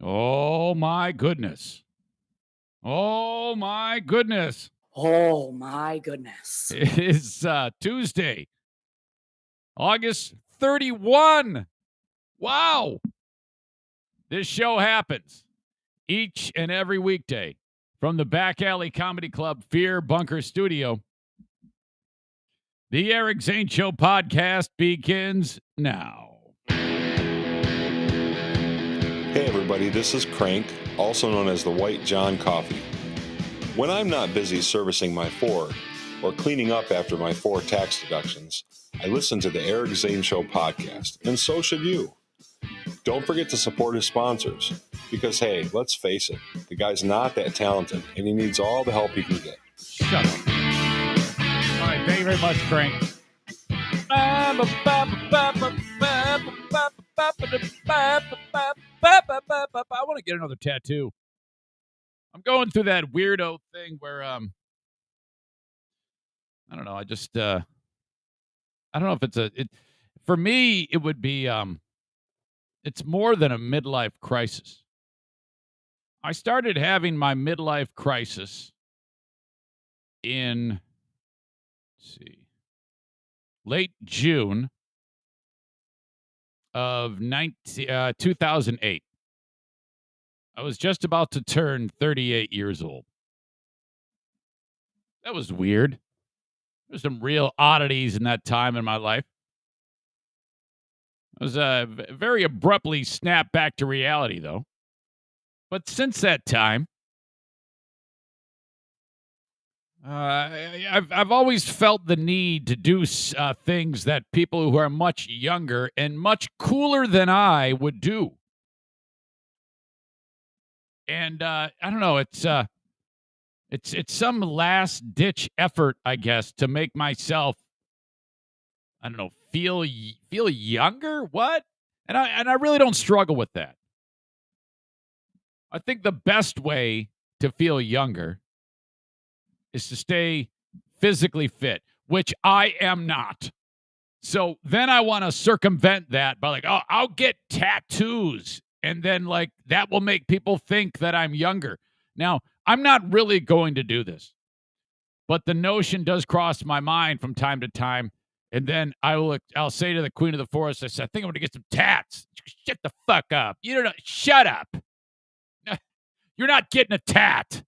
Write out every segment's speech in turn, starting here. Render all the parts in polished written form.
Oh, my goodness. Oh, my goodness. Oh, my goodness. It is Tuesday, August 31. Wow. This show happens each and every weekday from the Back Alley Comedy Club Fear Bunker Studio. The Eric Zane Show podcast begins now. Hey everybody, this is Crank, also known as the White John Coffee. When I'm not busy servicing my 4 or cleaning up after my 4 tax deductions, I listen to the Eric Zane Show podcast, and so should you. Don't forget to support his sponsors, because hey, let's face it, the guy's not that talented, and he needs all the help he can get. Shut up. All right, thank you very much, Crank. I want to get another tattoo. I'm going through that weirdo thing where I don't know. I don't know if for me it would be it's more than a midlife crisis. I started having my midlife crisis in late June of 2008. I was just about to turn 38 years old. That was weird. There's some real oddities in that time in my life. I was very abruptly snapped back to reality, though. But since that time, I've always felt the need to do things that people who are much younger and much cooler than I would do. And I don't know, it's some last ditch effort, I guess, to make myself, I don't know, feel younger. What? And I really don't struggle with that. I think the best way to feel younger is to stay physically fit, which I am not. So then I want to circumvent that by like, oh, I'll get tattoos. And then like that will make people think that I'm younger. Now, I'm not really going to do this, but the notion does cross my mind from time to time. And then I'll say to the Queen of the Forest, I think I'm going to get some tats. Shut the fuck up. You don't know. Shut up. You're not getting a tat.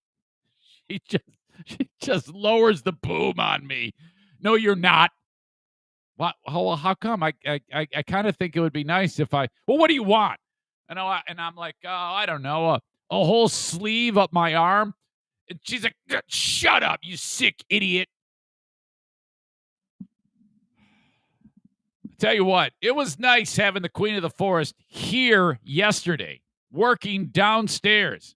She just lowers the boom on me. No, you're not. What? How come? I kind of think it would be nice if I. Well, what do you want? And I'm like, oh, I don't know, a whole sleeve up my arm. And she's like, shut up, you sick idiot. Tell you what, it was nice having the Queen of the Forest here yesterday, working downstairs.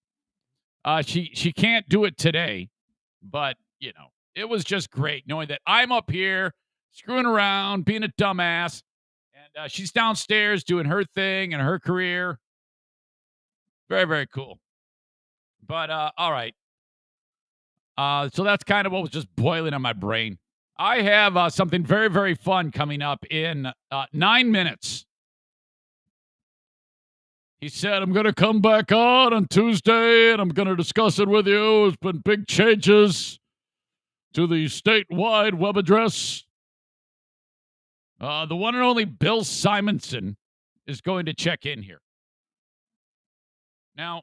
She can't do it today, but you know, it was just great knowing that I'm up here screwing around, being a dumbass, and she's downstairs doing her thing and her career. Very, very cool. But all right. So that's kind of what was just boiling on my brain. I have something very, very fun coming up in 9 minutes. He said, I'm going to come back on Tuesday, and I'm going to discuss it with you. There's been big changes to the statewide web address. The one and only Bill Simonson is going to check in here. Now,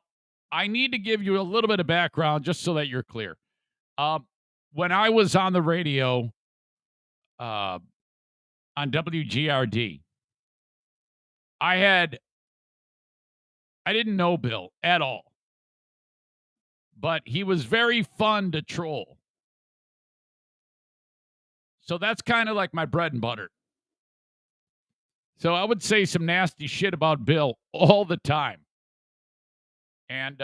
I need to give you a little bit of background just so that you're clear. When I was on the radio on WGRD, I didn't know Bill at all, but he was very fun to troll. So that's kind of like my bread and butter. So I would say some nasty shit about Bill all the time. And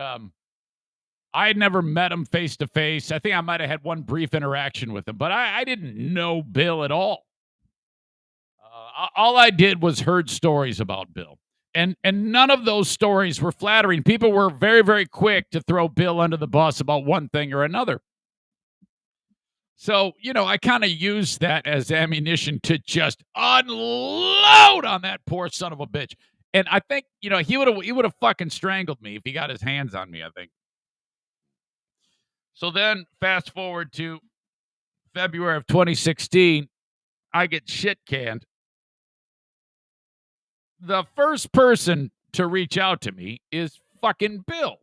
I had never met him face to face. I think I might have had one brief interaction with him, but I didn't know Bill at all. All I did was heard stories about Bill. And none of those stories were flattering. People were very, very quick to throw Bill under the bus about one thing or another. So, you know, I kind of used that as ammunition to just unload on that poor son of a bitch. And I think, he would have fucking strangled me if he got his hands on me, I think. So then fast forward to February of 2016, I get shit canned. The first person to reach out to me is fucking Bill.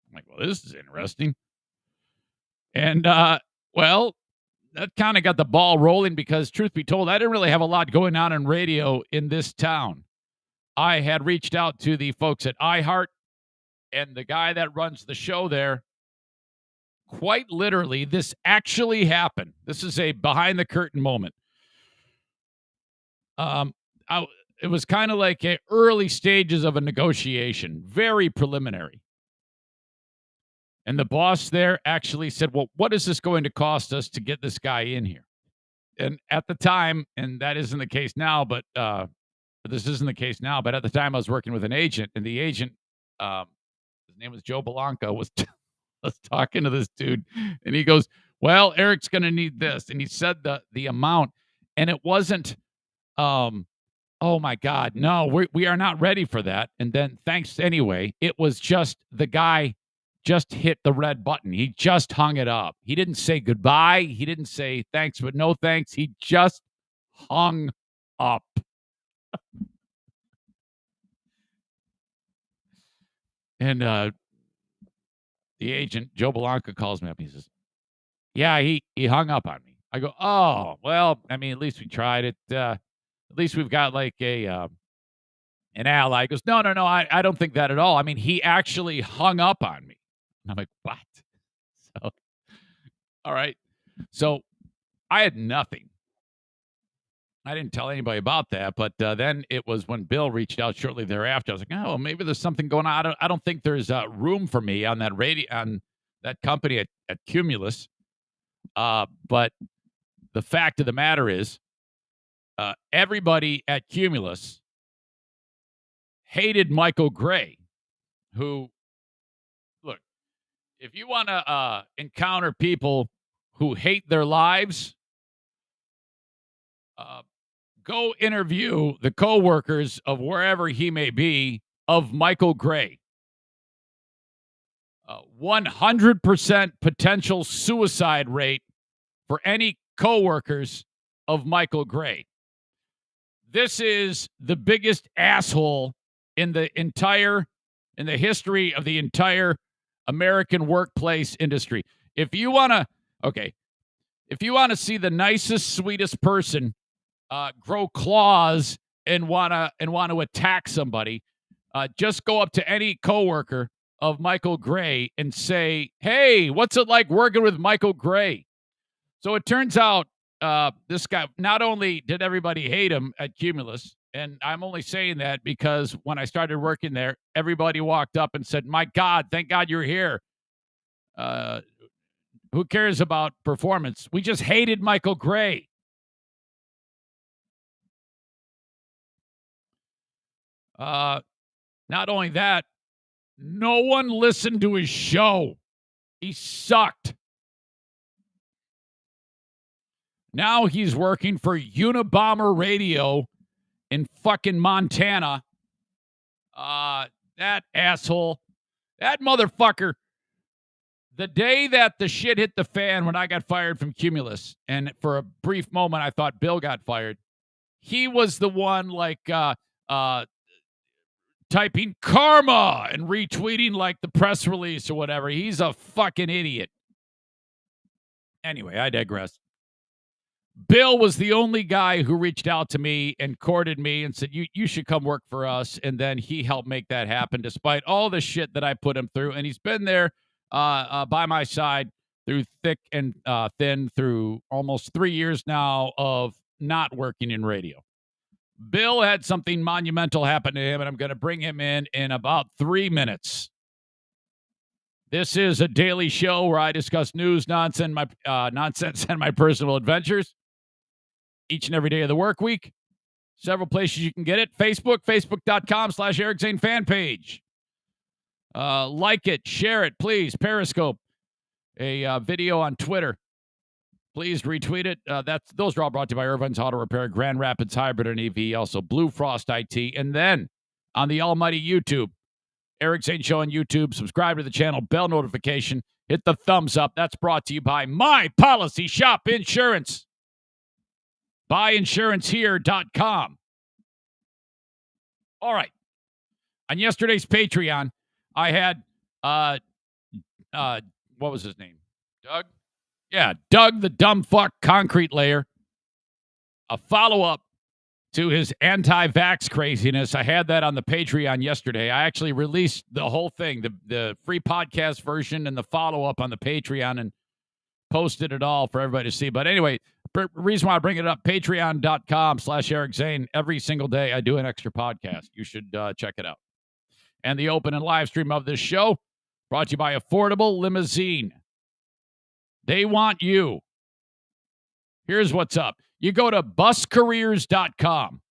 I'm like, well, this is interesting. And, well, that kind of got the ball rolling because, truth be told, I didn't really have a lot going on in radio in this town. I had reached out to the folks at iHeart, and the guy that runs the show there, quite literally, this actually happened. This is a behind-the-curtain moment. It was kind of like early stages of a negotiation, very preliminary. And the boss there actually said, well, what is this going to cost us to get this guy in here? And at the time, and that isn't the case now, but this isn't the case now, but at the time I was working with an agent, and the agent, his name was Joe Belanca, was talking to this dude, and he goes, well, Eric's going to need this. And he said the amount, and it wasn't, oh my God, no, we are not ready for that. And then thanks anyway, it was just the guy just hit the red button. He just hung it up. He didn't say goodbye. He didn't say thanks, but no thanks. He just hung up. And the agent, Joe Belanca, calls me up. He says, yeah, he hung up on me. I go, oh, well, I mean, at least we tried it. At least we've got like an ally. He goes, no, I don't think that at all. I mean, he actually hung up on me. And I'm like, what? So, all right. So I had nothing. I didn't tell anybody about that, but then it was when Bill reached out shortly thereafter. I was like, oh, maybe there's something going on. I don't think there's room for me on that on that company at Cumulus. But the fact of the matter is, everybody at Cumulus hated Michael Gray, who, look, if you want to encounter people who hate their lives, go interview the coworkers of wherever he may be of Michael Gray. 100% potential suicide rate for any coworkers of Michael Gray. This is the biggest asshole in the history of the entire American workplace industry. If you want to see the nicest, sweetest person grow claws and want to attack somebody, just go up to any coworker of Michael Gray and say, hey, what's it like working with Michael Gray? So it turns out this guy, not only did everybody hate him at Cumulus, and I'm only saying that because when I started working there, everybody walked up and said, my God, thank God you're here. Who cares about performance? We just hated Michael Gray. Not only that, no one listened to his show. He sucked. Now he's working for Unabomber Radio in fucking Montana. That asshole, that motherfucker. The day that the shit hit the fan when I got fired from Cumulus, and for a brief moment I thought Bill got fired, he was the one typing karma and retweeting like the press release or whatever. He's a fucking idiot. Anyway, I digress. Bill was the only guy who reached out to me and courted me and said, you should come work for us. And then he helped make that happen despite all the shit that I put him through. And he's been there by my side through thick and thin through almost 3 years now of not working in radio. Bill had something monumental happen to him, and I'm going to bring him in about 3 minutes. This is a daily show where I discuss news, nonsense, and my personal adventures each and every day of the work week. Several places you can get it. Facebook.com/Eric Zane fan page. Like it, share it, please. Periscope, a video on Twitter. Please retweet it. Those are all brought to you by Irvine's Auto Repair, Grand Rapids Hybrid and EV, also Blue Frost IT. And then on the almighty YouTube. Eric Zane Show on YouTube. Subscribe to the channel, bell notification, hit the thumbs up. That's brought to you by My Policy Shop Insurance. BuyInsuranceHere.com. All right. On yesterday's Patreon, I had, what was his name? Doug? Yeah, Doug the Dumb Fuck Concrete Layer. A follow-up to his anti-vax craziness. I had that on the Patreon yesterday. I actually released the whole thing, the free podcast version and the follow-up on the Patreon, and posted it all for everybody to see. But anyway, reason why I bring it up, patreon.com/Eric Zane. Every single day I do an extra podcast. You should check it out. And the open and live stream of this show brought to you by Affordable Limousine. They want you. Here's what's up. You go to buscareers.com.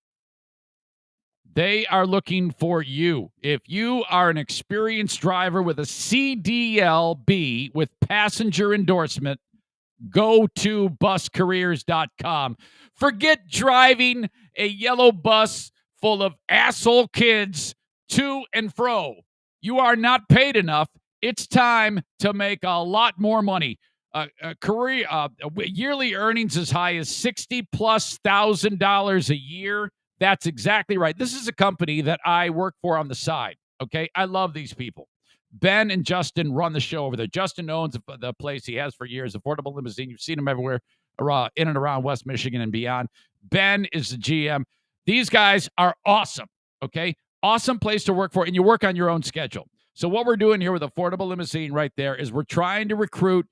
They are looking for you. If you are an experienced driver with a CDLB with passenger endorsement, go to buscareers.com. Forget driving a yellow bus full of asshole kids to and fro. You are not paid enough. It's time to make a lot more money. Yearly earnings as high as $60,000+ a year. That's exactly right. This is a company that I work for on the side. Okay, I love these people. Ben and Justin run the show over there. Justin owns the place he has for years, Affordable Limousine. You've seen him everywhere in and around West Michigan and beyond. Ben is the GM. These guys are awesome, okay? Awesome place to work for, and you work on your own schedule. So what we're doing here with Affordable Limousine right there is we're trying to recruit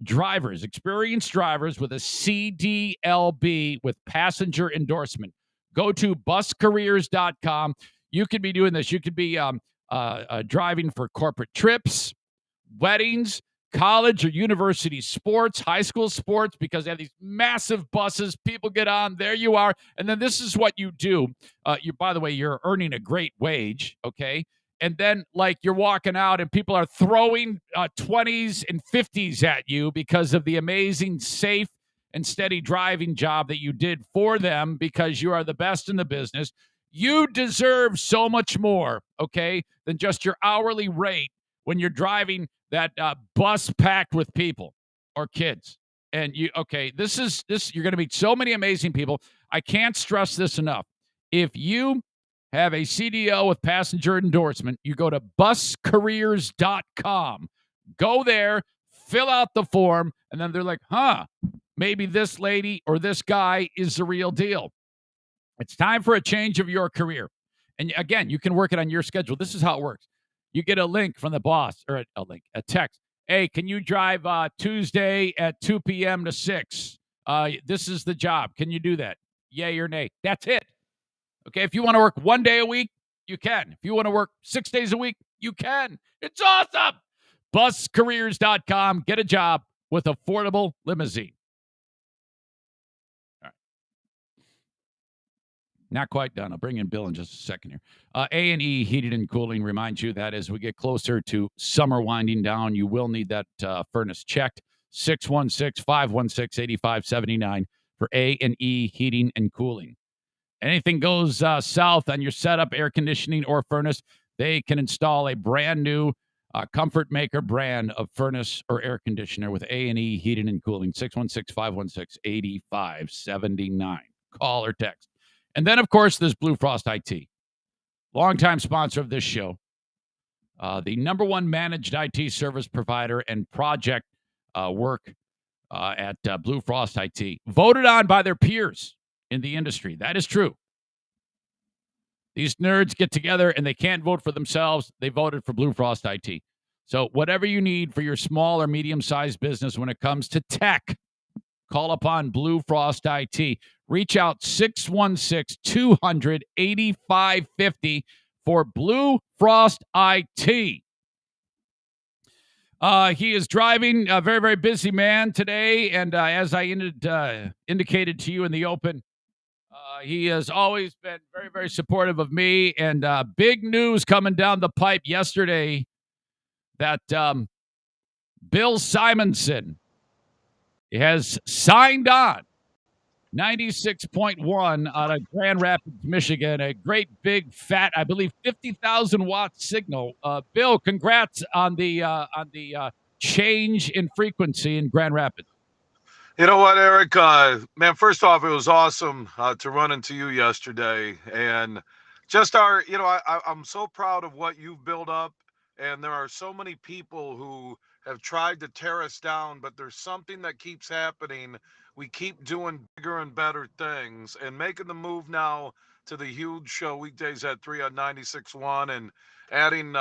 drivers, experienced drivers with a CDLB with passenger endorsement. Go to buscareers.com. You could be doing this. You could be driving for corporate trips, weddings, college or university sports, high school sports, because they have these massive buses. People get on. There you are. And then this is what you do. By the way, you're earning a great wage, okay? And then, like, you're walking out and people are throwing 20s and 50s at you because of the amazing, safe, and steady driving job that you did for them because you are the best in the business. You deserve so much more, okay, than just your hourly rate when you're driving that bus packed with people or kids. And you're going to meet so many amazing people. I can't stress this enough. If you have a CDL with passenger endorsement, you go to buscareers.com. Go there, fill out the form, and then they're like, maybe this lady or this guy is the real deal. It's time for a change of your career. And again, you can work it on your schedule. This is how it works. You get a link from the boss, or a text. Hey, can you drive Tuesday at 2 p.m. to 6? This is the job. Can you do that? Yay or nay? That's it. Okay, if you want to work 1 day a week, you can. If you want to work 6 days a week, you can. It's awesome. Buscareers.com. Get a job with Affordable Limousine. All right. Not quite done. I'll bring in Bill in just a second here. A&E Heating and Cooling reminds you that as we get closer to summer winding down, you will need that furnace checked. 616-516-8579 for A&E Heating and Cooling. Anything goes south on your setup, air conditioning, or furnace, they can install a brand new Comfort Maker brand of furnace or air conditioner with A&E Heating and Cooling. 616-516-8579. Call or text. And then, of course, there's Blue Frost IT, longtime sponsor of this show, the number one managed IT service provider and project work at Blue Frost IT, voted on by their peers in the industry. That is true. These nerds get together and they can't vote for themselves. They voted for Blue Frost IT. So whatever you need for your small or medium-sized business when it comes to tech, call upon Blue Frost IT. Reach out 616-200-8550 for Blue Frost IT. He is driving, a very, very busy man today. And as I indicated to you in the open, he has always been very, very supportive of me. And big news coming down the pipe yesterday that Bill Simonson has signed on 96.1 out of Grand Rapids, Michigan. A great big fat, I believe, 50,000 watt signal. Bill, congrats on the change in frequency in Grand Rapids. You know what, Eric? Man, first off, it was awesome to run into you yesterday, and just I'm so proud of what you've built up, and there are so many people who have tried to tear us down, but there's something that keeps happening. We keep doing bigger and better things, and making the move now to the huge show weekdays at 3 on 96.1, and adding,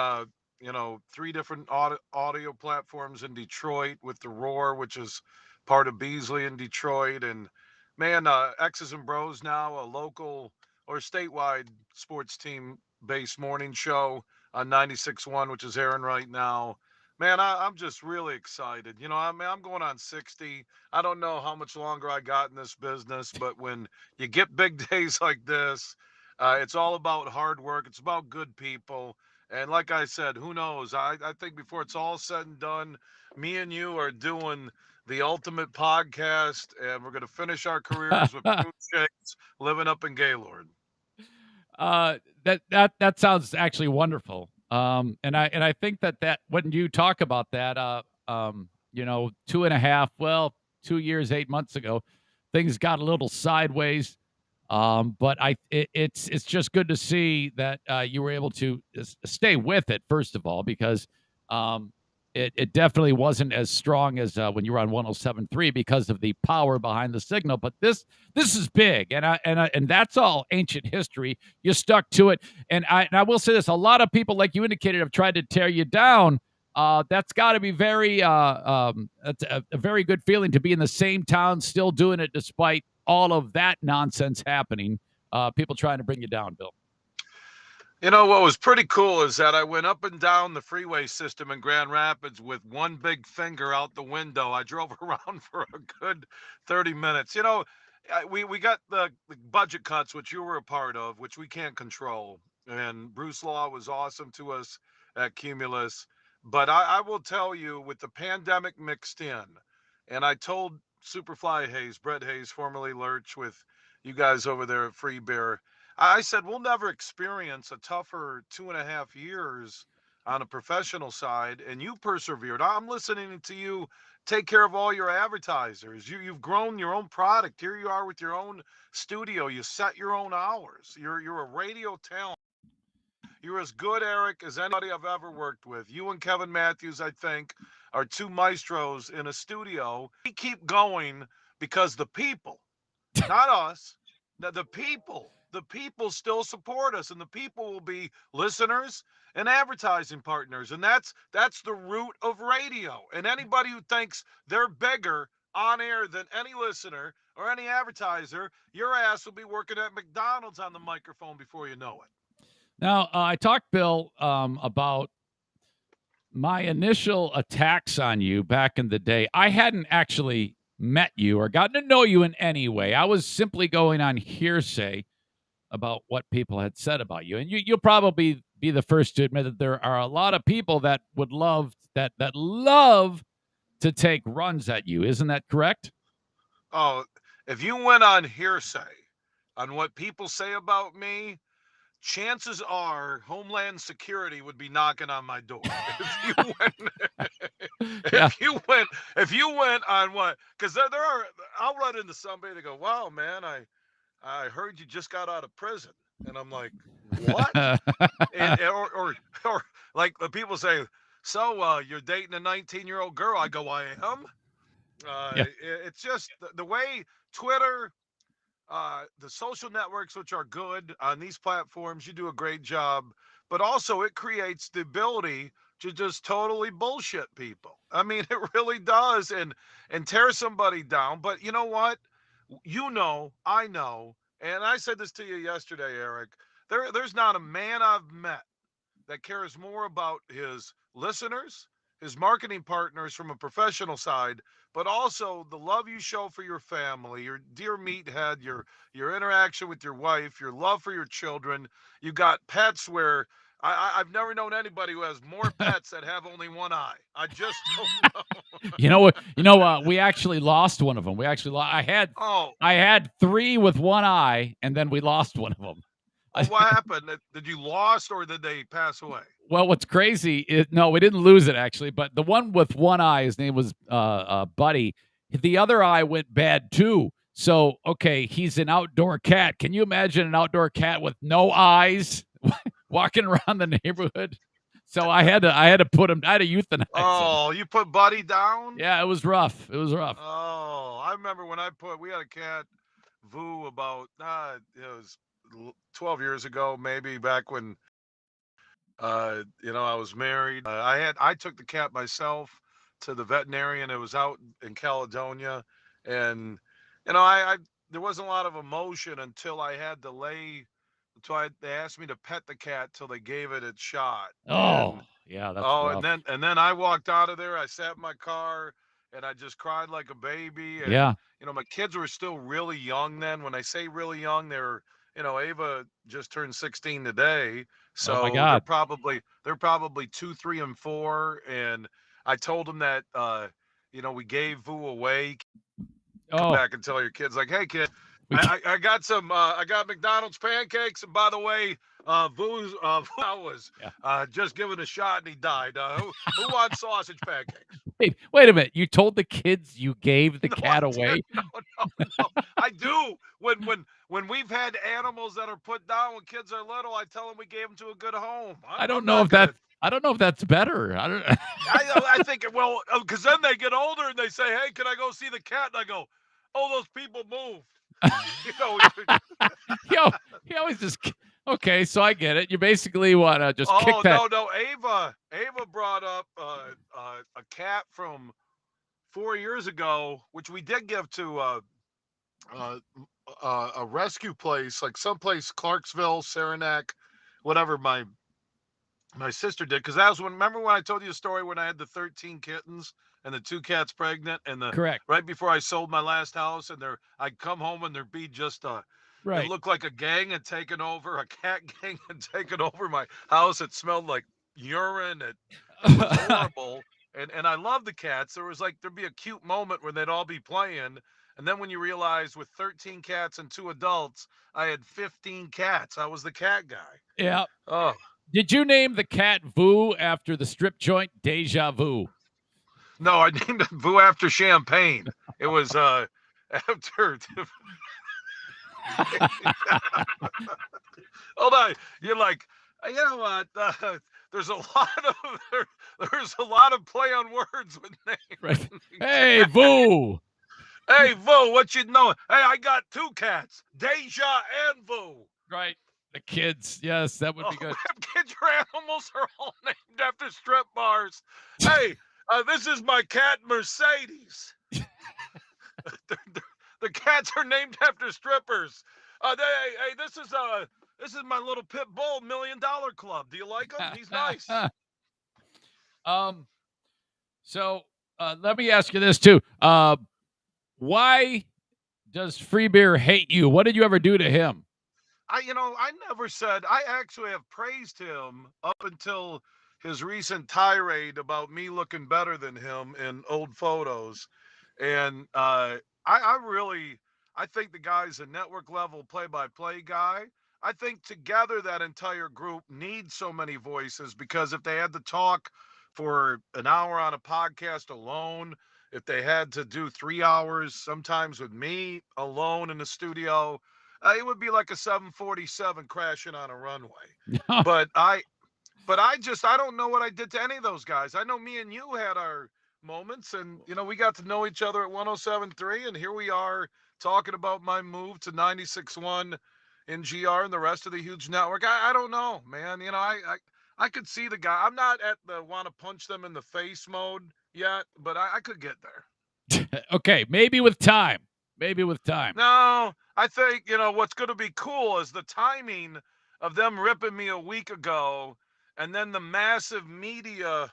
three different audio platforms in Detroit with the Roar, which is part of Beasley in Detroit. And man, X's and Bros now a local or statewide sports team based morning show on 96.1, which is airing right now. Man, I'm just really excited. I'm going on 60. I don't know how much longer I got in this business, but when you get big days like this, it's all about hard work. It's about good people. And like I said, who knows? I think before it's all said and done, me and you are doing the ultimate podcast, and we're going to finish our careers with food shakes, living up in Gaylord. That sounds actually wonderful. And I think that when you talk about that, 2 years, 8 months ago, things got a little sideways. But it's just good to see that you were able to stay with it, first of all, because it definitely wasn't as strong as when you were on 107.3 because of the power behind the signal. But this is big, and that's all ancient history. You stuck to it, and I will say this: a lot of people, like you indicated, have tried to tear you down. That's got to be that's a very good feeling to be in the same town, still doing it despite all of that nonsense happening. People trying to bring you down, Bill. You know, what was pretty cool is that I went up and down the freeway system in Grand Rapids with one big finger out the window. I drove around for a good 30 minutes. We got the budget cuts, which you were a part of, which we can't control. And Bruce Law was awesome to us at Cumulus. But I will tell you, with the pandemic mixed in, and I told Superfly Hayes, Brett Hayes, formerly Lurch, with you guys over there at Free Beer, I said, we'll never experience a tougher 2.5 years on a professional side. And you persevered. I'm listening to you take care of all your advertisers. You've grown your own product. Here you are with your own studio. You set your own hours. You're a radio talent. You're as good, Eric, as anybody I've ever worked with. You and Kevin Matthews, I think, are two maestros in a studio. We keep going because the people, not us, the people still support us, and the people will be listeners and advertising partners. And that's the root of radio. And anybody who thinks they're bigger on air than any listener or any advertiser, your ass will be working at McDonald's on the microphone before you know it. Now, I talked, Bill, about my initial attacks on you back in the day. I hadn't actually met you or gotten to know you in any way. I was simply going on hearsay about what people had said about you. And you'll probably be the first to admit that there are a lot of people that would love to take runs at you. Isn't that correct? Oh, if you went on hearsay on what people say about me, chances are Homeland Security would be knocking on my door. If you went on what, because there are, I'll run into somebody to go, wow, man, I heard you just got out of prison. And I'm like, what? or like the people say, so you're dating a 19-year-old girl. I go, I am. It's just the way Twitter, the social networks, which are good on these platforms, you do a great job, but also it creates the ability to just totally bullshit people. I mean, it really does, and tear somebody down. But you know what? I know, and I said this to you yesterday, Eric. There's not a man I've met that cares more about his listeners, his marketing partners from a professional side, but also the love you show for your family, your dear meathead, your interaction with your wife, your love for your children. You got pets where I've never known anybody who has more pets that have only one eye. I just don't know. You know what? We actually lost one of them. We actually Oh, I had 3 with one eye, and then we lost one of them. oh, what happened? Did you lost or did they pass away? Well, what's crazy is no, we didn't lose it actually, but the one with one eye, his name was Buddy. The other eye went bad too. So okay, he's an outdoor cat. Can you imagine an outdoor cat with no eyes walking around the neighborhood? So I had to put him. I had to euthanize him. Oh, you put Buddy down? Yeah, it was rough. It was rough. Oh, I remember when we had a cat, Vu, about it was 12 years ago, maybe back when I was married. I took the cat myself to the veterinarian. It was out in Caledonia, and I there wasn't a lot of emotion until I had to lay. They asked me to pet the cat till they gave it its shot. Oh, And yeah, that's oh, rough. and then I walked out of there. I sat in my car and I just cried like a baby. And Yeah. my kids were still really young then. When I say really young, they're Ava just turned 16 today, Oh my so God. they're probably 2, 3, and 4. And I told them that we gave Vu away. Come Oh, back and tell your kids like, hey kid, we I got I got McDonald's pancakes, and by the way, Vu's I was yeah. just given a shot and he died. Who wants sausage pancakes? Wait a minute. You told the kids you gave the No, cat I away? didn't. No. I do. When we've had animals that are put down when kids are little, I tell them we gave them to a good home. I don't I'm know not if that gonna. I don't know if that's better. I don't I think because then they get older and they say, "Hey, can I go see the cat?" And I go, "Oh, those people moved." You know, he, al- he always just okay, so I get it. You basically want to just kick oh that. no, Ava brought up a cat from 4 years ago, which we did give to uh, a rescue place, like someplace Clarksville, Saranac, whatever. My sister did, because that was remember when I told you the story when I had the 13 kittens and the 2 cats pregnant, and the Correct. right before I sold my last house, and I'd come home and there'd be just it Right. looked like a gang had taken over, a cat gang had taken over my house. It smelled like urine. It was horrible. And I love the cats. There'd be a cute moment where they'd all be playing. And then when you realize with 13 cats and 2 adults, I had 15 cats. I was the cat guy. Yeah. Oh, Did you name the cat Vu after the strip joint Deja Vu? no, I named it Vu after champagne. It was after hold on. You're like, you know what? There's a lot of there's a lot of play on words with names. Right. Hey, Vu. Hey, Vu, what you know? Hey, I got 2 cats, Deja and Vu. Right. The kids. Yes, that would be good. Kids, your animals are all named after strip bars. Hey, this is my cat Mercedes. The cats are named after strippers. Hey, this is my little pit bull $1 Million Club. Do you like him? He's nice. So let me ask you this too. Why does Free Beer hate you? What did you ever do to him? I never said. I actually have praised him up until his recent tirade about me looking better than him in old photos. And I think the guy's a network level play-by-play guy. I think together that entire group needs so many voices, because if they had to talk for an hour on a podcast alone, if they had to do 3 hours sometimes with me alone in the studio, it would be like a 747 crashing on a runway. But I don't know what I did to any of those guys. I know me and you had our moments, and we got to know each other at 107.3, and here we are talking about my move to 96.1 in GR and the rest of the huge network. I don't know, man. I could see the guy. I'm not at the want to punch them in the face mode yet, but I could get there. Okay, maybe with time. Maybe with time. No, I think, what's going to be cool is the timing of them ripping me a week ago, and then the massive media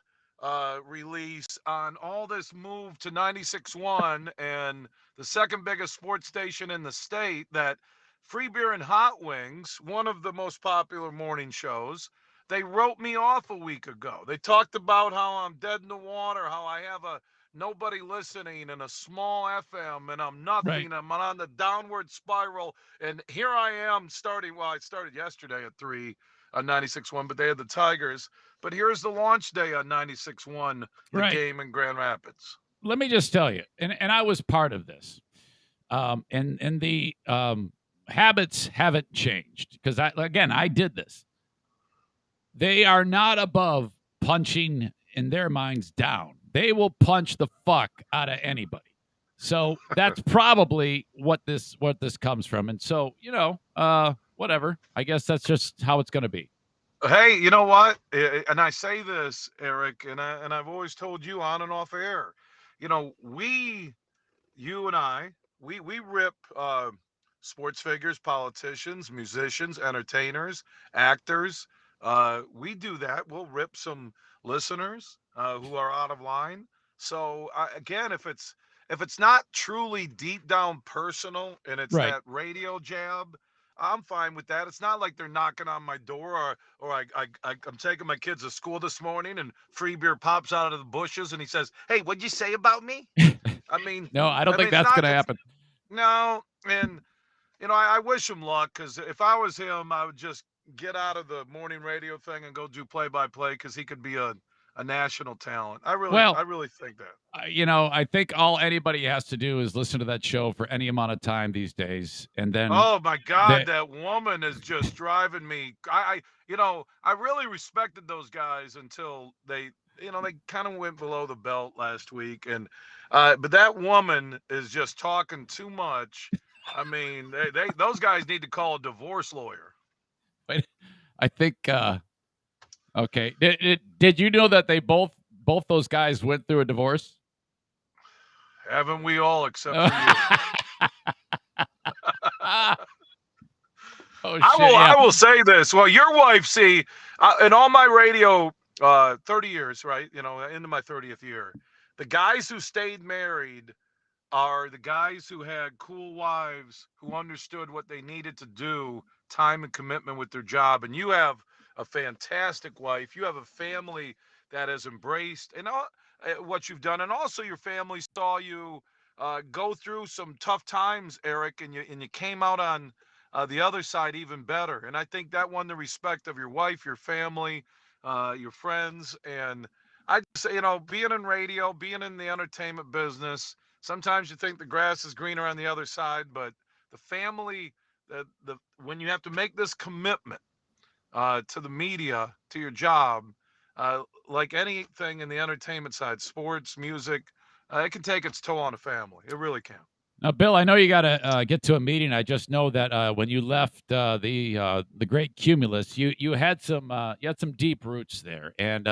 release on all this move to 96.1 and the second biggest sports station in the state, that Free Beer and Hot Wings, one of the most popular morning shows, They wrote me off a week ago. They talked about how I'm dead in the water, how I have a nobody listening and a small FM and I'm Right. nothing. I'm on the downward spiral. And here I am starting. Well, I started yesterday at 3 on 96.1, but they had the Tigers. But here's the launch day on 96.1, the Right. game in Grand Rapids. Let me just tell you, and I was part of this. And the habits haven't changed because I did this. They are not above punching in their minds down. They will punch the fuck out of anybody. So that's probably what this comes from. And so, whatever. I guess that's just how it's going to be. Hey, you know what? And I say this, Eric, and I've always told you on and off air. You and I, we rip sports figures, politicians, musicians, entertainers, actors. We do that. We'll rip some listeners who are out of line. So again, if it's not truly deep down personal and it's Right. that radio jab, I'm fine with that. It's not like they're knocking on my door or I'm taking my kids to school this morning and free beer pops out of the bushes and he says, "Hey, what'd you say about me?" I mean, No, I don't think it's that's not. going to happen. No, and I wish him luck because if I was him, I would just get out of the morning radio thing and go do play-by-play because he could be a national talent. I Well, really think that. I think all anybody has to do is listen to that show for any amount of time these days, and then Oh my God, they, that woman is just driving me. I really respected those guys until they kind of went below the belt last week, and but that woman is just talking too much. I mean, those guys need to call a divorce lawyer. I think. Okay, did you know that they both those guys went through a divorce? Haven't we all, except for you? Oh shit! I will say this. Well, your wife, see, in all my radio, 30 years, right? Into my 30th year, the guys who stayed married are the guys who had cool wives who understood what they needed to do, time and commitment with their job. And you have a fantastic wife. You have a family that has embraced and what you've done, and also your family saw you go through some tough times, Eric, and you came out on the other side even better. And I think that won the respect of your wife, your family, your friends, and I just, being in radio, being in the entertainment business. Sometimes you think the grass is greener on the other side, but the family, the when you have to make this commitment to the media, to your job, like anything in the entertainment side, sports, music, it can take its toll on a family. It really can. Now, Bill, I know you got to get to a meeting. I just know that when you left the great Cumulus, you had some deep roots there, and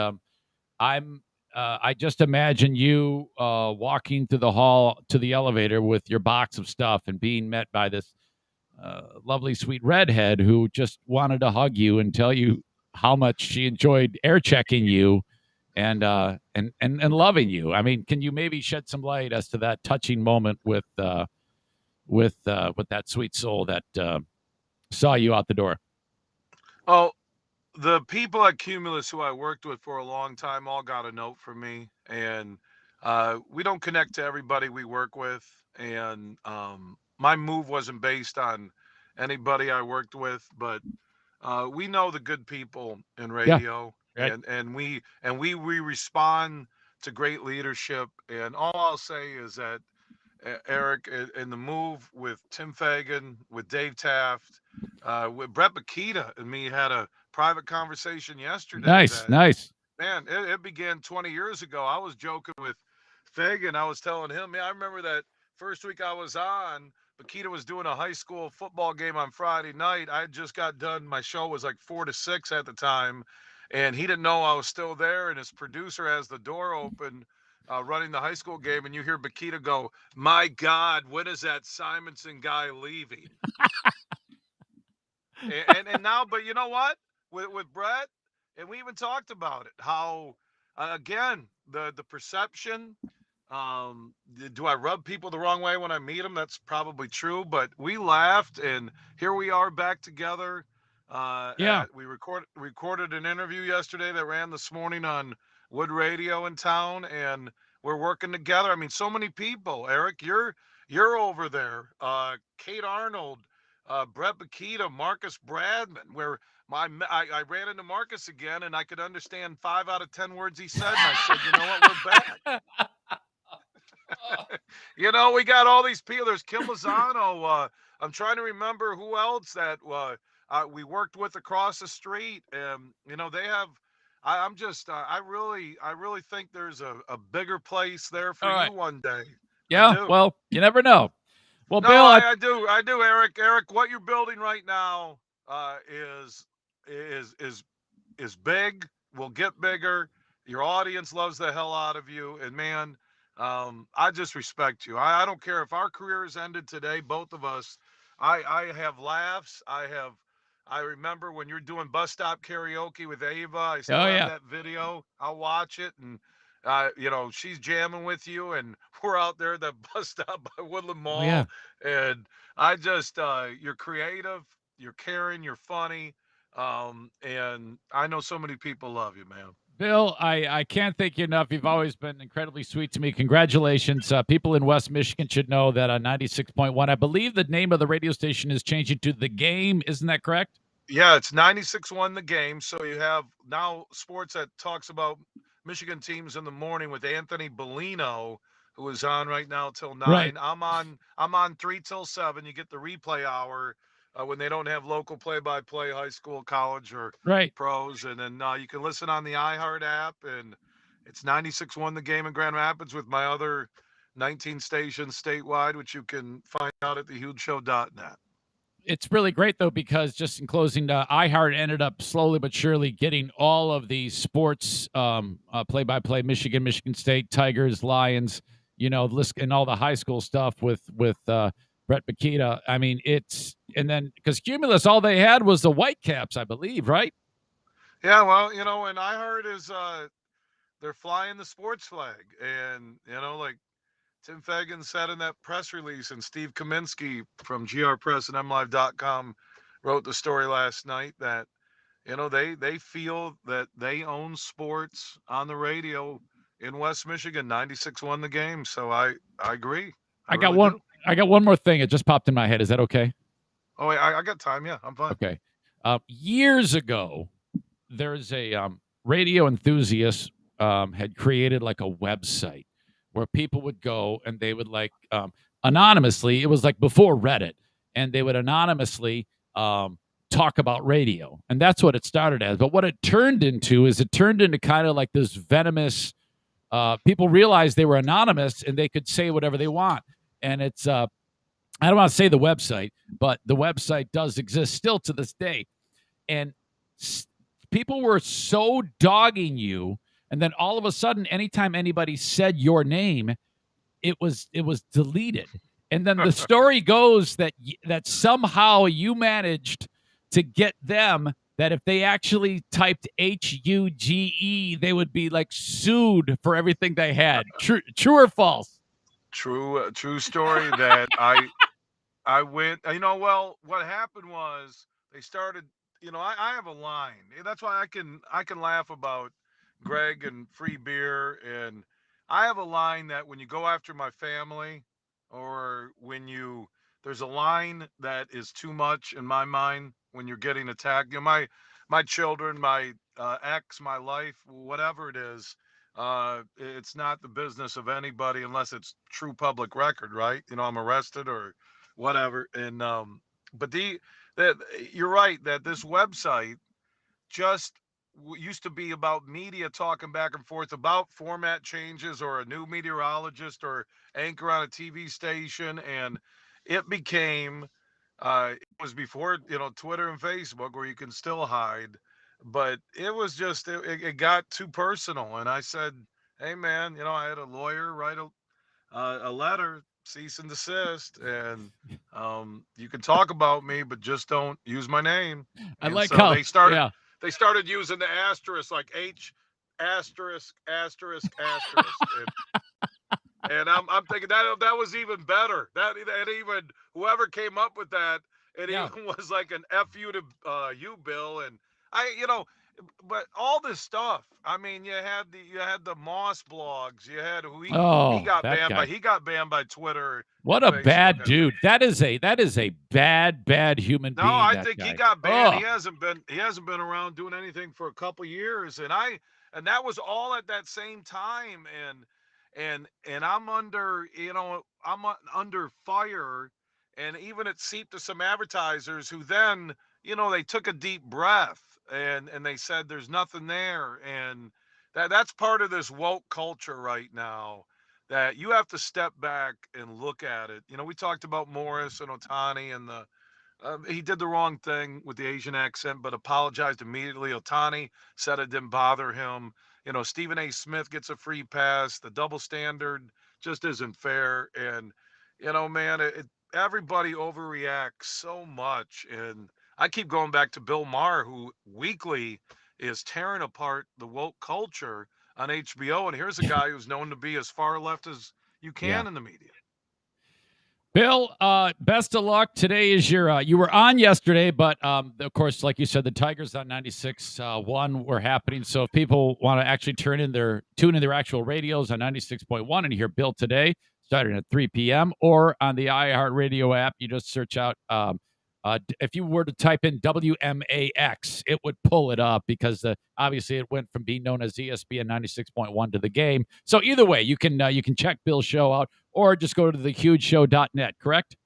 I just imagine you walking through the hall to the elevator with your box of stuff and being met by this lovely, sweet redhead who just wanted to hug you and tell you how much she enjoyed air checking you and loving you. I mean, can you maybe shed some light as to that touching moment with that sweet soul that saw you out the door? Oh, the people at Cumulus who I worked with for a long time all got a note from me, and we don't connect to everybody we work with. And my move wasn't based on anybody I worked with, but we know the good people in radio, right. and we respond to great leadership. And all I'll say is that Eric, in the move with Tim Fagan, with Dave Taft, with Brett Bakita and me had a private conversation yesterday. Nice. Man, it began 20 years ago. I was joking with Fagan. I was telling him, man, I remember that first week I was on, Bakita was doing a high school football game on Friday night. I had just got done. My show was like 4 to 6 at the time, and he didn't know I was still there. And his producer has the door open, running the high school game, and you hear Bakita go, "My God, when is that Simonson guy leaving?" and now, but you know what? With Brett, and we even talked about it. How again the perception. Do I rub people the wrong way when I meet them? That's probably true. But we laughed, and here we are back together. We recorded an interview yesterday that ran this morning on Wood Radio in town, and we're working together. I mean, so many people. Eric, you're over there. Kate Arnold, Brett Bakita, Marcus Bradman. Where I ran into Marcus again, and I could understand 5 out of 10 words he said, and I said, you know what, we're back. We got all these people. There's Kim Lozano. I'm trying to remember who else that we worked with across the street. They have. I really think there's a bigger place there for All you right. one day. Yeah, well, you never know. Well, No, Bill, I do, Eric. Eric, what you're building right now is big. Will get bigger. Your audience loves the hell out of you, and man, I just respect you. I don't care if our careers ended today, both of us. I have laughs. I remember when you're doing bus stop karaoke with Ava. I still have that video. I'll watch it, and she's jamming with you, and we're out there at the bus stop by Woodland Mall. yeah. And I just, you're creative, you're caring, you're funny. And I know so many people love you, man. Bill, I can't thank you enough. You've always been incredibly sweet to me. Congratulations. People in West Michigan should know that on 96.1, I believe the name of the radio station is changing to The Game. Isn't that correct? Yeah, it's 96.1 The Game. So you have now sports that talks about Michigan teams in the morning with Anthony Bellino, who is on right now till 9. Right. I'm on 3 till 7. You get the replay hour when they don't have local play-by-play, high school, college, or pros. And then you can listen on the iHeart app, and it's 96.1 The Game in Grand Rapids with my other 19 stations statewide, which you can find out at thehugeshow.net. It's really great, though, because just in closing, iHeart ended up slowly but surely getting all of the sports play-by-play, Michigan State, Tigers, Lions, and all the high school stuff with Brett Bakita. I mean, and then because Cumulus, all they had was the Whitecaps, I believe, right? Yeah, well, and iHeart is they're flying the sports flag, and like Tim Fagan said in that press release, and Steve Kaminsky from GR Press and MLive.com wrote the story last night that they feel that they own sports on the radio in West Michigan. 96.1 The Game. So I agree. I got one more thing. It just popped in my head. Is that okay? Oh, wait, I got time. Yeah, I'm fine. Okay. Years ago, there's a radio enthusiast had created like a website where people would go and they would anonymously, it was like before Reddit, and they would anonymously talk about radio. And that's what it started as. But what it turned into kind of like this venomous, people realized they were anonymous and they could say whatever they want. And it's, I don't want to say the website, but the website does exist still to this day. And people were so dogging you. And then all of a sudden, anytime anybody said your name, it was deleted. And then the story goes that somehow you managed to get them that if they actually typed HUGE, they would be sued for everything they had. True or false? True story that I went. Well, what happened was they started. I have a line. That's why I can laugh about Greg and free beer, and I have a line that when you go after my family, or when there's a line that is too much in my mind when you're getting attacked. My children, my ex, my life, whatever it is, it's not the business of anybody unless it's true public record, right? I'm arrested or whatever, and but you're right that this website just used to be about media talking back and forth about format changes or a new meteorologist or anchor on a TV station. And it became, it was before, Twitter and Facebook where you can still hide, but it was just, it got too personal. And I said, hey man, I had a lawyer write a letter, cease and desist, and you can talk about me, but just don't use my name. I and like so how they started. Yeah. They started using the asterisk, like H asterisk asterisk asterisk, and I'm thinking that was even better. That even whoever came up with that, It Yeah. even was like an F you to you, Bill. And but all this stuff. I mean, you had the Moss blogs. You had who Oh, that guy. he got banned by Twitter What and a Facebook, bad I think. dude. That is a bad human No, being, I that think he guy. got banned. Oh, He hasn't been around doing anything for a couple years, and that was all at that same time. And I'm under under fire, and even it seeped to some advertisers who then they took a deep breath and they said there's nothing there, and that's part of this woke culture right now, that you have to step back and look at it. We talked about Morris and Otani and he did the wrong thing with the Asian accent, but apologized immediately. Otani said it didn't bother him. Stephen A. Smith gets a free pass. The double standard just isn't fair. And, man, everybody overreacts so much. And I keep going back to Bill Maher, who weekly is tearing apart the woke culture on HBO. And here's a guy who's known to be as far left as you yeah. can in the media. Bill, best of luck. Today is your, you were on yesterday, but of course, like you said, the Tigers on 96.1 were happening. So if people want to actually tune in their actual radios on 96.1 and hear Bill today, starting at 3 p.m. or on the iHeartRadio app, you just search out, if you were to type in WMAX, it would pull it up because obviously it went from being known as ESPN 96.1 to the game. So either way, you can check Bill's show out or just go to thehugeshow.net, correct?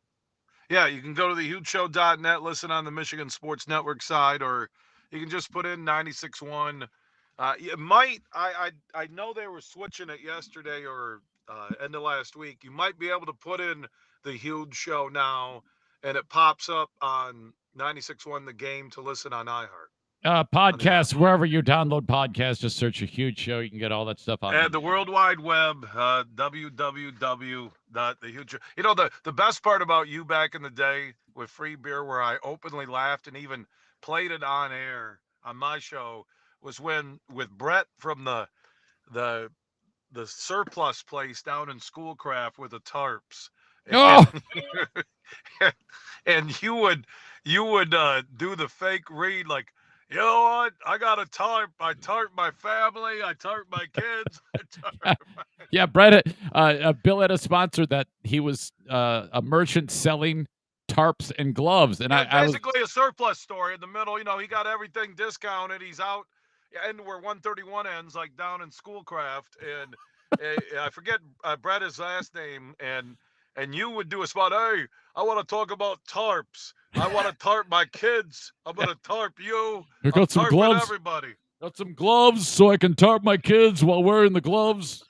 Yeah, you can go to thehugeshow.net, listen on the Michigan Sports Network side, or you can just put in 96.1. It might, I know they were switching it yesterday or end of last week. You might be able to put in the Huge Show now, and it pops up on 96.1 The Game to listen on iHeart. Podcasts, wherever you download podcasts, just search A Huge Show. You can get all that stuff on And the World Wide Web, www.thehuge. The best part about you back in the day with free beer, where I openly laughed and even played it on air on my show, was when with Brett from the surplus place down in Schoolcraft with the tarps. Oh! And you would do the fake read like, you know what? I got a tarp. I tarp my family. I tarp my kids. Yeah, Brett, Bill had a sponsor that he was a merchant selling tarps and gloves. And I was basically a surplus store in the middle. He got everything discounted. He's out and where 131 ends, like down in Schoolcraft. And I forget Brett's last name. And you would do a spot. Hey, I want to talk about tarps. I want to tarp my kids. I'm going to tarp you. I got some gloves. Everybody. Got some gloves so I can tarp my kids while wearing the gloves.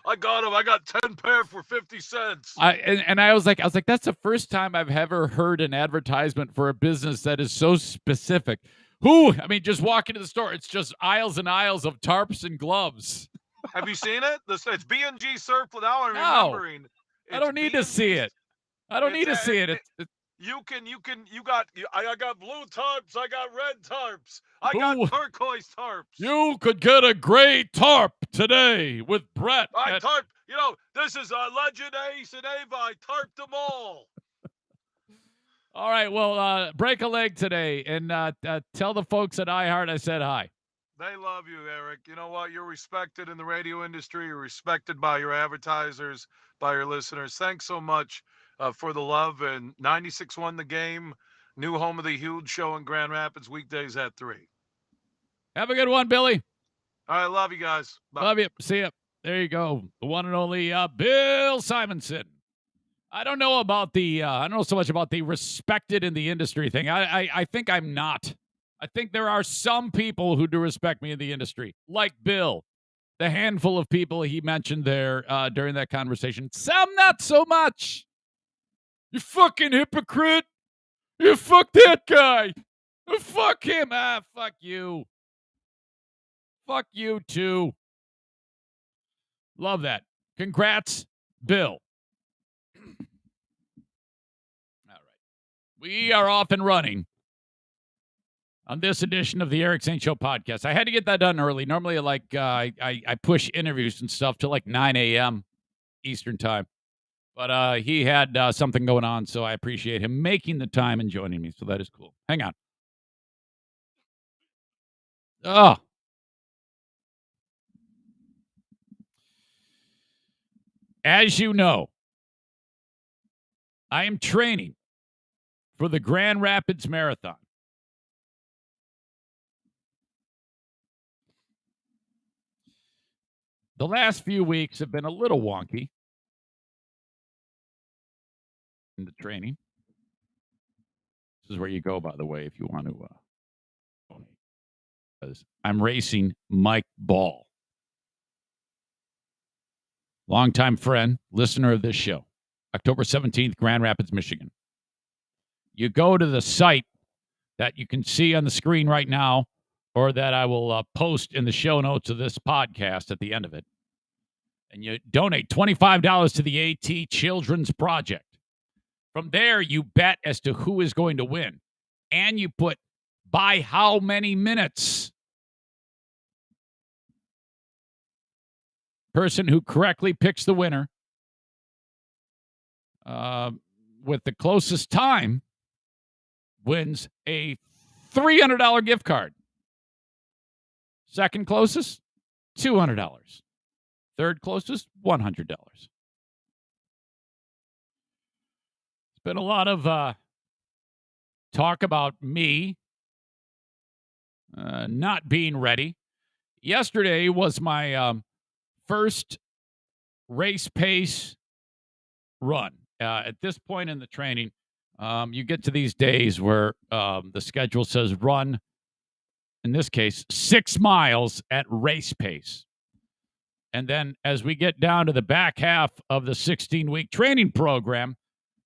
I got them. I got 10 pair for 50 cents. I was like, that's the first time I've ever heard an advertisement for a business that is so specific. Just walk into the store. It's just aisles and aisles of tarps and gloves. Have you seen it? It's B&G Surplus. Now I'm remembering. I don't need to see it. I don't need to see it. I got blue tarps. I got red tarps. I got turquoise tarps. You could get a gray tarp today with Brett. Tarp. This is a Legend Ace and Ava. I tarped them all. All right. Well, break a leg today and tell the folks at iHeart I said hi. They love you, Eric. You know what? You're respected in the radio industry. You're respected by your advertisers, by your listeners. Thanks so much for the love. And 96.1 The Game, new home of the Huge Show in Grand Rapids, weekdays at 3. Have a good one, Billy. All right. Love you guys. Bye. Love you. See ya. There you go. The one and only Bill Simonson. I don't know so much about the respected in the industry thing. I think I'm not. I think there are some people who do respect me in the industry, like Bill, the handful of people he mentioned there during that conversation. Some not so much. You fucking hypocrite. You fuck that guy. Fuck him. Fuck you. Fuck you too. Love that. Congrats, Bill. All right. We are off and running on this edition of the Eric Zane Show podcast. I had to get that done early. Normally, I push interviews and stuff to 9 a.m. Eastern time. But he had something going on, so I appreciate him making the time and joining me. So that is cool. Hang on. Oh. As you know, I am training for the Grand Rapids Marathon. The last few weeks have been a little wonky in the training. This is where you go, by the way, if you want to donate. Because I'm racing Mike Ball. Longtime friend, listener of this show. October 17th, Grand Rapids, Michigan. You go to the site that you can see on the screen right now, or that I will post in the show notes of this podcast at the end of it. And you donate $25 to the AT Children's Project. From there, you bet as to who is going to win. And you put by how many minutes. Person who correctly picks the winner with the closest time wins a $300 gift card. Second closest, $200. Third closest, $100. It's been a lot of talk about me not being ready. Yesterday was my first race pace run. At this point in the training, you get to these days where the schedule says run, in this case, 6 miles at race pace. And then as we get down to the back half of the 16-week training program,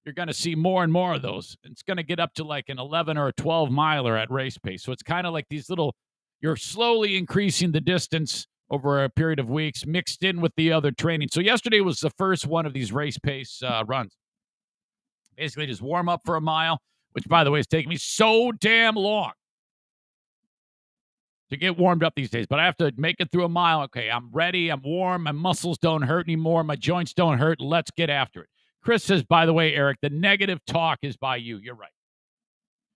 you're going to see more and more of those. It's going to get up to like an 11 or a 12 miler at race pace. So it's kind of like these little, you're slowly increasing the distance over a period of weeks mixed in with the other training. So yesterday was the first one of these race pace runs. Basically just warm up for a mile, which, by the way, is taking me so damn long to get warmed up these days. But I have to make it through a mile. Okay, I'm ready. I'm warm. My muscles don't hurt anymore. My joints don't hurt. Let's get after it. Chris says, by the way, Eric, the negative talk is by you. You're right.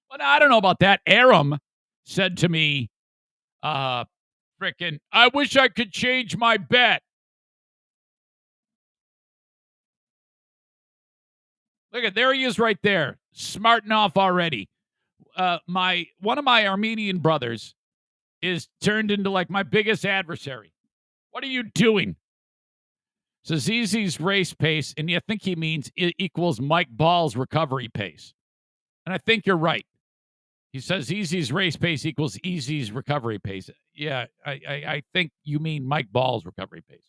But I don't know about that. Aram said to me, frickin', I wish I could change my bet. Look at, there he is right there, smarting off already. One of my Armenian brothers is turned into like my biggest adversary. What are you doing? So Zizi's race pace, and you think he means it equals Mike Ball's recovery pace. And I think you're right. He says Easy's race pace equals Easy's recovery pace. Yeah, I think you mean Mike Ball's recovery pace.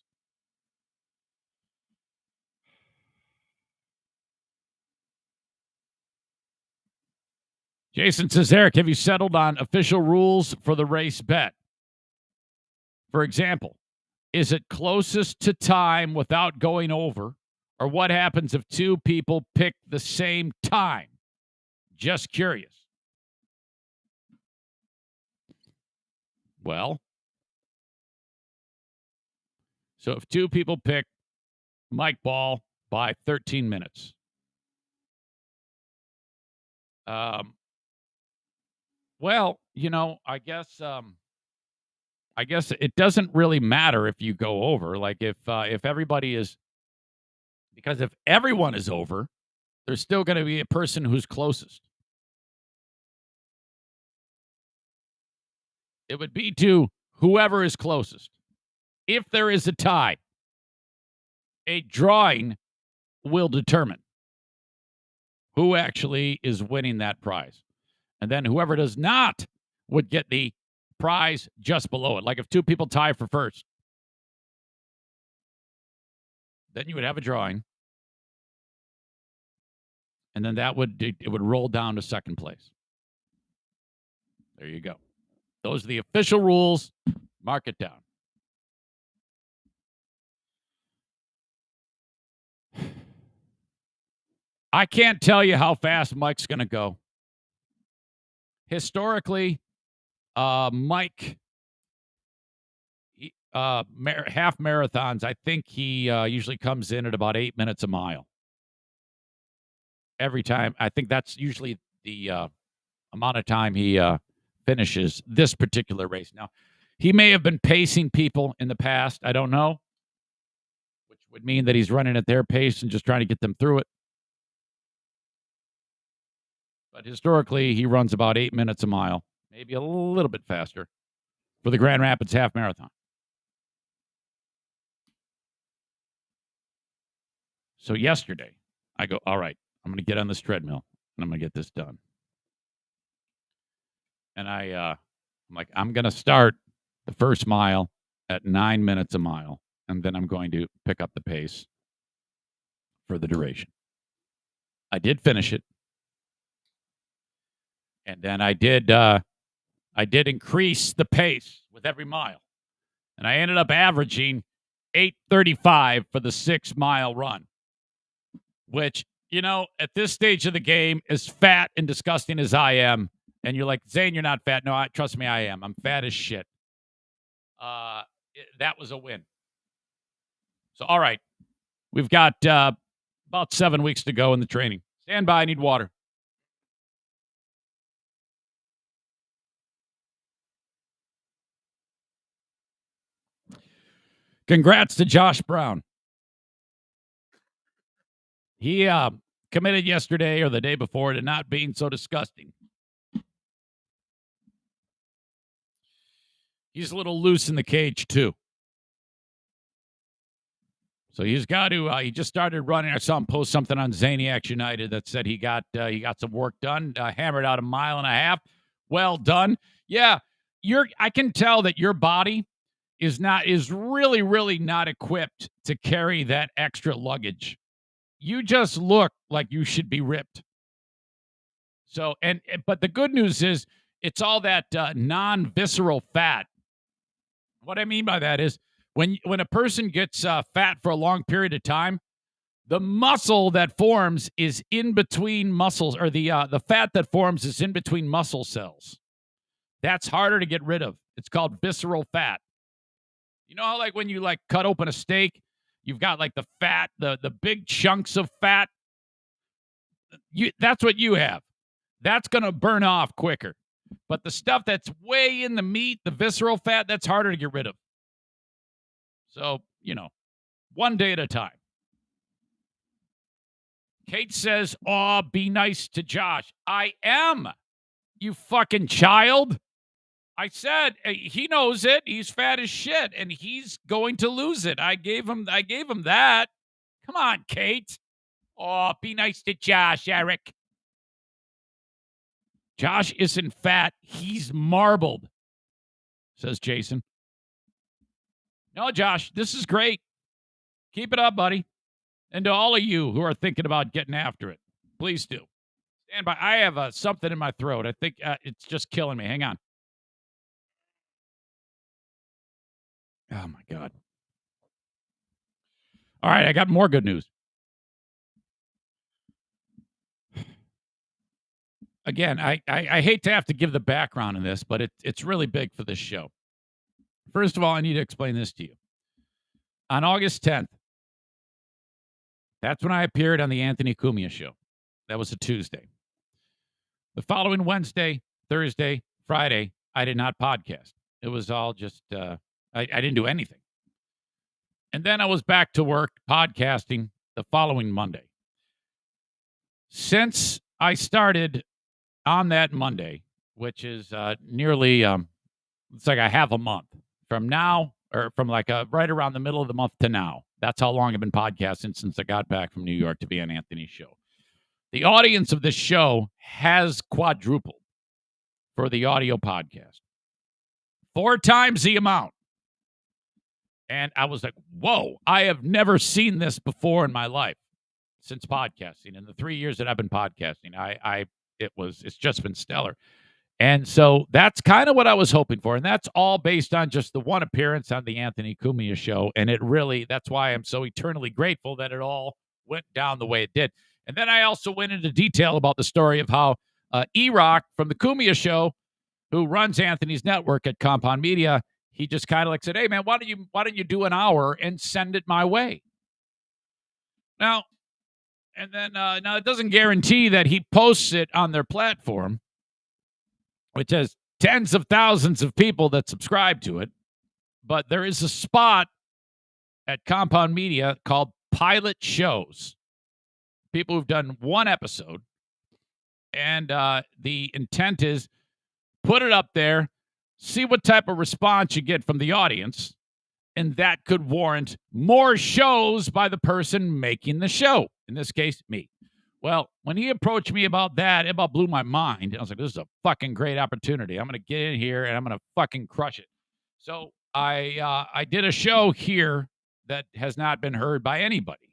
Jason says, Eric, have you settled on official rules for the race bet? For example, is it closest to time without going over? Or what happens if two people pick the same time? Just curious. Well, so if two people pick Mike Ball by 13 minutes, well, you know, I guess it doesn't really matter if you go over. Like if everybody is, because if everyone is over, there's still going to be a person who's closest. It would be to whoever is closest. If there is a tie, a drawing will determine who actually is winning that prize. And then whoever does not would get the prize just below it. Like if two people tie for first, then you would have a drawing. And then it would roll down to second place. There you go. Those are the official rules. Mark it down. I can't tell you how fast Mike's going to go. Historically, Mike, half marathons, I think he usually comes in at about 8 minutes a mile. every time. I think that's usually the amount of time he finishes this particular race. Now, he may have been pacing people in the past. I don't know, which would mean that he's running at their pace and just trying to get them through it. But historically, he runs about 8 minutes a mile, maybe a little bit faster for the Grand Rapids Half Marathon. So yesterday, I go, all right, I'm going to get on this treadmill and I'm going to get this done. And I'm like, I'm going to start the first mile at 9 minutes a mile, and then I'm going to pick up the pace for the duration. I did finish it. And then I did increase the pace with every mile. And I ended up averaging 8:35 for the 6 mile run, which, at this stage of the game, as fat and disgusting as I am, and you're like, Zane, you're not fat. No, trust me, I am. I'm fat as shit. That was a win. So, all right. We've got about 7 weeks to go in the training. Stand by. I need water. Congrats to Josh Brown. He committed yesterday or the day before to not being so disgusting. He's a little loose in the cage, too. So he's got to, he just started running. I saw him post something on Zaniacs United that said he got some work done, hammered out 1.5 miles. Well done. Yeah, I can tell that your body is really, really not equipped to carry that extra luggage. You just look like you should be ripped. So, but the good news is it's all that non-visceral fat. What I mean by that is when a person gets fat for a long period of time, the muscle that forms is in between muscles, or the fat that forms is in between muscle cells. That's harder to get rid of. It's called visceral fat. You know how, like, when you cut open a steak, you've got the fat, the big chunks of fat. That's what you have. That's going to burn off quicker. But the stuff that's way in the meat, the visceral fat, that's harder to get rid of. So, one day at a time. Kate says, "Oh, be nice to Josh." I am, you fucking child. I said, he knows it. He's fat as shit, and he's going to lose it. I gave him that. Come on, Kate. Oh, be nice to Josh, Eric. Josh isn't fat. He's marbled, says Jason. No, Josh, this is great. Keep it up, buddy. And to all of you who are thinking about getting after it, please do. Stand by. I have something in my throat. I think it's just killing me. Hang on. Oh, my God. All right, I got more good news. Again, I hate to have to give the background in this, but it's really big for this show. First of all, I need to explain this to you. On August 10th, that's when I appeared on the Anthony Cumia show. That was a Tuesday. The following Wednesday, Thursday, Friday, I did not podcast. It was all just, I didn't do anything. And then I was back to work podcasting the following Monday. Since I started on that Monday, which is nearly, it's like a half a month from now, or from right around the middle of the month to now. That's how long I've been podcasting since I got back from New York to be on Anthony's show. The audience of this show has quadrupled for the audio podcast. 4 times the amount. And I was like, whoa, I have never seen this before in my life since podcasting. In the 3 years that I've been podcasting, it's just been stellar. And so that's kind of what I was hoping for. And that's all based on just the one appearance on the Anthony Cumia show. And that's why I'm so eternally grateful that it all went down the way it did. And then I also went into detail about the story of how E-Rock from the Cumia show, who runs Anthony's network at Compound Media, he just kind of said, "Hey man, why don't you do an hour and send it my way?" Now, And then, now it doesn't guarantee that he posts it on their platform, which has tens of thousands of people that subscribe to it. But there is a spot at Compound Media called Pilot Shows. People who've done one episode. And the intent is put it up there, see what type of response you get from the audience. And that could warrant more shows by the person making the show. In this case, me. Well, when he approached me about that, it about blew my mind. I was like, this is a fucking great opportunity. I'm going to get in here and I'm going to fucking crush it. So I did a show here that has not been heard by anybody.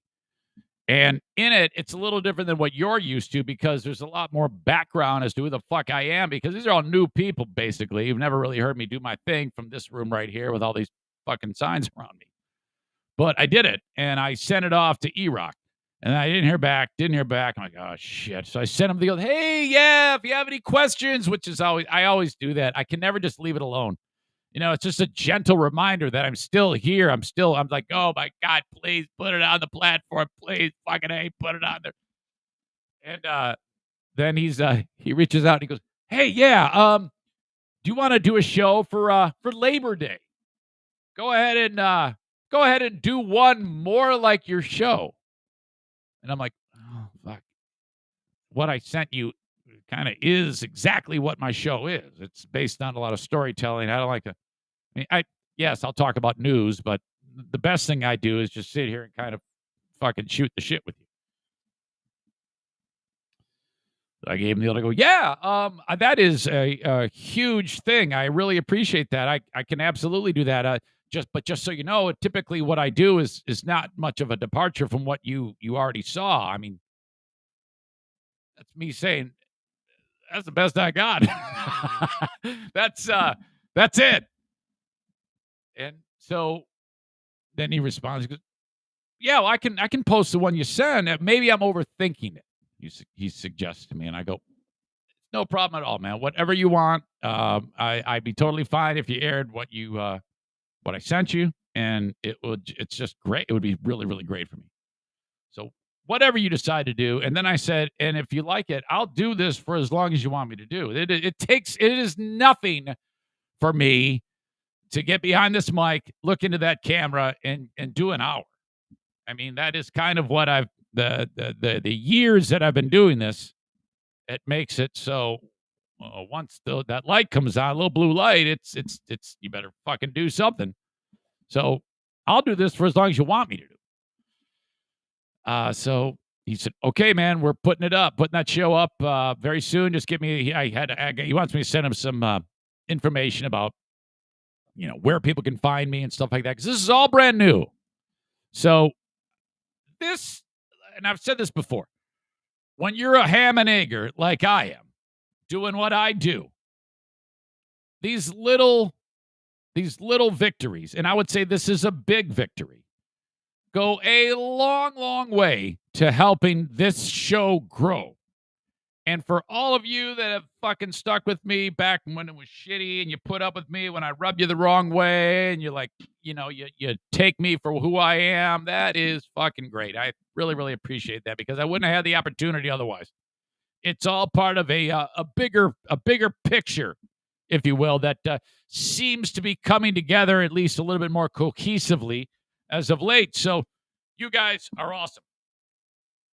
And in it, it's a little different than what you're used to because there's a lot more background as to who the fuck I am because these are all new people, basically. You've never really heard me do my thing from this room right here with all these fucking signs around me. But I did it, and I sent it off to E-Rock. And I didn't hear back. I'm like, oh, shit. So I sent him the, hey, yeah, if you have any questions, which is I always do that. I can never just leave it alone. You know, it's just a gentle reminder that I'm still here. I'm like, oh, my God, please put it on the platform. Please, fucking A, put it on there. And then he reaches out and he goes, hey, yeah, do you want to do a show for Labor Day? Go ahead and do one more like your show. And I'm like, oh, fuck. What I sent you kind of is exactly what my show is. It's based on a lot of storytelling. I don't like to, yes, I'll talk about news, but the best thing I do is just sit here and kind of fucking shoot the shit with you. I gave him the other go, yeah, that is a huge thing. I really appreciate that. I can absolutely do that. Just so you know, typically what I do is not much of a departure from what you already saw. I mean, that's me saying that's the best I got. That's it. And so then he responds, he goes, yeah, well, I can post the one you send. Maybe I'm overthinking it. He suggests to me, and I go, no problem at all, man. Whatever you want. I'd be totally fine if you aired what I sent you, and it's just great. It would be really, really great for me. So whatever you decide to do. And then I said, and if you like it, I'll do this for as long as you want me to do. It is nothing for me to get behind this mic, look into that camera, and do an hour. I mean, that is kind of what the years that I've been doing this, it makes it so once that light comes on, a little blue light, it's you better fucking do something. So I'll do this for as long as you want me to do. So he said, okay, man, we're putting that show up very soon. Just give me, he wants me to send him some information about, where people can find me and stuff like that. Cause this is all brand new. So this, and I've said this before, when you're a ham and egger like I am, doing what I do, these little victories, and I would say this is a big victory, go a long, long way to helping this show grow. And for all of you that have fucking stuck with me back when it was shitty and you put up with me when I rubbed you the wrong way and you're like, you take me for who I am, that is fucking great. I really, really appreciate that because I wouldn't have had the opportunity otherwise. It's all part of a bigger picture, if you will, that seems to be coming together at least a little bit more cohesively as of late. So you guys are awesome.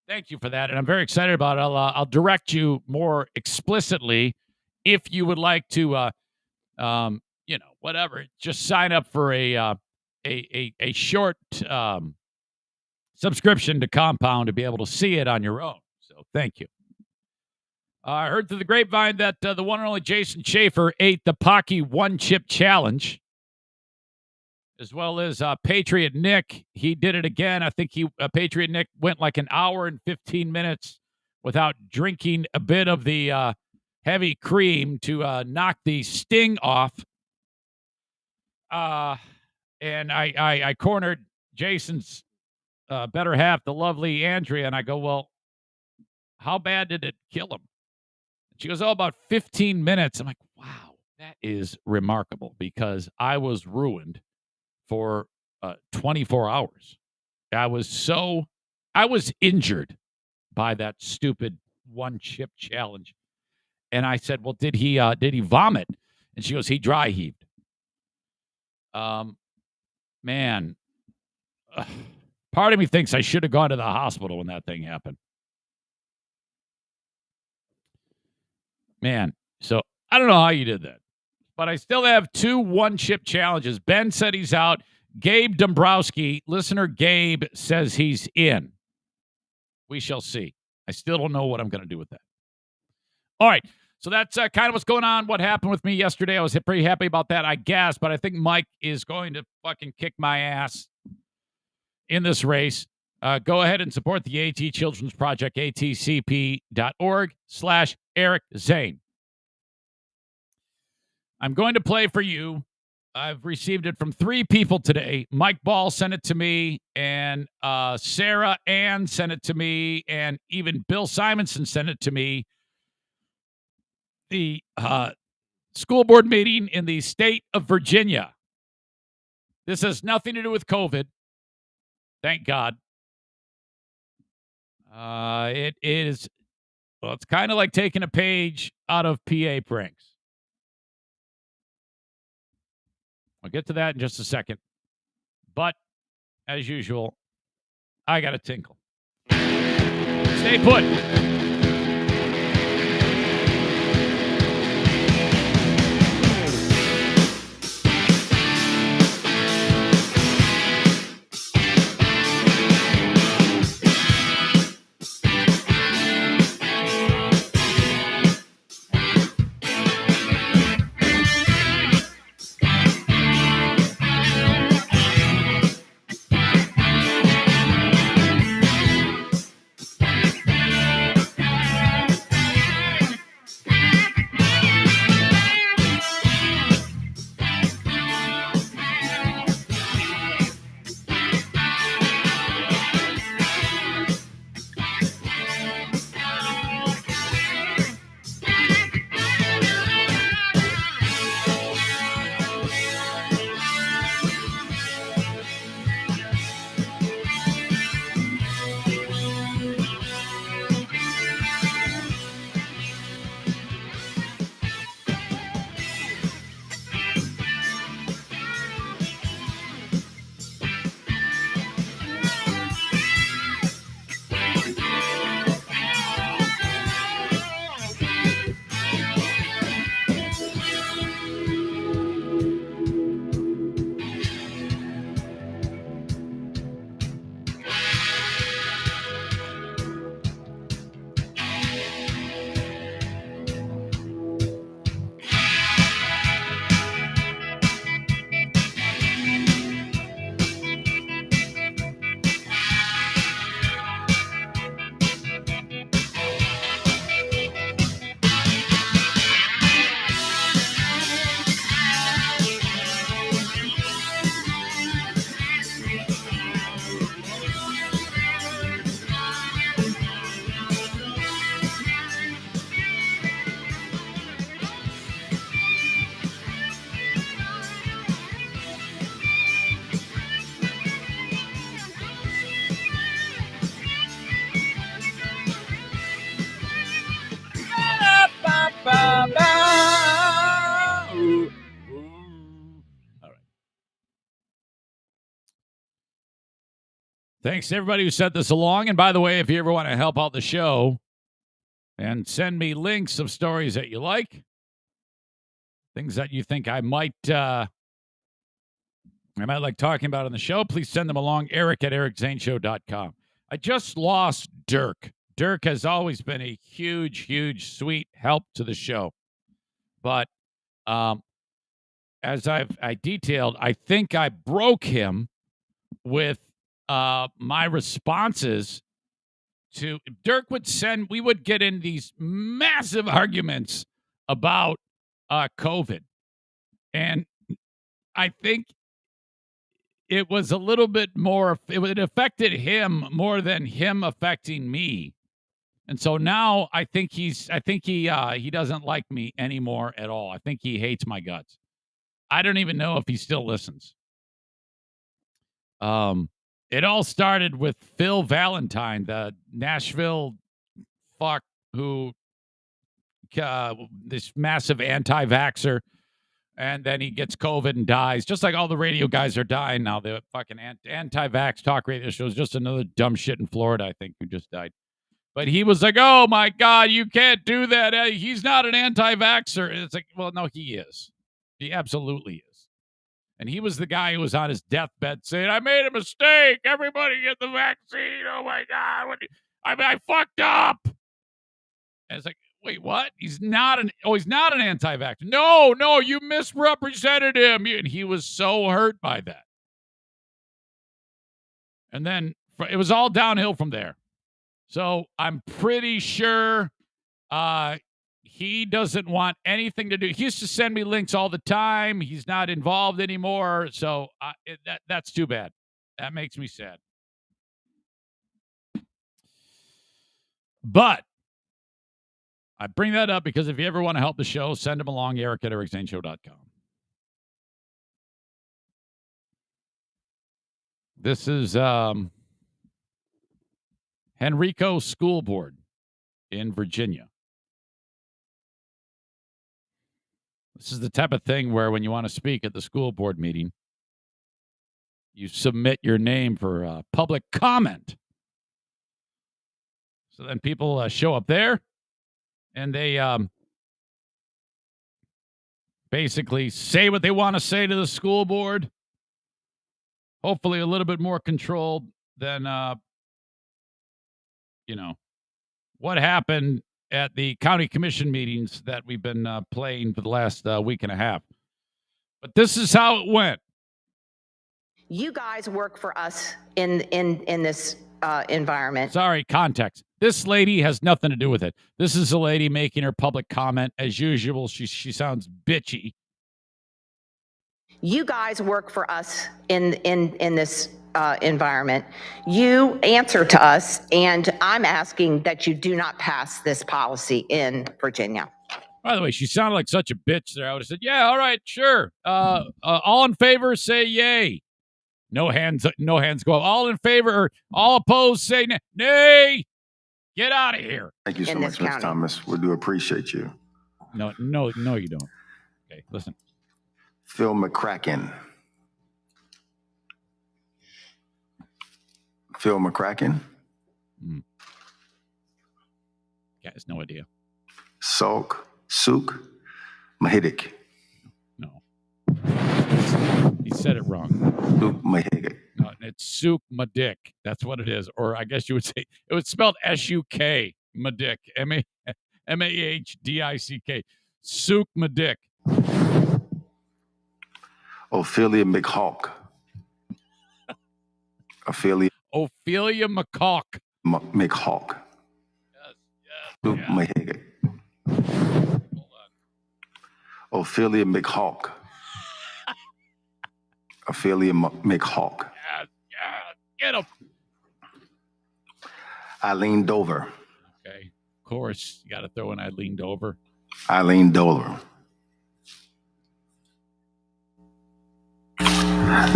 Thank you for that, and I'm very excited about it. I'll direct you more explicitly if you would like to, whatever. Just sign up for a short subscription to Compound to be able to see it on your own. So thank you. I heard through the grapevine that the one and only Jason Schaefer ate the Pocky One Chip Challenge, as well as Patriot Nick. He did it again. I think Patriot Nick went like an hour and 15 minutes without drinking a bit of the heavy cream to knock the sting off. And I cornered Jason's better half, the lovely Andrea, and I go, well, how bad did it kill him? She goes, about 15 minutes. I'm like, wow, that is remarkable because I was ruined for 24 hours. I was injured by that stupid one chip challenge. And I said, well, did he vomit? And she goes, he dry heaved. Man, part of me thinks I should have gone to the hospital when that thing happened. Man, so I don't know how you did that, but I still have 2 one-chip challenges. Ben said he's out. Gabe Dombrowski, listener Gabe, says he's in. We shall see. I still don't know what I'm going to do with that. All right, so that's kind of what's going on, what happened with me yesterday. I was pretty happy about that, I guess, but I think Mike is going to fucking kick my ass in this race. Go ahead and support the AT Children's Project, atcp.org/Eric Zane. I'm going to play for you. I've received it from 3 people today. Mike Ball sent it to me, and Sarah Ann sent it to me, and even Bill Simonson sent it to me. The school board meeting in the state of Virginia. This has nothing to do with COVID. Thank God. It is, well, it's kind of like taking a page out of PA pranks. I'll get to that in just a second. But, as usual, I got a tinkle. Stay put. Thanks to everybody who sent this along. And by the way, if you ever want to help out the show and send me links of stories that you like, things that you think I might like talking about on the show, please send them along. Eric at ericzaneshow.com. I just lost Dirk. Dirk has always been a huge, huge, sweet help to the show. But as I detailed, I think I broke him with my responses to Dirk we would get in these massive arguments about COVID. And I think it was a little bit more, it affected him more than him affecting me. And so now I think he doesn't like me anymore at all. I think he hates my guts. I don't even know if he still listens. It all started with Phil Valentine, the Nashville fuck who, this massive anti-vaxxer, and then he gets COVID and dies, just like all the radio guys are dying now. The fucking anti-vax talk radio show is just another dumb shit in Florida, I think, who just died. But he was like, oh, my God, you can't do that. He's not an anti-vaxxer. And it's like, well, no, he is. He absolutely is. And he was the guy who was on his deathbed saying, I made a mistake. Everybody get the vaccine. Oh, my God. I fucked up. And it's like, wait, what? He's not an anti-vaxxer. No, you misrepresented him. And he was so hurt by that. And then it was all downhill from there. So I'm pretty sure he doesn't want anything to do. He used to send me links all the time. He's not involved anymore. So that's too bad. That makes me sad. But I bring that up because if you ever want to help the show, send him along, Eric at ericzaneshow.com. This is Henrico School Board in Virginia. This is the type of thing where when you want to speak at the school board meeting, you submit your name for public comment. So then people show up there, and they basically say what they want to say to the school board. Hopefully a little bit more controlled than, what happened at the county commission meetings that we've been playing for the last week and a half. But this is how it went. You guys work for us in this environment. Sorry, context. This lady has nothing to do with it. This is a lady making her public comment. As usual, she sounds bitchy. You guys work for us in this environment. You answer to us, and I'm asking that you do not pass this policy in Virginia. By the way, she sounded like such a bitch there. I would have said, yeah, all right, sure. All in favor, say yay. No hands go up. All in favor or all opposed, say nay. Get out of here. Thank you so much, Ms. Thomas. We do appreciate you. No, you don't. Okay, listen. Phil McCracken. Phil McCracken. Yeah, has no idea. Souk Mahidik. No. He said it wrong. Souk Mahidik. No, it's Souk Madik. That's what it is. Or I guess you would say it was spelled S-U-K, Madik. M-A-H-D-I-C-K. Souk Madik. Ophelia McHawk. Ophelia McHawk. McHawk. Yes. Souk Mahidik. Hold on. Ophelia McHawk. Ophelia McHawk. Yeah, get him. Eileen Dover. Okay, of course, you got to throw in Eileen Dover. Eileen Dover.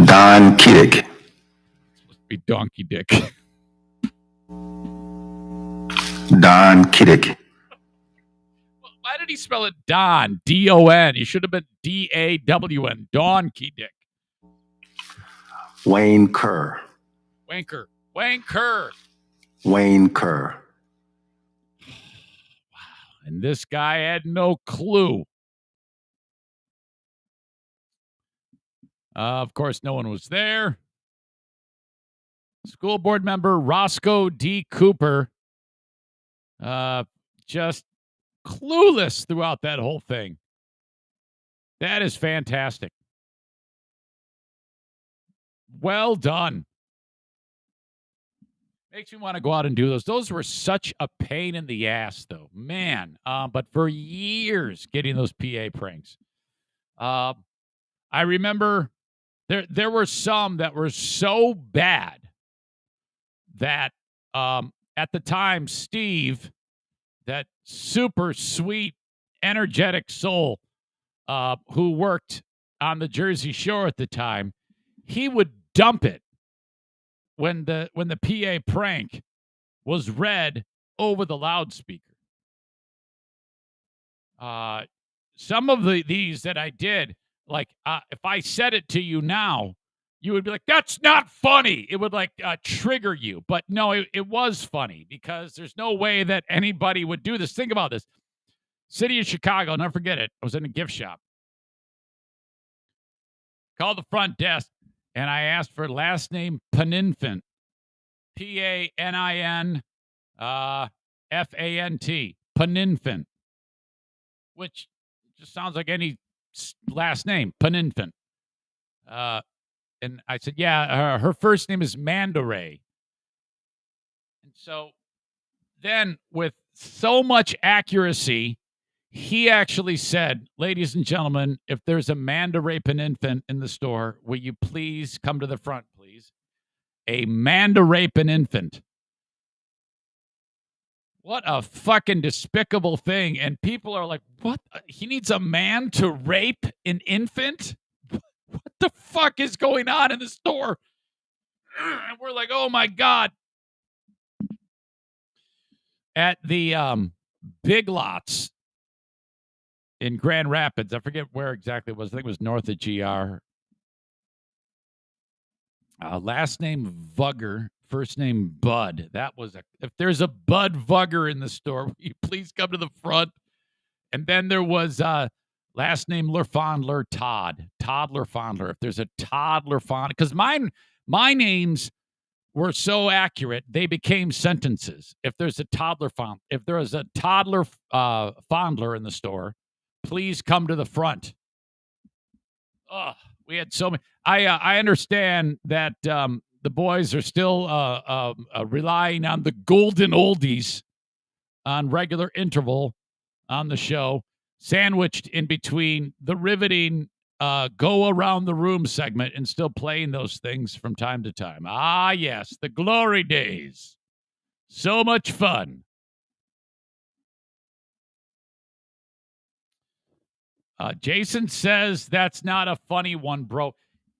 Don Kiddick. It's supposed to be Donkey Dick. Don Kiddick. Well, why did he spell it Don? D-O-N. He should have been D-A-W-N. Donkey Dick. Wayne Kerr. Wayne Kerr. Wayne Kerr. Wow. And this guy had no clue. Of course, no one was there. School board member Roscoe D. Cooper. Just clueless throughout that whole thing. That is fantastic. Well done. Makes me want to go out and do those. Those were such a pain in the ass, though. Man. But for years, getting those PA pranks. I remember there were some that were so bad that at the time, Steve, that super sweet, energetic soul who worked on the Jersey Shore at the time, he would dump it when the PA prank was read over the loudspeaker. Some of these that I did, like if I said it to you now, you would be like, that's not funny. It would like trigger you. But no, it was funny because there's no way that anybody would do this. Think about this. City of Chicago, never forget it. I was in a gift shop. Called the front desk, and I asked for last name Paninfant. Panin Fant. Paninfant. Which just sounds like any last name. Paninfant. And I said, yeah, her first name is Mandaray. And so then with so much accuracy, he actually said, ladies and gentlemen, if there's a Mandaray Paninfant in the store, will you please come to the front, please? A Mandaray Paninfant. What a fucking despicable thing. And people are like, what? He needs a man to rape an infant? What the fuck is going on in the store? And we're like, oh my God. At the Big Lots in Grand Rapids, I forget where exactly it was. I think it was north of GR. Last name Vugger, first name Bud. That was if there's a Bud Vugger in the store, will you please come to the front? And then there was last name Lerfondler Todd. Todd Lerfondler. If there's a Todd Lerfondler, because my names were so accurate, they became sentences. If there's a if there is a toddler fondler in the store, please come to the front. Ugh, we had so many. I understand that the boys are still relying on the golden oldies on regular interval on the show, sandwiched in between the riveting go around the room segment and still playing those things from time to time. Ah, yes, the glory days. So much fun. Jason says that's not a funny one, bro.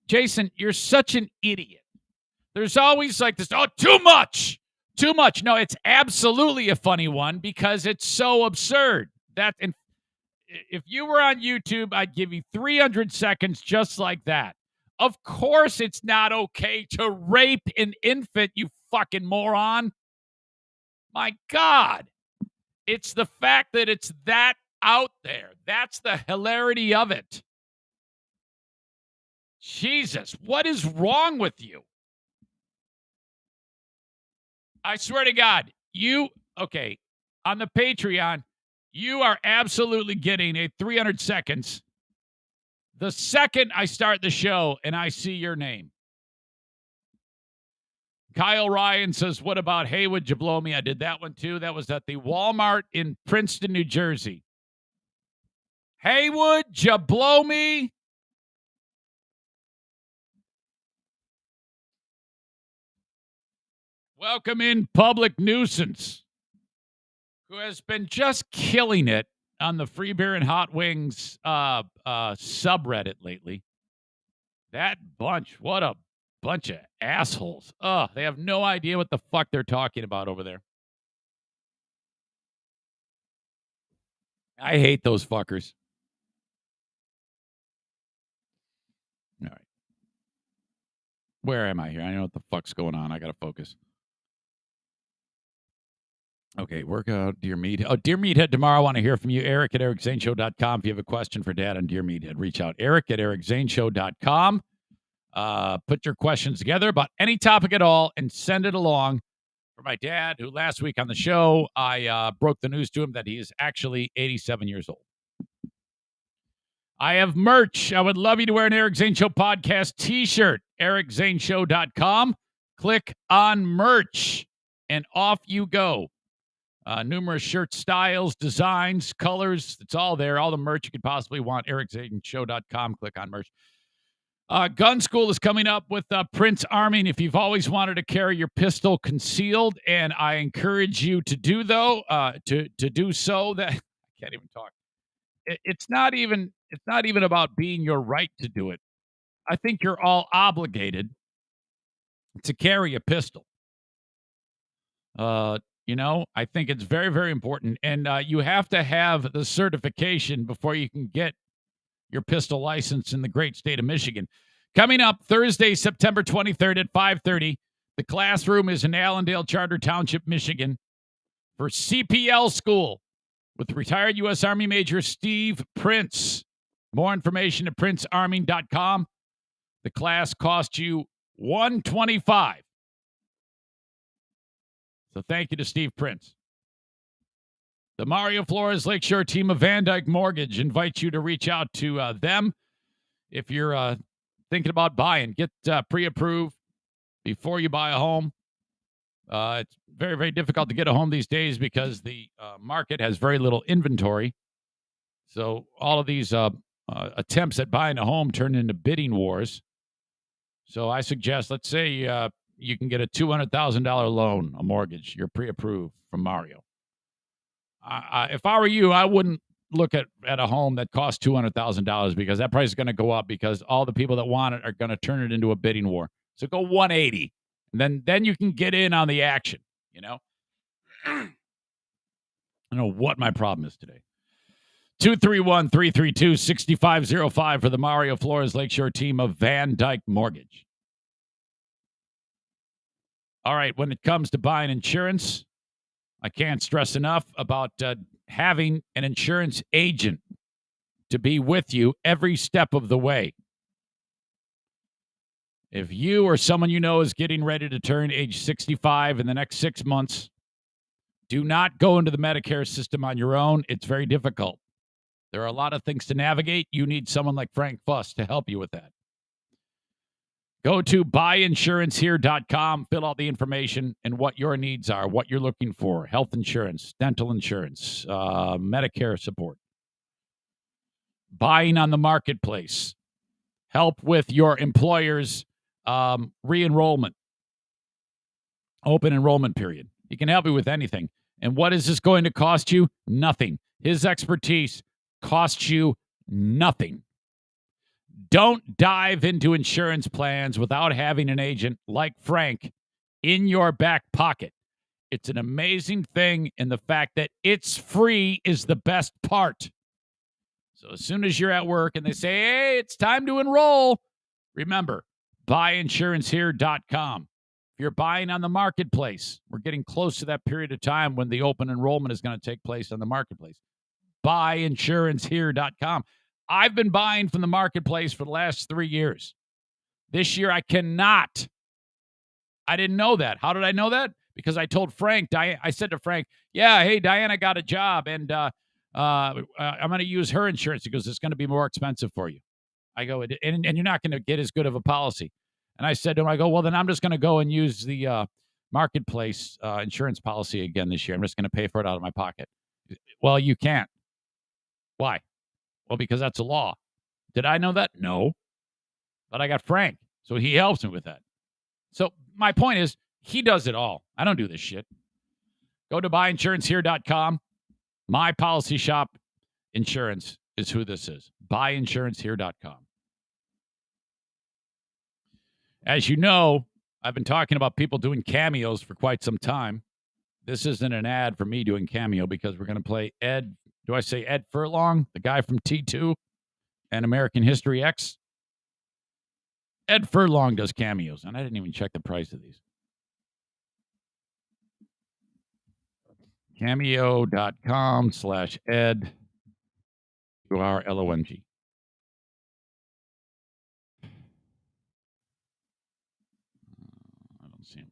Jason, you're such an idiot. There's always like this, oh, too much. Too much. No, it's absolutely a funny one because it's so absurd. If you were on YouTube, I'd give you 300 seconds just like that. Of course it's not okay to rape an infant, you fucking moron. My God. It's the fact that it's that out there. That's the hilarity of it. Jesus, what is wrong with you? I swear to God, on the Patreon, you are absolutely getting a 300 seconds the second I start the show and I see your name. Kyle Ryan says, what about Hey, Would You Blow Me? I did that one too. That was at the Walmart in Princeton, New Jersey. Hey, would you blow me? Welcome in Public Nuisance, who has been just killing it on the Free Beer and Hot Wings subreddit lately. That bunch, what a bunch of assholes. They have no idea what the fuck they're talking about over there. I hate those fuckers. All right. Where am I here? I know what the fuck's going on. I got to focus. Okay, workout, Dear Meathead. Oh, Dear Meathead, tomorrow I want to hear from you. Eric at ericzaneshow.com. If you have a question for Dad on Dear Meathead, reach out. Eric at ericzaneshow.com. Put your questions together about any topic at all and send it along for my dad, who last week on the show, I broke the news to him that he is actually 87 years old. I have merch. I would love you to wear an Eric Zane Show podcast t-shirt. ericzaneshow.com. Click on merch, and off you go. Numerous shirt styles, designs, colors. It's all there. All the merch you could possibly want. ericzaneshow.com. Click on merch. Gun School is coming up with Prince Arming. If you've always wanted to carry your pistol concealed, and I encourage you to do do so. That I can't even talk. It's not even about being your right to do it. I think you're all obligated to carry a pistol. I think it's very, very important. And you have to have the certification before you can get your pistol license in the great state of Michigan. Coming up Thursday, September 23rd at 5:30, the classroom is in Allendale Charter Township, Michigan, for CPL School with retired U.S. Army Major Steve Prince. More information at princearming.com. The class cost you $125. So thank you to Steve Prince. The Mario Flores Lakeshore team of Van Dyke Mortgage invites you to reach out to them if you're thinking about buying. Get pre-approved before you buy a home. It's very, very difficult to get a home these days because the market has very little inventory. So all of these attempts at buying a home turn into bidding wars. So I suggest, let's say you can get a $200,000 loan, a mortgage. You're pre-approved from Mario. If I were you, I wouldn't look at a home that costs $200,000 because that price is going to go up because all the people that want it are going to turn it into a bidding war. So go 180, and then you can get in on the action. I don't know what my problem is today. 231-332-6505 for the Mario Flores Lakeshore team of Van Dyke Mortgage. All right, when it comes to buying insurance, I can't stress enough about having an insurance agent to be with you every step of the way. If you or someone you know is getting ready to turn age 65 in the next 6 months, do not go into the Medicare system on your own. It's very difficult. There are a lot of things to navigate. You need someone like Frank Fuss to help you with that. Go to buyinsurancehere.com, fill out the information and what your needs are, what you're looking for, health insurance, dental insurance, Medicare support. Buying on the marketplace, help with your employer's re-enrollment, open enrollment period. He can help you with anything. And what is this going to cost you? Nothing. His expertise costs you nothing. Don't dive into insurance plans without having an agent like Frank in your back pocket. It's an amazing thing, and the fact that it's free is the best part. So as soon as you're at work and they say, hey, it's time to enroll, remember, buyinsurancehere.com. If you're buying on the marketplace, we're getting close to that period of time when the open enrollment is going to take place on the marketplace. Buyinsurancehere.com. I've been buying from the marketplace for the last 3 years. This year, I cannot. I didn't know that. How did I know that? Because I told Frank, I said to Frank, yeah, hey, Diana got a job, and I'm going to use her insurance. He goes, it's going to be more expensive for you. I go, and you're not going to get as good of a policy. And I said to him, I go, well, then I'm just going to go and use the marketplace insurance policy again this year. I'm just going to pay for it out of my pocket. Well, you can't. Why? Well, because that's a law. Did I know that? No. But I got Frank, so he helps me with that. So my point is, he does it all. I don't do this shit. Go to buyinsurancehere.com. My Policy Shop Insurance is who this is. Buyinsurancehere.com. As you know, I've been talking about people doing cameos for quite some time. This isn't an ad for me doing cameo because we're going to play Ed. Do I say Ed Furlong, the guy from T2 and American History X? Ed Furlong does cameos, and I didn't even check the price of these. Cameo.com/Ed Furlong. I don't see him.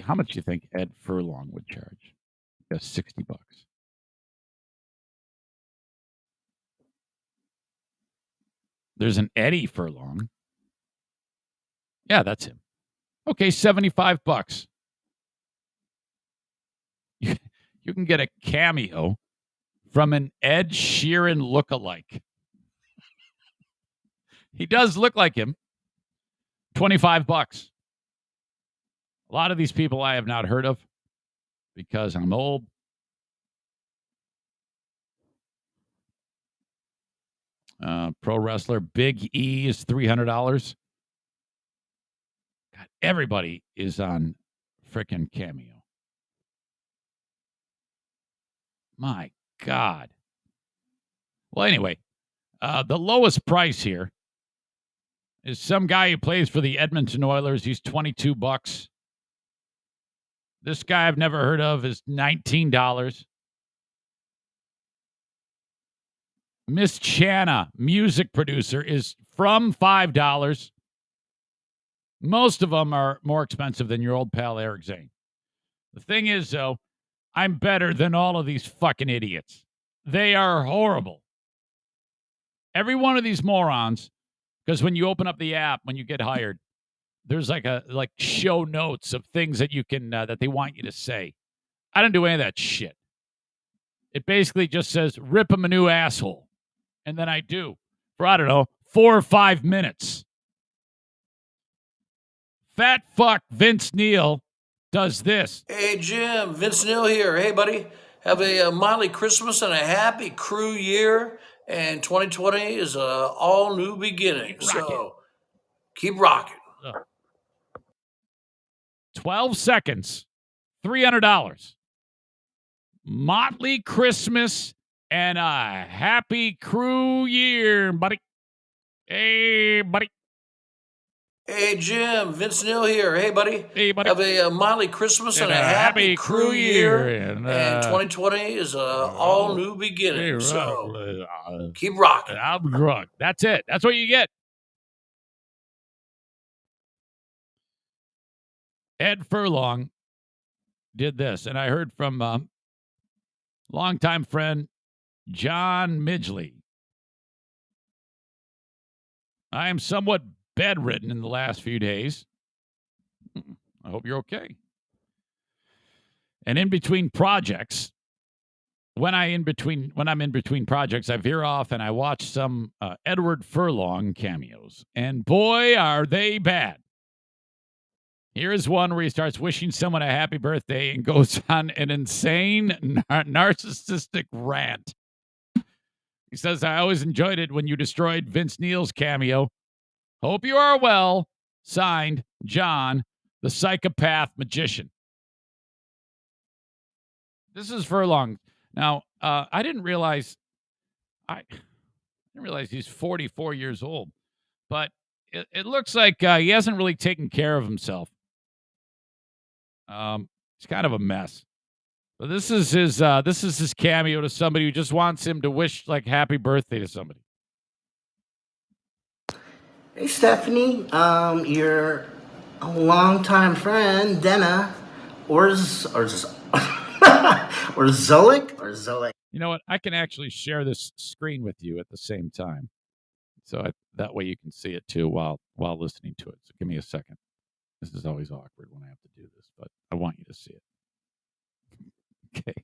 How much do you think Ed Furlong would charge? Just $60. There's an Eddie Furlong. Yeah, that's him. Okay, $75. You can get a cameo from an Ed Sheeran lookalike. He does look like him. $25. A lot of these people I have not heard of because I'm old. Pro wrestler Big E is $300. God, everybody is on frickin' Cameo. My God. Well, anyway, the lowest price here is some guy who plays for the Edmonton Oilers. He's $22. This guy I've never heard of is $19. Miss Channa, music producer, is from $5. Most of them are more expensive than your old pal Eric Zane. The thing is, though, I'm better than all of these fucking idiots. They are horrible. Every one of these morons, because when you open up the app, when you get hired, there's like show notes of things that you can that they want you to say. I don't do any of that shit. It basically just says, rip him a new asshole. And then I do for, I don't know, 4 or 5 minutes. Fat fuck Vince Neil does this. Hey, Jim, Vince Neil here. Hey, buddy. Have a Molly Christmas and a happy crew year. And 2020 is a all new beginning. So keep rocking. 12 seconds, $300. Motley Christmas and a happy crew year, buddy. Hey, buddy. Hey, Jim, Vince Neil here. Hey, buddy. Hey, buddy. Have a Molly Christmas and a happy crew year. And 2020 is a all new beginning. So keep rocking. I'm drunk. That's it. That's what you get. Ed Furlong did this, and I heard from longtime friend John Midgley. I am somewhat bedridden in the last few days. I hope you're okay. And in between projects, when I'm in between projects, I veer off and I watch some Edward Furlong cameos. And boy, are they bad. Here is one where he starts wishing someone a happy birthday and goes on an insane narcissistic rant. He says, I always enjoyed it when you destroyed Vince Neil's cameo. Hope you are well. Signed, John, the psychopath magician. This is Furlong. Now, I didn't realize he's 44 years old, but it looks like he hasn't really taken care of himself. It's kind of a mess. But this is his cameo to somebody who just wants him to wish like happy birthday to somebody. Hey Stephanie, you're a longtime friend, Denna, or Zolik. You know what? I can actually share this screen with you at the same time, so that way you can see it too while listening to it. So give me a second. This is always awkward when I have to do this, but I want you to see it. Okay.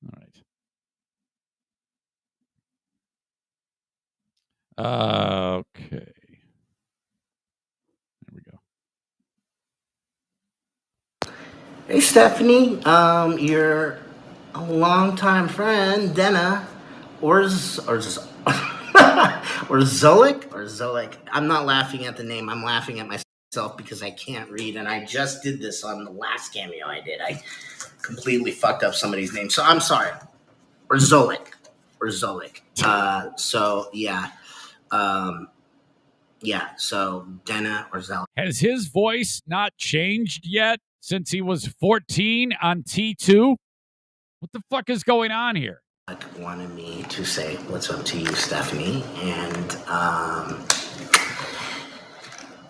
All right. Okay. There we go. Hey Stephanie, you're a longtime friend, Denna, or Zolik. I'm not laughing at the name. I'm laughing at myself because I can't read, and I just did this on the last cameo I did. I completely fucked up somebody's name, so I'm sorry. Or Zolik. So yeah. So Denna or Zolik. Has his voice not changed yet since he was 14 on T2? What the fuck is going on here? Wanted me to say what's up to you, Stephanie, and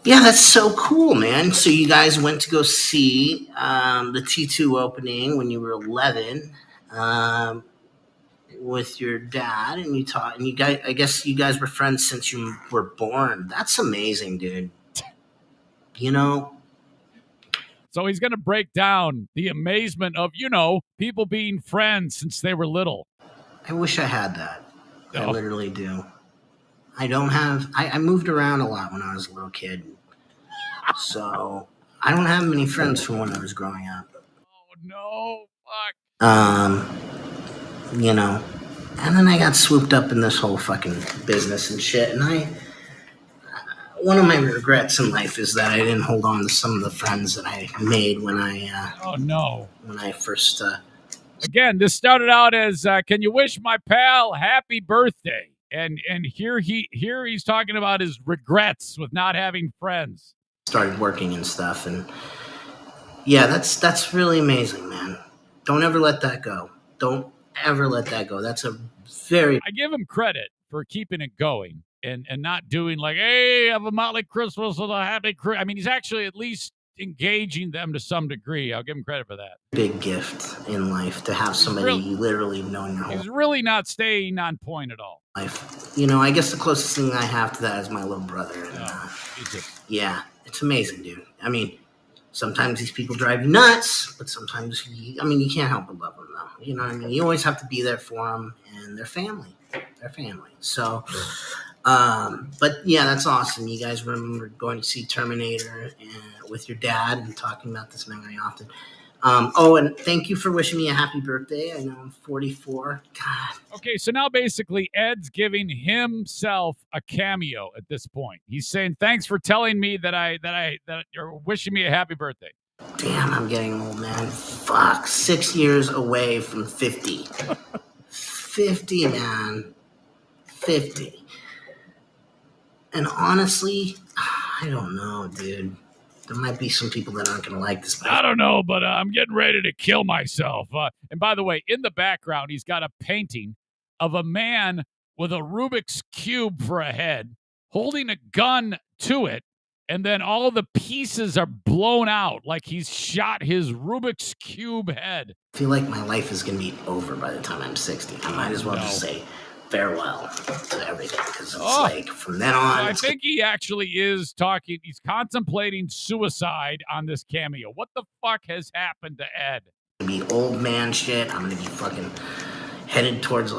yeah, that's so cool, man. So you guys went to go see the T2 opening when you were 11 with your dad, and you taught, and you guys, I guess you guys were friends since you were born. That's amazing, dude. You know. So he's going to break down the amazement of, people being friends since they were little. I wish I had that. I literally do. I don't have... I moved around a lot when I was a little kid. So I don't have many friends from when I was growing up. Oh, no. Fuck. And then I got swooped up in this whole fucking business and shit. And one of my regrets in life is that I didn't hold on to some of the friends that I made when I... when I first Again, this started out as, can you wish my pal happy birthday? And here he's talking about his regrets with not having friends. Started working and stuff, and yeah, that's really amazing, man. Don't ever let that go. Don't ever let that go. That's a very... I give him credit for keeping it going and not doing like, hey, have a Motley Christmas with a happy Christmas. I mean, he's actually at least engaging them to some degree. I'll give him credit for that. Big gift in life to have somebody you literally know in your whole... He's really not staying on point at all. Life. You know, I guess the closest thing I have to that is my little brother. And, yeah, it's amazing, dude. I mean, sometimes these people drive you nuts, but sometimes, you can't help but love them, though. You know what I mean? You always have to be there for them and their family. So, but yeah, that's awesome. You guys remember going to see Terminator with your dad and talking about this memory often. And thank you for wishing me a happy birthday. I know I'm 44. God. Okay, so now basically Ed's giving himself a cameo at this point. He's saying, thanks for telling me that you're wishing me a happy birthday. Damn, I'm getting old, man. Fuck, 6 years away from 50. 50, man. 50. And honestly, I don't know, dude. There might be some people that aren't going to like this. I don't know, but I'm getting ready to kill myself. And by the way, in the background, he's got a painting of a man with a Rubik's Cube for a head, holding a gun to it, and then all the pieces are blown out like he's shot his Rubik's Cube head. I feel like my life is going to be over by the time I'm 60. I might as well just say farewell to everything, because it's like from then on. I think he actually is talking. He's contemplating suicide on this cameo. What the fuck has happened to Ed? It's gonna be old man shit. I'm gonna be fucking headed towards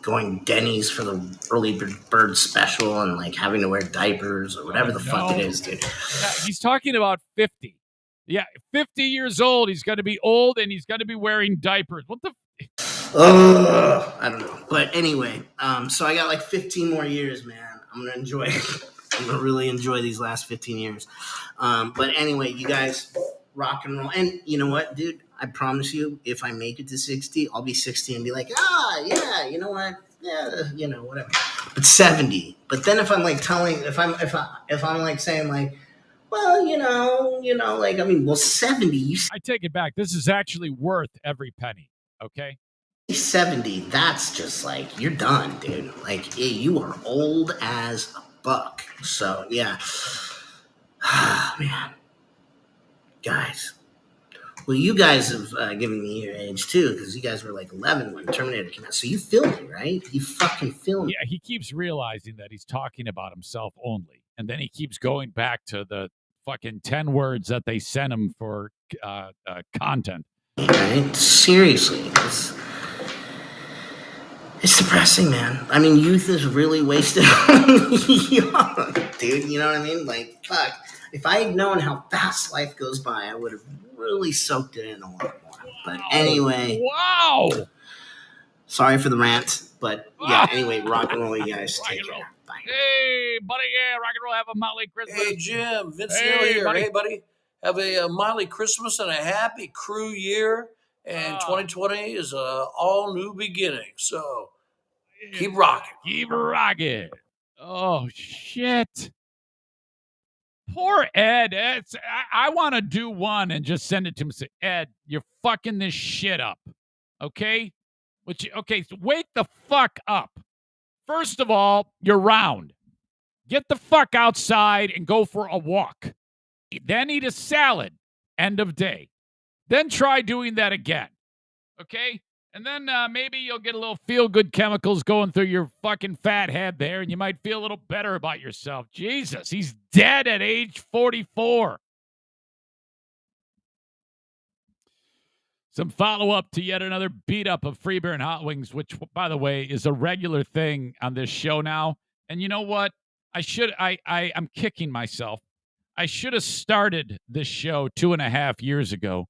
going Denny's for the early bird special and having to wear diapers or whatever the fuck it is, dude. Yeah, he's talking about 50. Yeah, 50 years old. He's going to be old and he's going to be wearing diapers. What the? I don't know. But anyway, so I got 15 more years, man. I'm going to enjoy it. I'm going to really enjoy these last 15 years. But anyway, you guys rock and roll. And you know what, dude? I promise you, if I make it to 60, I'll be 60 and be like, yeah, you know what? Yeah, whatever. But 70. But then if I'm if I'm saying well, 70. I take it back. This is actually worth every penny. Okay. 70, that's just you're done, dude. You are old as a buck. So yeah. Man. Guys. Well, you guys have given me your age too, because you guys were 11 when Terminator came out. So you feel me, right? You fucking feel me. Yeah, he keeps realizing that he's talking about himself only. And then he keeps going back to the fucking 10 words that they sent him for content. Right? Seriously. It's depressing, man. I mean, youth is really wasted on young, dude. You know what I mean? Fuck. If I had known how fast life goes by, I would have really soaked it in a lot more. But anyway. Wow. Sorry for the rant. But yeah, anyway, rock and roll, you guys. Take care. Bye. Hey, buddy. Yeah, rock and roll. Have a Motley Christmas. Hey, Jim. Vince Neal here. Buddy. Hey, buddy. Have a Motley Christmas and a happy crew year. And 2020 is a all new beginning. So keep rocking. Keep rocking. Oh, shit. Poor Ed. I want to do one and just send it to him and say, Ed, you're fucking this shit up. Okay? So wake the fuck up. First of all, you're round. Get the fuck outside and go for a walk. Then eat a salad. End of day. Then try doing that again. Okay? And then maybe you'll get a little feel-good chemicals going through your fucking fat head there, and you might feel a little better about yourself. Jesus, he's dead at age 44. Some follow-up to yet another beat-up of Free Beer and Hot Wings, which, by the way, is a regular thing on this show now. And you know what? I'm kicking myself. I should have started this show 2.5 years ago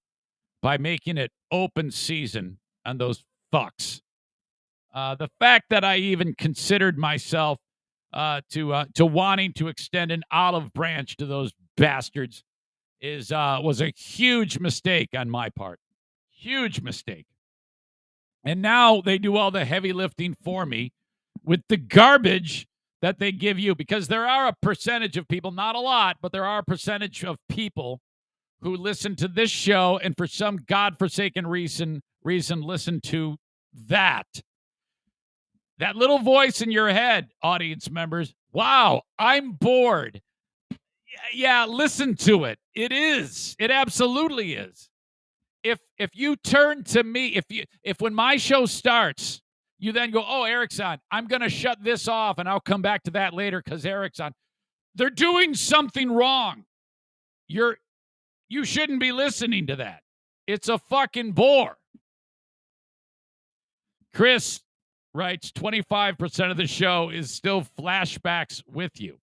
by making it open season on those fucks. The fact that I even considered myself to wanting to extend an olive branch to those bastards was a huge mistake on my part. Huge mistake. And now they do all the heavy lifting for me with the garbage that they give you, because there are a percentage of people, not a lot, but there are a percentage of people who listen to this show and for some godforsaken reason listen to that. That little voice in your head, audience members. Wow, I'm bored. Yeah, listen to it. It is. It absolutely is. If you turn to me, if when my show starts, you then go, oh, Eric's on, I'm going to shut this off and I'll come back to that later because Eric's on. They're doing something wrong. You shouldn't be listening to that. It's a fucking bore. Chris writes 25% of the show is still flashbacks with you.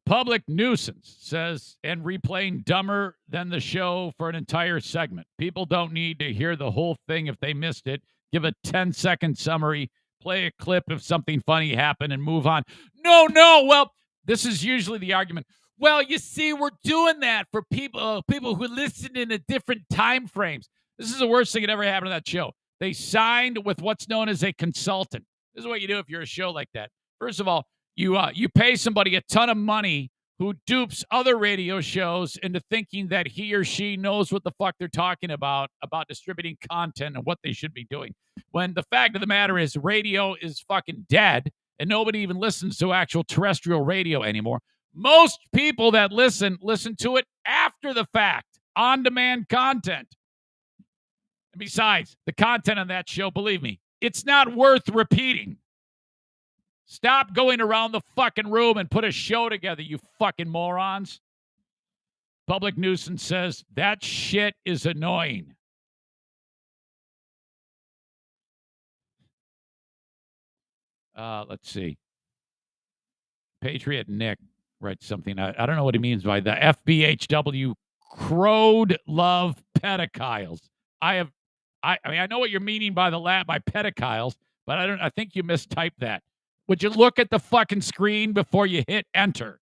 Public Nuisance says, and replaying dumber than the show for an entire segment. People don't need to hear the whole thing if they missed it. Give a 10-second summary, play a clip if something funny happened, and move on. No, well, this is usually the argument. Well, you see, we're doing that for people who listen in a different time frames. This is the worst thing that ever happened to that show. They signed with what's known as a consultant. This is what you do if you're a show like that. First of all, you pay somebody a ton of money who dupes other radio shows into thinking that he or she knows what the fuck they're talking about distributing content and what they should be doing. When the fact of the matter is radio is fucking dead and nobody even listens to actual terrestrial radio anymore. Most people that listen to it after the fact, on-demand content. And besides, the content on that show, believe me, it's not worth repeating. Stop going around the fucking room and put a show together, you fucking morons. Public Nuisance says, that shit is annoying. Let's see. Patriot Nick writes something. I don't know what he means by the FBHW crowed love pedophiles. I mean, I know what you're meaning by by pedophiles, but I think you mistyped that. Would you look at the fucking screen before you hit enter?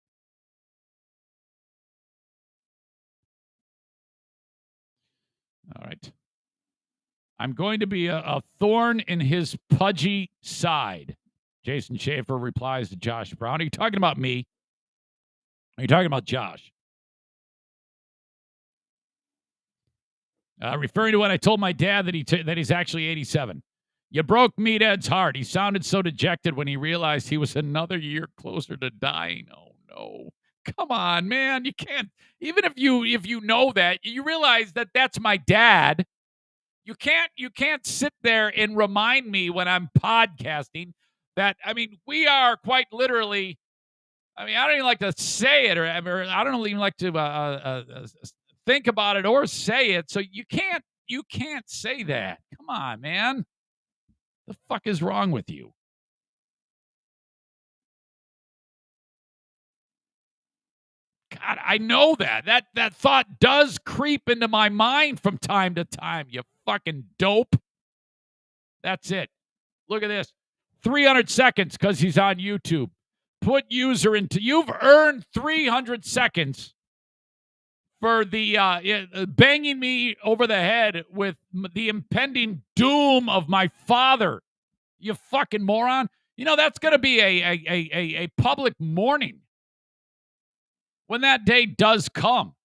All right. I'm going to be a thorn in his pudgy side. Jason Schaefer replies to Josh Brown. Are you talking about me? Are you talking about Josh? Referring to when I told my dad that he's actually 87. You broke Meathead's heart. He sounded so dejected when he realized he was another year closer to dying. Oh, no. Come on, man. You can't, even if you know that, you realize that that's my dad. You can't sit there and remind me when I'm podcasting that, I mean, we are quite literally, I mean, I don't even like to say it, or I don't even like to think about it or say it. So you can't say that. Come on, man. The fuck is wrong with you? God, I know that thought does creep into my mind from time to time, you fucking dope. That's it. Look at this. 300 seconds because he's on YouTube. Put user into, you've earned 300 seconds for the banging me over the head with the impending doom of my father. You fucking moron. You know, that's going to be a public mourning when that day does come.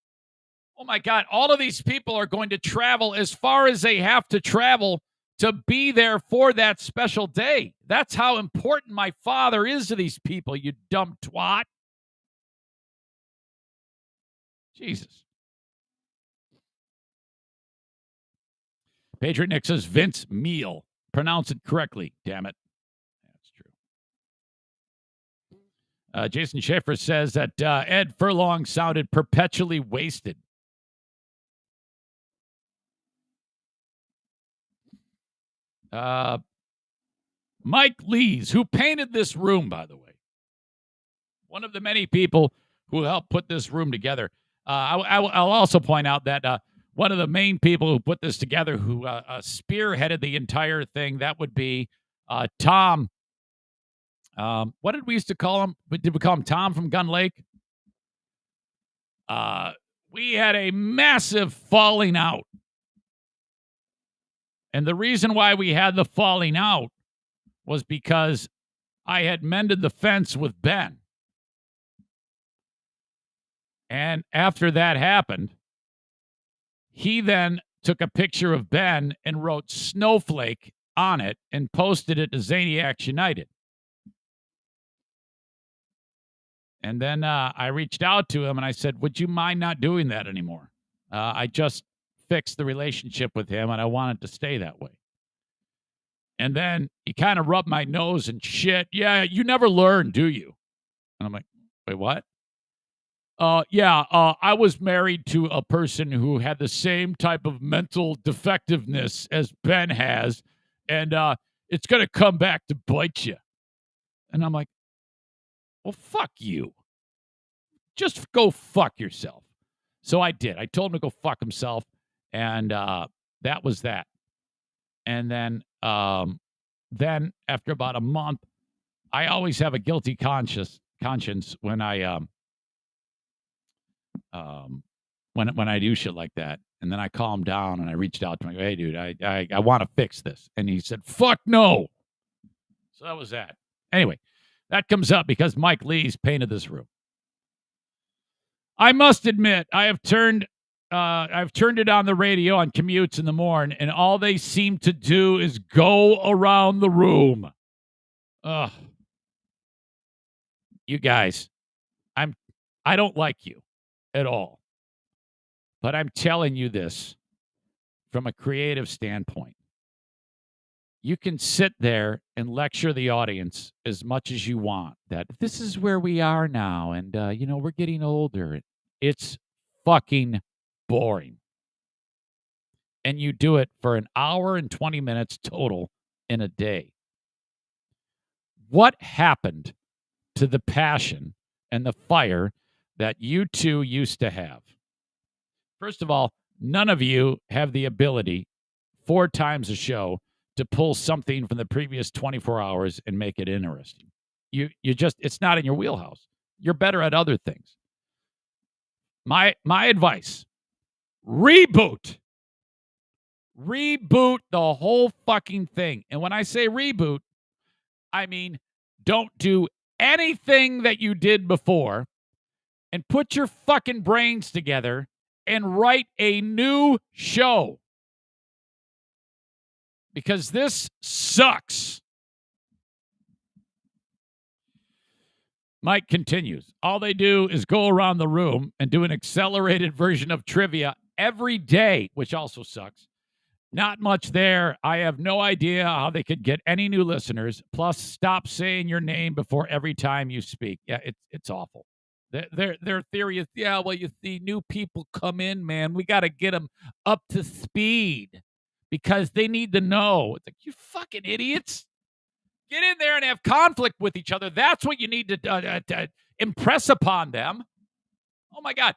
Oh, my God. All of these people are going to travel as far as they have to travel to be there for that special day. That's how important my father is to these people, you dumb twat. Jesus. Patriot Nick says Vince Meal. Pronounce it correctly, damn it. That's true. Jason Schaefer says that Ed Furlong sounded perpetually wasted. Mike Lees, who painted this room, by the way. One of the many people who helped put this room together. I'll also point out that one of the main people who put this together, who spearheaded the entire thing, that would be Tom. What did we used to call him? Did we call him Tom from Gun Lake? we had a massive falling out. And the reason why we had the falling out was because I had mended the fence with Ben. And after that happened, he then took a picture of Ben and wrote snowflake on it and posted it to Zaniacs United. And then I reached out to him and I said, would you mind not doing that anymore? I just fixed the relationship with him and I want it to stay that way. And then he kind of rubbed my nose and shit. Yeah, you never learn, do you? And I'm like, wait, what? I was married to a person who had the same type of mental defectiveness as Ben has, and it's going to come back to bite you. And I'm like, well, fuck you. Just go fuck yourself. So I did. I told him to go fuck himself, and that was that. And then after about a month, I always have a guilty conscience when I when I do shit like that. And then I calmed down and I reached out to him. I go, hey, dude, I want to fix this. And he said, fuck no. So that was that. Anyway, that comes up because Mike Lee's painted this room. I must admit, I've turned it on the radio on commutes in the morning, and all they seem to do is go around the room. Ugh. You guys, I don't like you at all. But I'm telling you this from a creative standpoint. You can sit there and lecture the audience as much as you want that this is where we are now and, we're getting older. It's fucking boring. And you do it for an hour and 20 minutes total in a day. What happened to the passion and the fire that you two used to have? First of all, none of you have the ability 4 times a show to pull something from the previous 24 hours and make it interesting. You just, it's not in your wheelhouse. You're better at other things. My advice, reboot. Reboot the whole fucking thing. And when I say reboot, I mean don't do anything that you did before and put your fucking brains together and write a new show. Because this sucks. Mike continues. All they do is go around the room and do an accelerated version of trivia every day, which also sucks. Not much there. I have no idea how they could get any new listeners. Plus, stop saying your name before every time you speak. Yeah, it's awful. Their theory is, you see, new people come in, man. We got to get them up to speed because they need to know. It's like, you fucking idiots. Get in there and have conflict with each other. That's what you need to impress upon them. Oh, my God.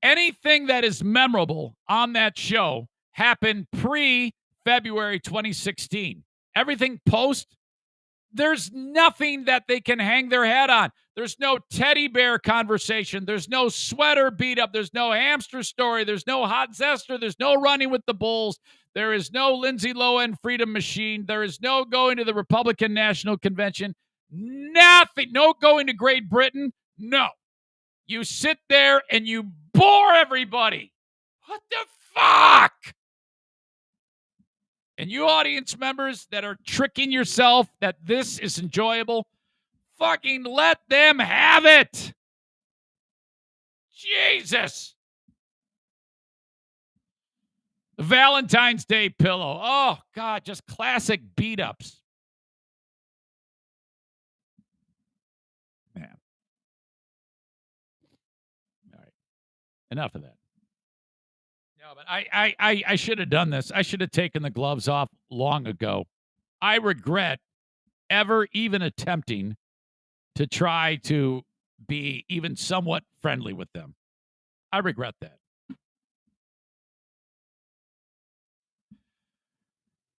Anything that is memorable on that show happened pre-February 2016. Everything post, there's nothing that they can hang their head on. There's no teddy bear conversation. There's no sweater beat up. There's no hamster story. There's no hot zester. There's no running with the bulls. There is no Lindsay Lohan freedom machine. There is no going to the Republican National Convention. Nothing. No going to Great Britain. No. You sit there and you bore everybody. What the fuck? And you audience members that are tricking yourself that this is enjoyable, fucking let them have it. Jesus. The Valentine's Day pillow. Oh, God, just classic beat-ups. Man. All right. Enough of that. No, but I should have done this. I should have taken the gloves off long ago. I regret ever even attempting to try to be even somewhat friendly with them. I regret that.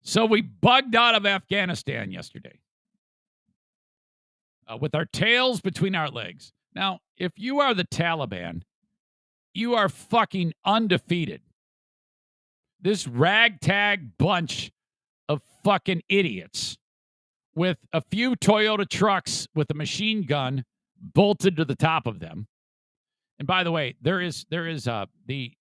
So we bugged out of Afghanistan yesterday with our tails between our legs. Now, if you are the Taliban you are fucking undefeated. This ragtag bunch of fucking idiots with a few Toyota trucks with a machine gun bolted to the top of them. And by the way, there is the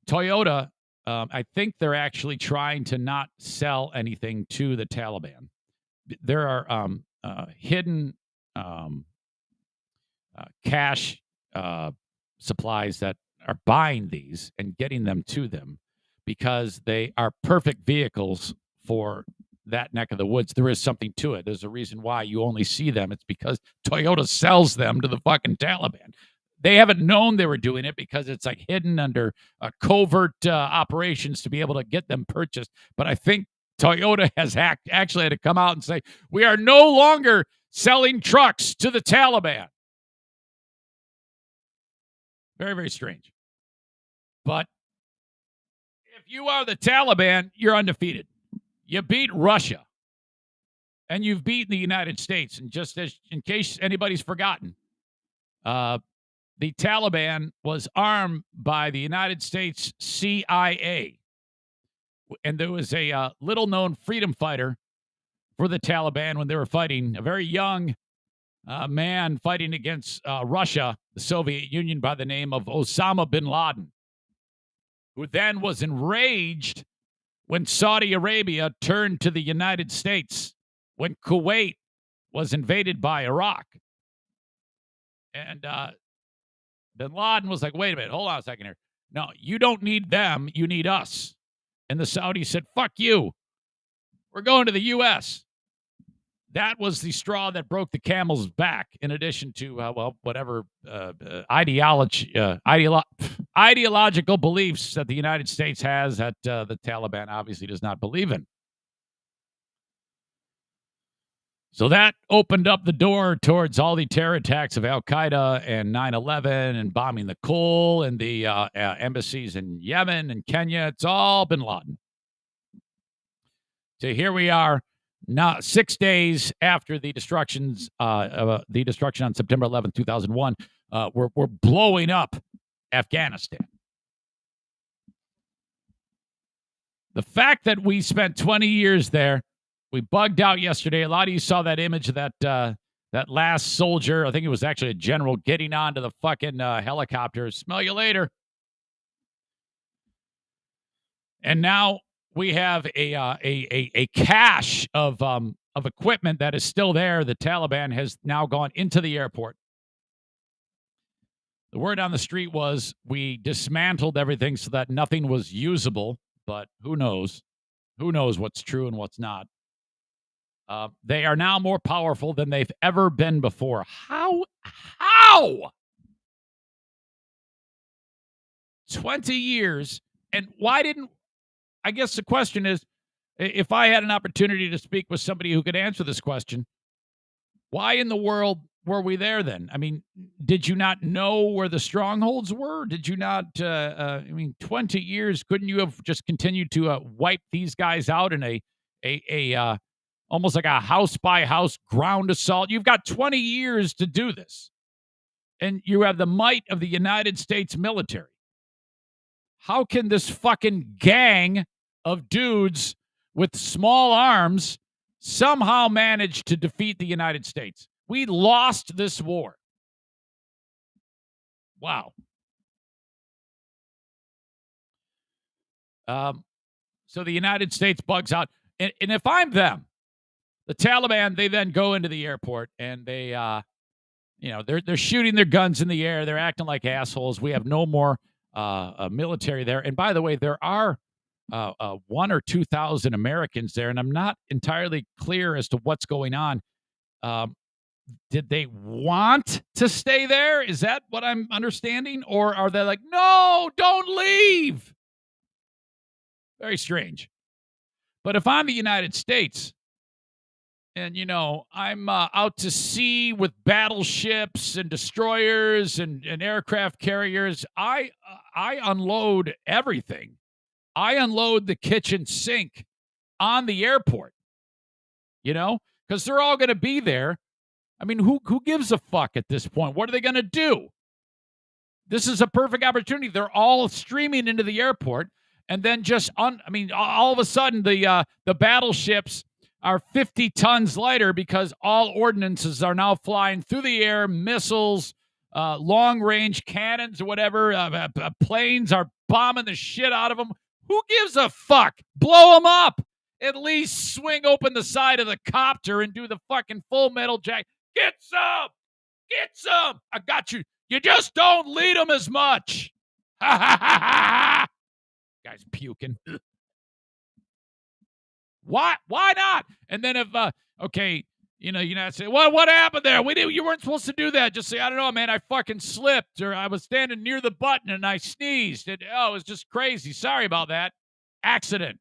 Toyota. I think they're actually trying to not sell anything to the Taliban. There are hidden cash supplies that are buying these and getting them to them because they are perfect vehicles for that neck of the woods. There is something to it. There's a reason why you only see them. It's because Toyota sells them to the fucking Taliban. They haven't known they were doing it because it's like hidden under covert operations to be able to get them purchased. But I think Toyota has actually had to come out and say, we are no longer selling trucks to the Taliban. Very, very strange. But if you are the Taliban, you're undefeated. You beat Russia. And you've beaten the United States. And just as in case anybody's forgotten, the Taliban was armed by the United States CIA. And there was a little-known freedom fighter for the Taliban when they were fighting, a very young man fighting against Russia, the Soviet Union, by the name of Osama bin Laden, who then was enraged when Saudi Arabia turned to the United States, when Kuwait was invaded by Iraq. And bin Laden was like, wait a minute, hold on a second here. No, you don't need them, you need us. And the Saudis said, fuck you. We're going to the U.S. That was the straw that broke the camel's back, in addition to, whatever ideological beliefs that the United States has that the Taliban obviously does not believe in. So that opened up the door towards all the terror attacks of Al-Qaeda and 9/11 and bombing the coal and the embassies in Yemen and Kenya. It's all bin Laden. So here we are. Now, 6 days after the destruction on September 11th, 2001, we're blowing up Afghanistan. The fact that we spent 20 years there, we bugged out yesterday. A lot of you saw that image of that last soldier. I think it was actually a general getting onto the fucking helicopter. Smell you later. And now we have a cache of equipment that is still there. The Taliban has now gone into the airport. The word on the street was we dismantled everything so that nothing was usable, but who knows? Who knows what's true and what's not? They are now more powerful than they've ever been before. How? 20 years. And why didn't... I guess the question is, if I had an opportunity to speak with somebody who could answer this question, why in the world were we there then? I mean, did you not know where the strongholds were? Did you not, 20 years, couldn't you have just continued to wipe these guys out in a almost like a house-by-house ground assault? You've got 20 years to do this. And you have the might of the United States military. How can this fucking gang of dudes with small arms somehow manage to defeat the United States? We lost this war. Wow. So the United States bugs out. And if I'm them, the Taliban, they then go into the airport and they, they're shooting their guns in the air. They're acting like assholes. We have no more military there. And by the way, there are 1,000 or 2,000 Americans there, and I'm not entirely clear as to what's going on. Did they want to stay there? Is that what I'm understanding? Or are they like, no, don't leave? Very strange. But if I'm the United States, and, I'm out to sea with battleships and destroyers and aircraft carriers, I unload everything. I unload the kitchen sink on the airport, because they're all going to be there. I mean, who gives a fuck at this point? What are they going to do? this is a perfect opportunity. They're all streaming into the airport, and then all of a sudden the battleships are 50 tons lighter because all ordnances are now flying through the air, missiles, long-range cannons or whatever, planes are bombing the shit out of them. Who gives a fuck? Blow them up. At least swing open the side of the copter and do the fucking Full Metal Jacket. Get some! Get some! I got you. You just don't lead them as much. Ha ha ha ha! Guy's puking. Why not? And then if you not say, well, what happened there? You weren't supposed to do that. Just say, I don't know, man, I fucking slipped, or I was standing near the button and I sneezed. It was just crazy. Sorry about that. Accident.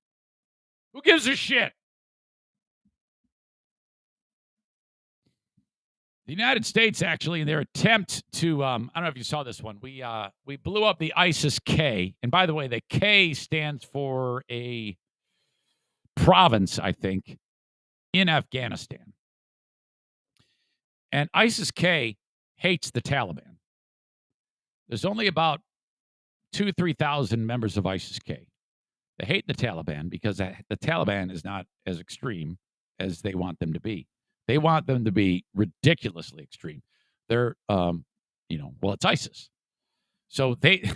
Who gives a shit? The United States, actually, in their attempt to, I don't know if you saw this one, we blew up the ISIS-K. And by the way, the K stands for a province, I think, in Afghanistan. And ISIS-K hates the Taliban. There's only about 2,000-3,000 members of ISIS-K. They hate the Taliban because the Taliban is not as extreme as they want them to be. They want them to be ridiculously extreme. They're, it's ISIS. So they,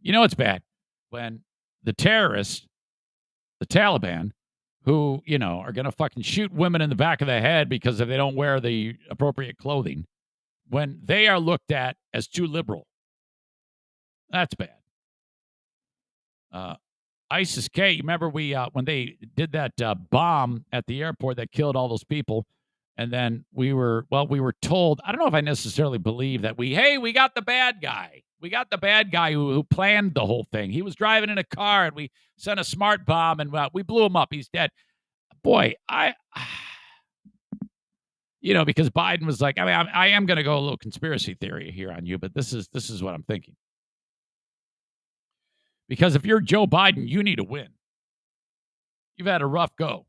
it's bad when the terrorists, the Taliban, who, are going to fucking shoot women in the back of the head because if they don't wear the appropriate clothing, when they are looked at as too liberal. That's bad. ISIS-K, you remember when they did that bomb at the airport that killed all those people, and then we were told, I don't know if I necessarily believe that we got the bad guy. We got the bad guy who planned the whole thing. He was driving in a car, and we sent a smart bomb, and we blew him up. He's dead. Boy, because Biden was like, I am going to go a little conspiracy theory here on you, but this is what I'm thinking. Because if you're Joe Biden, you need to win. You've had a rough go.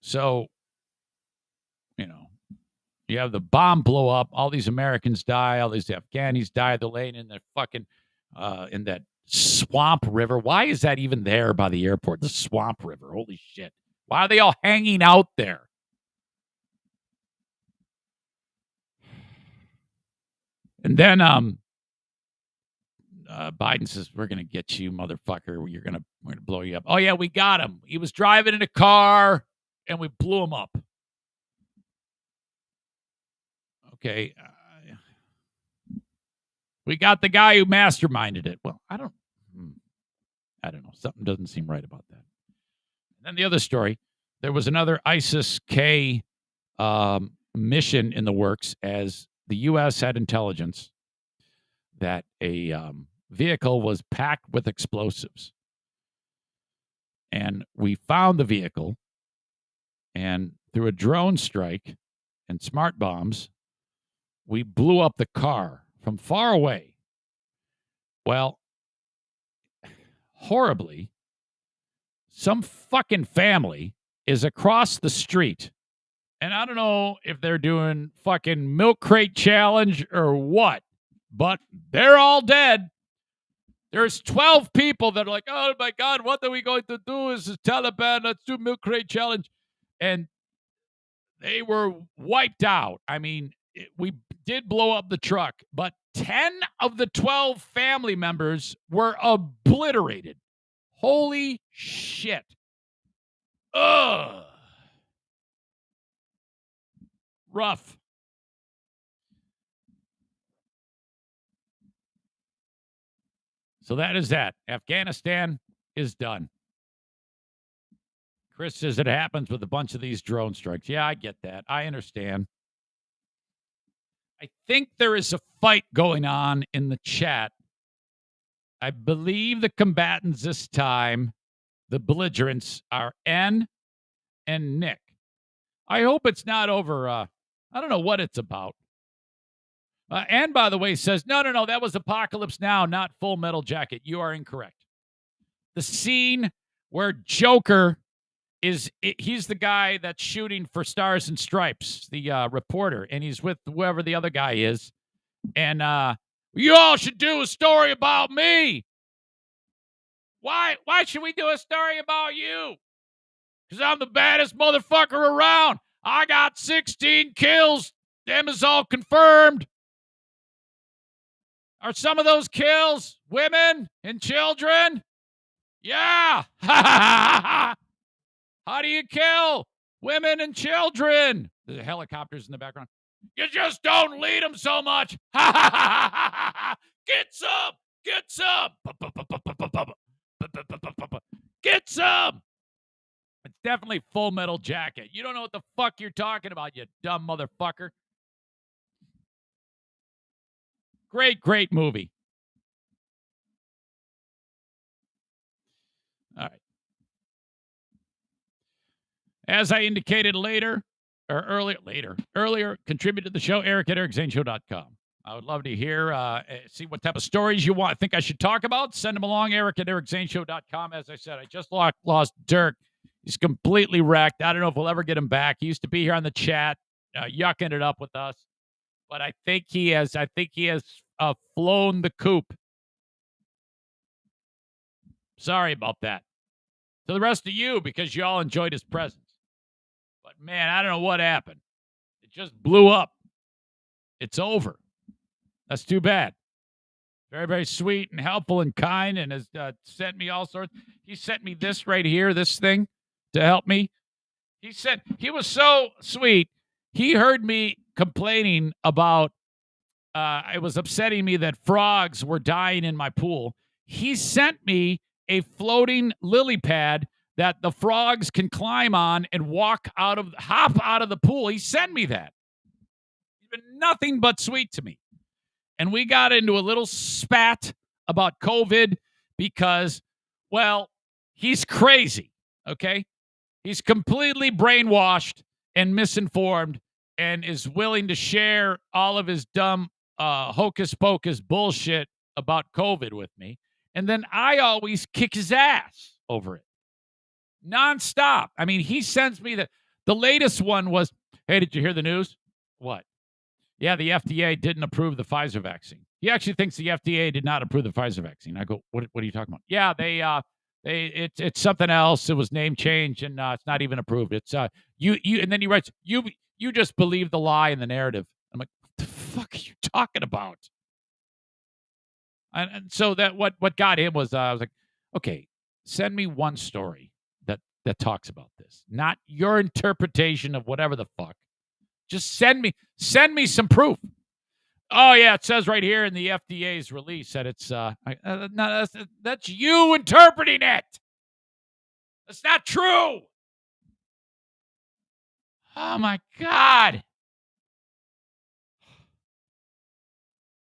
So, you have the bomb blow up. All these Americans die. All these Afghanis die. They're laying in the fucking, in that swamp river. Why is that even there by the airport? The swamp river. Holy shit. Why are they all hanging out there? And then, Biden says, we're going to get you, motherfucker. We're going to blow you up. Oh, yeah, we got him. He was driving in a car, and we blew him up. Okay. We got the guy who masterminded it. Well, I don't know. Something doesn't seem right about that. And then the other story, there was another ISIS-K mission in the works as the U.S. had intelligence that a vehicle was packed with explosives. And we found the vehicle, and through a drone strike and smart bombs, we blew up the car from far away. Well, horribly, some fucking family is across the street. And I don't know if they're doing fucking milk crate challenge or what, but they're all dead. There's 12 people that are like, oh my God, what are we going to do? This is Taliban. Let's do milk crate challenge. And they were wiped out. I mean, we did blow up the truck, but 10 of the 12 family members were obliterated. Holy shit. Ugh. Rough. So that is that. Afghanistan is done. Chris says it happens with a bunch of these drone strikes. Yeah, I get that. I understand. I think there is a fight going on in the chat. I believe the combatants this time, the belligerents, are N and Nick. I hope it's not over. I don't know what it's about. Ann, by the way, says, no, that was Apocalypse Now, not Full Metal Jacket. You are incorrect. The scene where Joker he's the guy that's shooting for Stars and Stripes, the reporter, and he's with whoever the other guy is, And you all should do a story about me. Why should we do a story about you? Because I'm the baddest motherfucker around. I got 16 kills. Them is all confirmed. Are some of those kills women and children? Yeah. How do you kill women and children? The helicopters in the background. You just don't lead them so much. Get some. Get some. Get some. It's definitely Full Metal Jacket. You don't know what the fuck you're talking about, you dumb motherfucker. Great movie. All right. As I indicated earlier, contribute to the show, Eric at ericzaneshow.com. I would love to hear, see what type of stories you think I should talk about. Send them along, Eric at ericzaneshow.com. As I said, I just lost Dirk. He's completely wrecked. I don't know if we'll ever get him back. He used to be here on the chat, yucking it up with us. But I think he has flown the coop. Sorry about that. To the rest of you, because y'all enjoyed his presence. But, man, I don't know what happened. It just blew up. It's over. That's too bad. Very, very sweet and helpful and kind, and has sent me all sorts. He sent me this right here, this thing, to help me. He was so sweet. He heard me complaining about, it was upsetting me that frogs were dying in my pool. He sent me a floating lily pad that the frogs can climb on and hop out of the pool. He sent me that. He's been nothing but sweet to me. And we got into a little spat about COVID because, well, he's crazy, okay? He's completely brainwashed and misinformed and is willing to share all of his dumb hocus-pocus bullshit about COVID with me. And then I always kick his ass over it. Nonstop. I mean, he sends me the latest one was, hey, did you hear the news? What? Yeah, the FDA didn't approve the Pfizer vaccine. He actually thinks the FDA did not approve the Pfizer vaccine. I go, what are you talking about? Yeah, it's something else. It was name change and it's not even approved. It's you and then he writes, you just believe the lie in the narrative. I'm like, what the fuck are you talking about? And so that what got him was I was like, okay, send me one story that talks about this, not your interpretation of whatever the fuck. Just send me some proof. Oh yeah, it says right here in the FDA's release that it's no, that's you interpreting it. That's not true. Oh my God.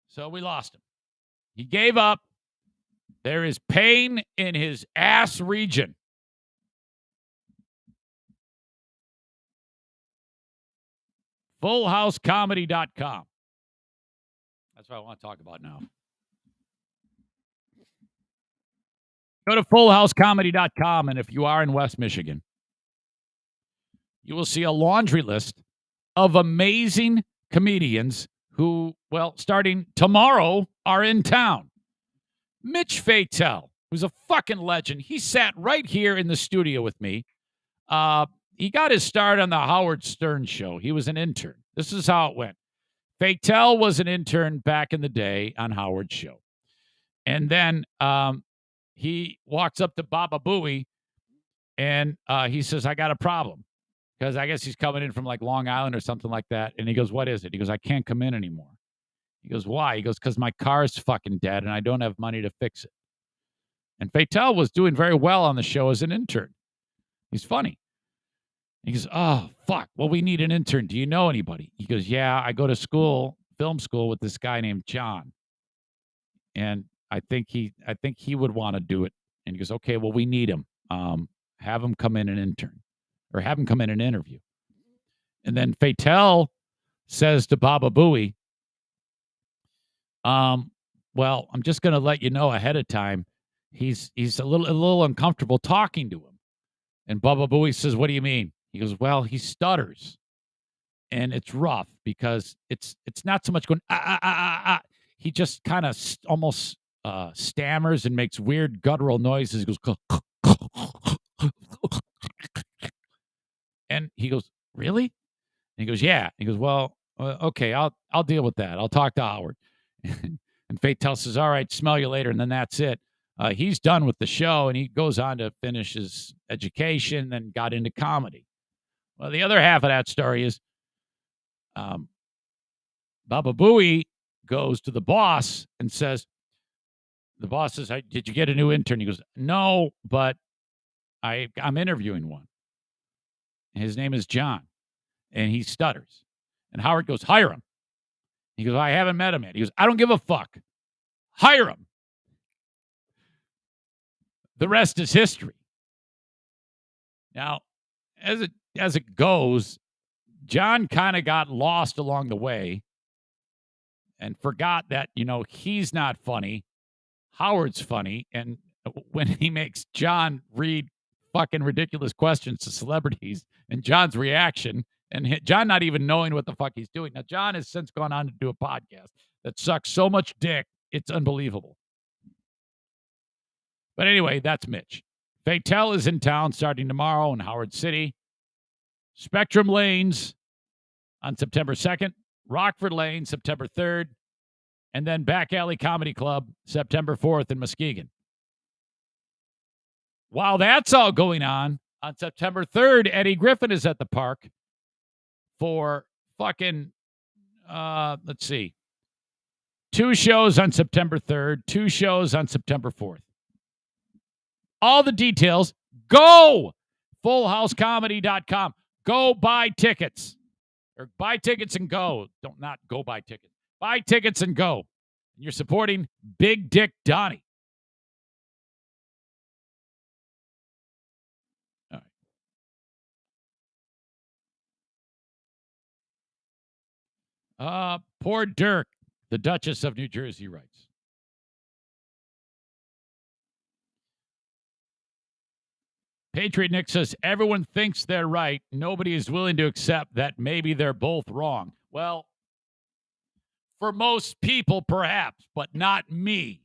So we lost him. He gave up. There is pain in his ass region. FullHouseComedy.com. That's what I want to talk about now. Go to FullHouseComedy.com, and if you are in West Michigan, you will see a laundry list of amazing comedians who, well, starting tomorrow, are in town. Mitch Fatel, who's a fucking legend. He sat right here in the studio with me. He got his start on the Howard Stern show. He was an intern. This is how it went. Fatel was an intern back in the day on Howard's show. And then he walks up to Baba Booey and he says, I got a problem. Because I guess he's coming in from like Long Island or something like that. And he goes, what is it? He goes, I can't come in anymore. He goes, why? He goes, because my car's fucking dead and I don't have money to fix it. And Fatel was doing very well on the show as an intern. He's funny. He goes, oh, fuck. Well, we need an intern. Do you know anybody? He goes, yeah, I go to school, film school with this guy named John. And I think he would want to do it. And he goes, okay, well, we need him. Have him come in and intern. Or have him come in and interview. And then Fatel says to Baba Booey, well, I'm just going to let you know ahead of time, he's a little uncomfortable talking to him. And Baba Booey says, what do you mean? He goes, well, he stutters. and it's rough because it's not so much going He just kind of almost stammers and makes weird guttural noises. He goes, and he goes, really? And he goes, yeah. He goes, well, okay, I'll deal with that. I'll talk to Howard. And Fatel says, all right, smell you later. And then that's it. He's done with the show, and he goes on to finish his education and got into comedy. Well, the other half of that story is Baba Booey goes to the boss and says, the boss says, did you get a new intern? He goes, no, but I'm interviewing one. His name is John, and he stutters. And Howard goes, hire him. He goes, I haven't met him yet. He goes, I don't give a fuck. Hire him. The rest is history. Now, as it goes, John kind of got lost along the way and forgot that, he's not funny. Howard's funny. And when he makes John read fucking ridiculous questions to celebrities and John's reaction and John not even knowing what the fuck he's doing. Now, John has since gone on to do a podcast that sucks so much dick, it's unbelievable. But anyway, that's Mitch. Fatel is in town starting tomorrow in Howard City. Spectrum Lanes on September 2nd. Rockford Lane, September 3rd. And then Back Alley Comedy Club, September 4th in Muskegon. While that's all going on September 3rd, Eddie Griffin is at the park for fucking, let's see, 2 shows on September 3rd, 2 shows on September 4th. All the details, go! FullHouseComedy.com. Go buy tickets. Or buy tickets and go. Don't not go buy tickets. Buy tickets and go. And you're supporting Big Dick Donnie. All right. Poor Dirk, the Duchess of New Jersey writes. Patriot Nick says, everyone thinks they're right. Nobody is willing to accept that maybe they're both wrong. Well, for most people, perhaps, but not me.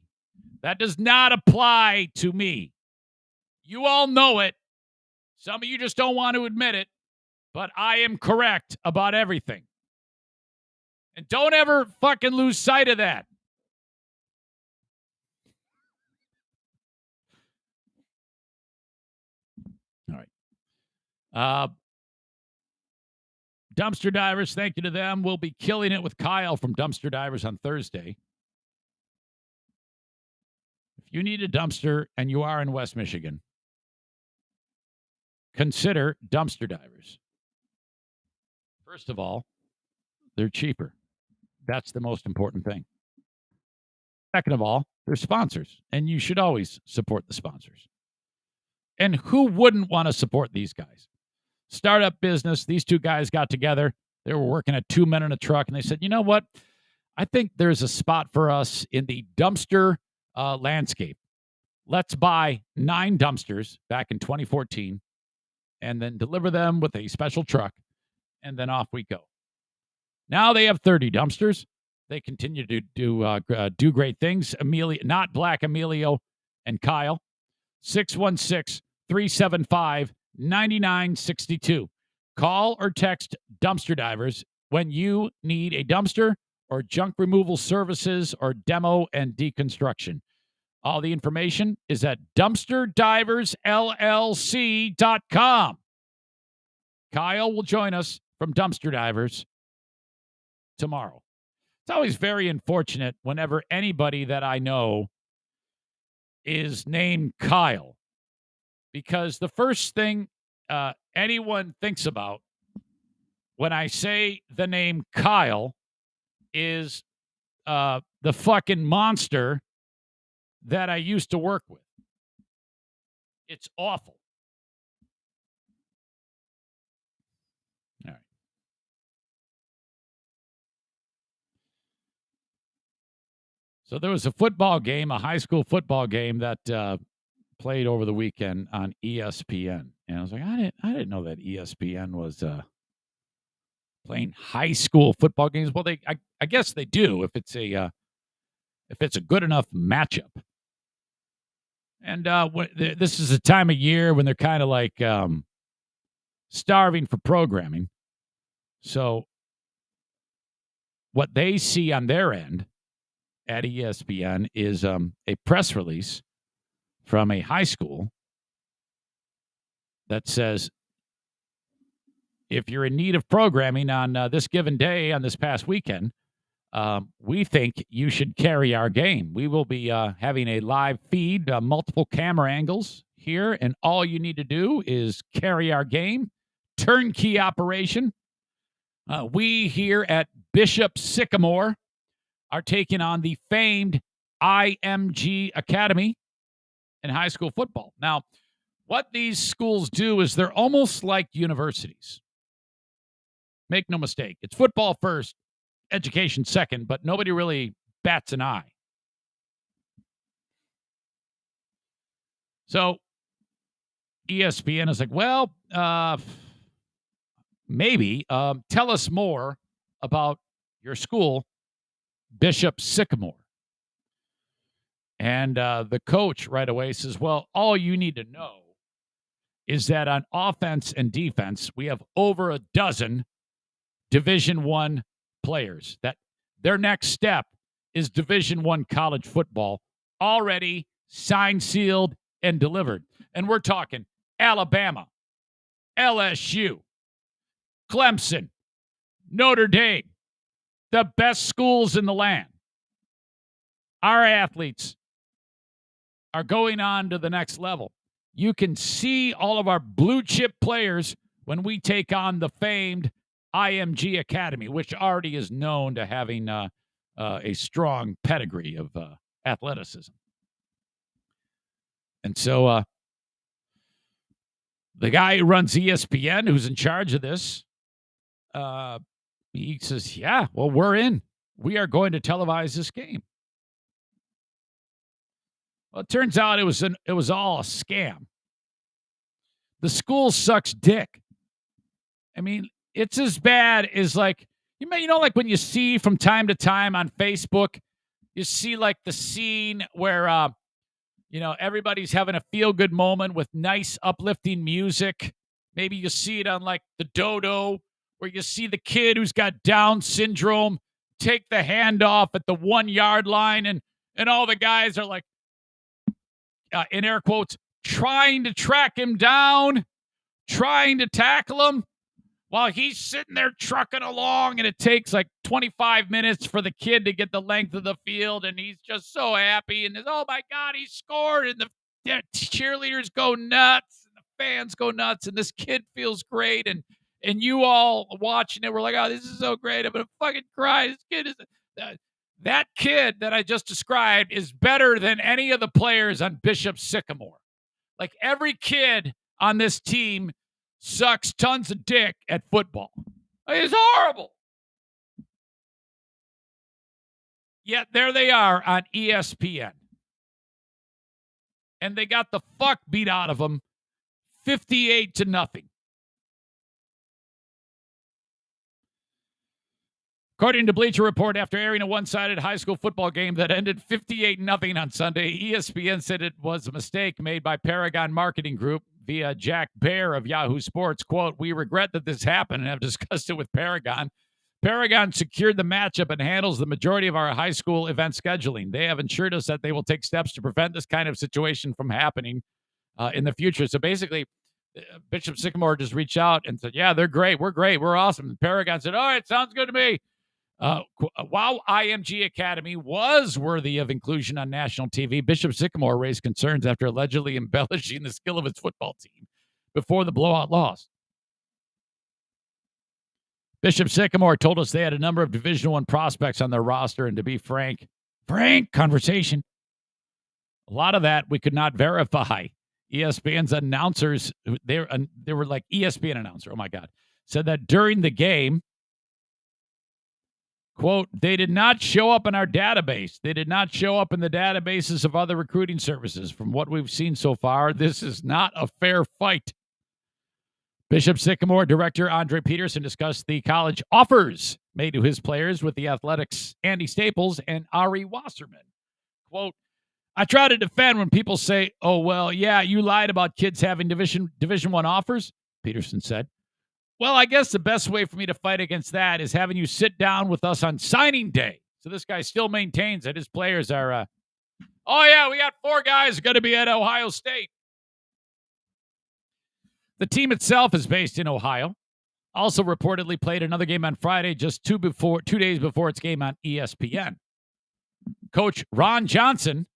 That does not apply to me. You all know it. Some of you just don't want to admit it, but I am correct about everything. And don't ever fucking lose sight of that. All right. Dumpster Divers, thank you to them. We'll be killing it with Kyle from Dumpster Divers on Thursday. If you need a dumpster and you are in West Michigan, consider Dumpster Divers. First of all, they're cheaper. That's the most important thing. Second of all, they're sponsors, and you should always support the sponsors. And who wouldn't want to support these guys? Startup business. These 2 guys got together. They were working at 2 men in a truck, and they said, you know what? I think there's a spot for us in the dumpster landscape. Let's buy 9 dumpsters back in 2014 and then deliver them with a special truck, and then off we go. Now they have 30 dumpsters. They continue to do great things. Not Black Emilio and Kyle. 616-375-9962. Call or text Dumpster Divers when you need a dumpster or junk removal services or demo and deconstruction. All the information is at dumpsterdiversllc.com. Kyle will join us from Dumpster Divers tomorrow. It's always very unfortunate whenever anybody that I know is named Kyle, because the first thing anyone thinks about when I say the name Kyle is the fucking monster that I used to work with. It's awful. All right. So there was a football game, a high school football game that played over the weekend on ESPN, and I was like, I didn't know that ESPN was playing high school football games. Well, I guess they do if it's a good enough matchup. And this is a time of year when they're kind of like starving for programming. So what they see on their end at ESPN is a press release from a high school that says, if you're in need of programming on this given day on this past weekend, we think you should carry our game. We will be having a live feed, multiple camera angles here, and all you need to do is carry our game. Turnkey operation. We here at Bishop Sycamore are taking on the famed IMG Academy in high school football. Now, what these schools do is they're almost like universities. Make no mistake. It's football first, education second, but nobody really bats an eye. So ESPN is like, well, maybe tell us more about your school, Bishop Sycamore. And the coach right away says, well, all you need to know is that on offense and defense, we have over a dozen Division I players. That their next step is Division I college football, already signed, sealed, and delivered. And we're talking Alabama, LSU, Clemson, Notre Dame, the best schools in the land. Our athletes are going on to the next level. You can see all of our blue chip players when we take on the famed IMG Academy, which already is known to having a strong pedigree of athleticism. And so the guy who runs ESPN, who's in charge of this, he says, yeah, well, we're in. We are going to televise this game. Well, it turns out it was all a scam. The school sucks dick. I mean, it's as bad as like, like when you see from time to time on Facebook, you see like the scene where, everybody's having a feel-good moment with nice, uplifting music. Maybe you see it on like the Dodo, where you see the kid who's got Down syndrome take the handoff at the 1 yard line, and all the guys are like, in air quotes, trying to track him down, trying to tackle him, while he's sitting there trucking along, and it takes like 25 minutes for the kid to get the length of the field, and he's just so happy, and oh my God, he scored, and the cheerleaders go nuts, and the fans go nuts, and this kid feels great, and you all watching it, we're like, oh, this is so great, I'm going to fucking cry. This kid is... that kid that I just described is better than any of the players on Bishop Sycamore. Like, every kid on this team sucks tons of dick at football. It's horrible. Yet there they are on ESPN. And they got the fuck beat out of them 58-0. According to Bleacher Report, after airing a one-sided high school football game that ended 58-0 on Sunday, ESPN said it was a mistake made by Paragon Marketing Group via Jack Baer of Yahoo Sports. Quote, we regret that this happened and have discussed it with Paragon. Paragon secured the matchup and handles the majority of our high school event scheduling. They have assured us that they will take steps to prevent this kind of situation from happening in the future. So basically, Bishop Sycamore just reached out and said, yeah, they're great. We're great. We're awesome. And Paragon said, all right, sounds good to me. While IMG Academy was worthy of inclusion on national TV, Bishop Sycamore raised concerns after allegedly embellishing the skill of its football team before the blowout loss. Bishop Sycamore told us they had a number of Division I prospects on their roster, and to be frank conversation, a lot of that we could not verify. ESPN's announcers, they were like ESPN announcer, oh my God, said that during the game, quote, they did not show up in our database. They did not show up in the databases of other recruiting services. From what we've seen so far, this is not a fair fight. Bishop Sycamore director Andre Peterson discussed the college offers made to his players with the Athletics' Andy Staples and Ari Wasserman. Quote, I try to defend when people say, oh, well, yeah, you lied about kids having Division I offers, Peterson said. Well, I guess the best way for me to fight against that is having you sit down with us on signing day. So this guy still maintains that his players are, oh, yeah, we got 4 guys going to be at Ohio State. The team itself is based in Ohio. Also reportedly played another game on Friday, just 2 days before its game on ESPN. Coach Ron Johnson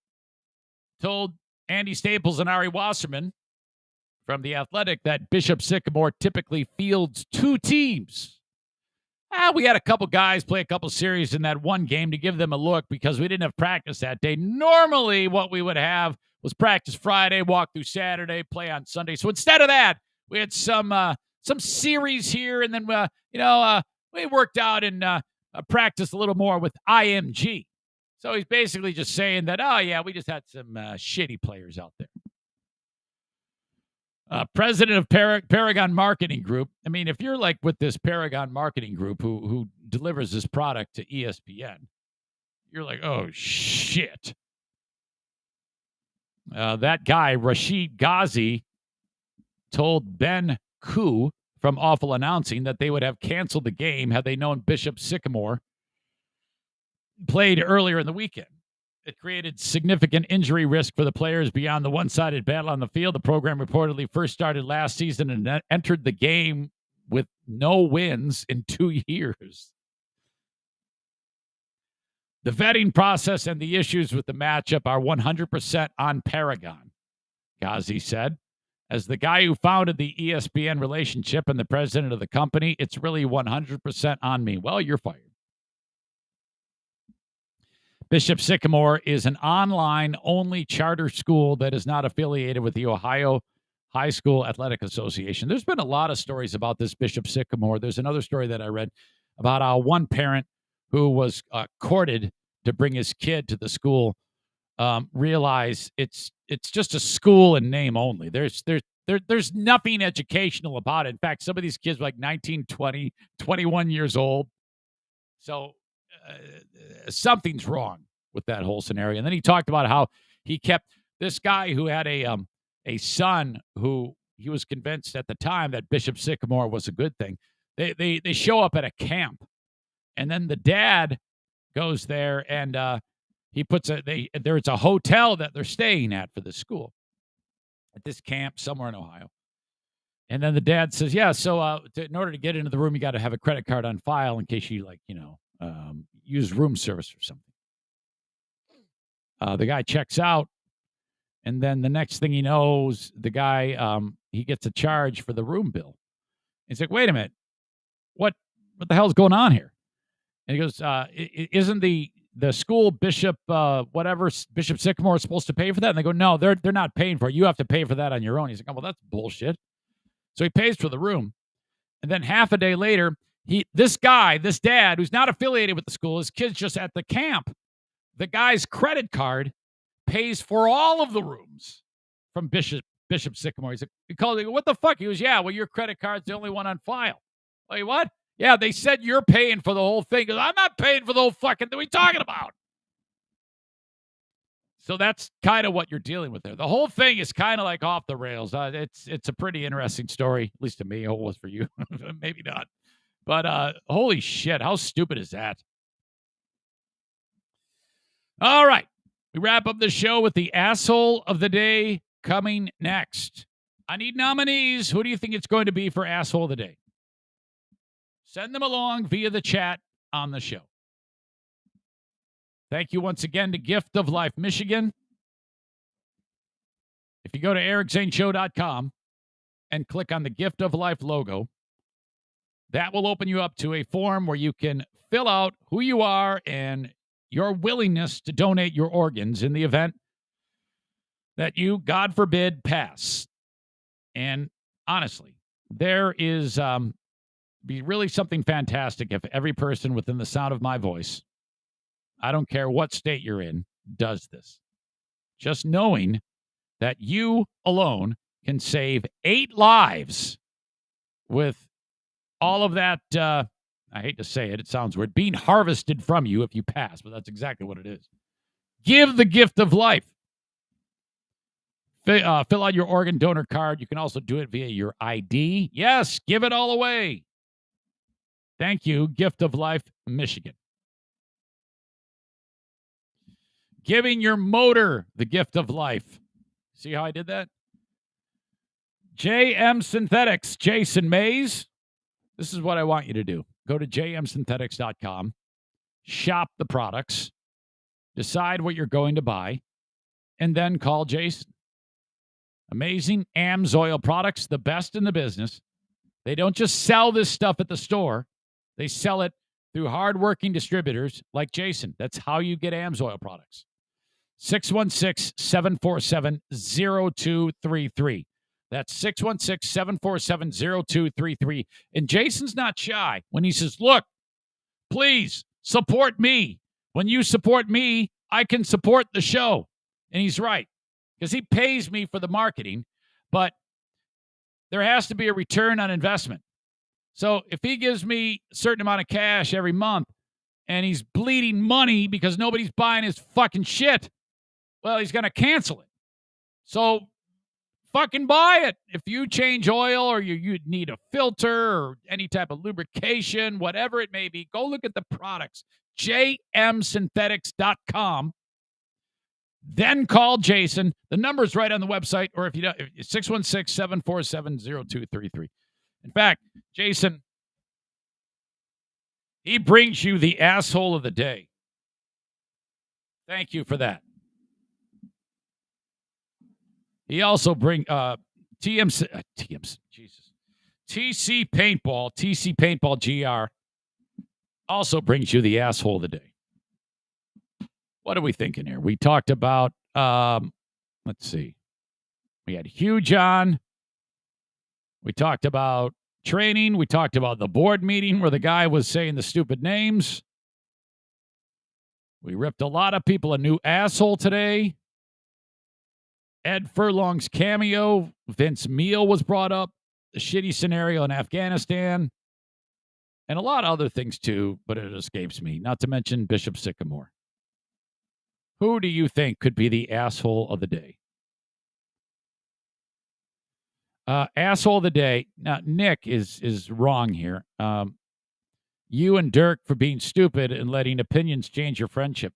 told Andy Staples and Ari Wasserman from The Athletic that Bishop Sycamore typically fields 2 teams. We had a couple guys play a couple series in that one game to give them a look because we didn't have practice that day. Normally, what we would have was practice Friday, walk through Saturday, play on Sunday. So instead of that, we had some series here, and then we worked out and practiced a little more with IMG. So he's basically just saying that, oh yeah, we just had some shitty players out there. President of Paragon Marketing Group. I mean, if you're like with this Paragon Marketing Group who delivers this product to ESPN, you're like, oh shit. That guy, Rashid Ghazi, told Ben Koo from Awful Announcing that they would have canceled the game had they known Bishop Sycamore played earlier in the weekend. It created significant injury risk for the players beyond the one-sided battle on the field. The program reportedly first started last season and entered the game with no wins in 2 years. The vetting process and the issues with the matchup are 100% on Paragon, Ghazi said. As the guy who founded the ESPN relationship and the president of the company, it's really 100% on me. Well, you're fired. Bishop Sycamore is an online-only charter school that is not affiliated with the Ohio High School Athletic Association. There's been a lot of stories about this Bishop Sycamore. There's another story that I read about how one parent who was courted to bring his kid to the school realized it's just a school in name only. There's nothing educational about it. In fact, some of these kids were like 19, 20, 21 years old. So something's wrong with that whole scenario. And then he talked about how he kept this guy who had a son who he was convinced at the time that Bishop Sycamore was a good thing. They show up at a camp, and then the dad goes there and he puts there's a hotel that they're staying at for the school at this camp somewhere in Ohio. And then the dad says, yeah, so in order to get into the room, you got to have a credit card on file in case you use room service or something. The guy checks out, and then the next thing he knows, the guy, he gets a charge for the room bill. He's like, wait a minute, what the hell's going on here? And he goes, isn't the school Bishop Bishop Sycamore is supposed to pay for that? And they go, no, they're not paying for it. You have to pay for that on your own. He's like, oh, well, that's bullshit. So he pays for the room. And then half a day later, this dad, who's not affiliated with the school, his kid's just at the camp. The guy's credit card pays for all of the rooms from Bishop Sycamore. He's like, he called it, what the fuck? He goes, yeah, well, your credit card's the only one on file. Wait, what? Yeah, they said you're paying for the whole thing. He goes, I'm not paying for the whole fucking thing. What are you talking about? So that's kind of what you're dealing with there. The whole thing is kind of like off the rails. It's a pretty interesting story, at least to me. It was for you. Maybe not. But holy shit, how stupid is that? All right. We wrap up the show with the asshole of the day coming next. I need nominees. Who do you think it's going to be for asshole of the day? Send them along via the chat on the show. Thank you once again to Gift of Life Michigan. If you go to ericzaneshow.com and click on the Gift of Life logo, that will open you up to a form where you can fill out who you are and your willingness to donate your organs in the event that you, God forbid, pass. And honestly, there is be really something fantastic if every person within the sound of my voice, I don't care what state you're in, does this. Just knowing that you alone can save 8 lives with all of that, I hate to say it, it sounds weird, being harvested from you if you pass, but that's exactly what it is. Give the gift of life. Fill out your organ donor card. You can also do it via your ID. Yes, give it all away. Thank you, Gift of Life, Michigan. Giving your motor the gift of life. See how I did that? JM Synthetics, Jason Mays. This is what I want you to do. Go to jmsynthetics.com, shop the products, decide what you're going to buy, and then call Jason. Amazing AMSOIL products, the best in the business. They don't just sell this stuff at the store. They sell it through hardworking distributors like Jason. That's how you get AMSOIL products. 616-747-0233. That's 616-747-0233. And Jason's not shy when he says, look, please support me. When you support me, I can support the show. And he's right, because he pays me for the marketing, but there has to be a return on investment. So if he gives me a certain amount of cash every month and he's bleeding money because nobody's buying his fucking shit, well, he's going to cancel it. So fucking buy it. If you change oil or you need a filter or any type of lubrication, whatever it may be, go look at the products. jmsynthetics.com. Then call Jason. The number's right on the website, or if you don't, 616-747-0233. In fact, Jason, he brings you the asshole of the day. Thank you for that. He also brings TC Paintball GR also brings you the asshole of the day. What are we thinking here? We talked about, let's see. We had Huge on. We talked about training. We talked about the board meeting where the guy was saying the stupid names. We ripped a lot of people a new asshole today. Ed Furlong's cameo. Vince Neil was brought up. The shitty scenario in Afghanistan. And a lot of other things too, but it escapes me. Not to mention Bishop Sycamore. Who do you think could be the asshole of the day? Asshole of the day. Now, Nick is wrong here. You and Dirk for being stupid and letting opinions change your friendship.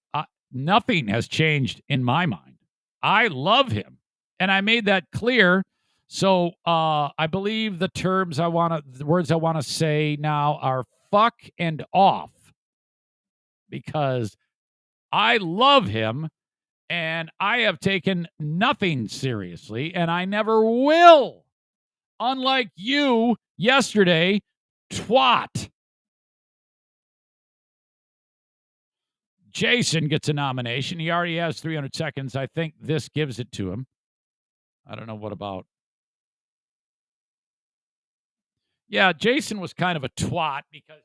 Nothing has changed in my mind. I love him, and I made that clear. So I believe the words I want to say now are fuck and off, because I love him, and I have taken nothing seriously, and I never will. Unlike you yesterday, twat. Jason gets a nomination. He already has 300 seconds. I think this gives it to him. I don't know what about. Yeah, Jason was kind of a twat because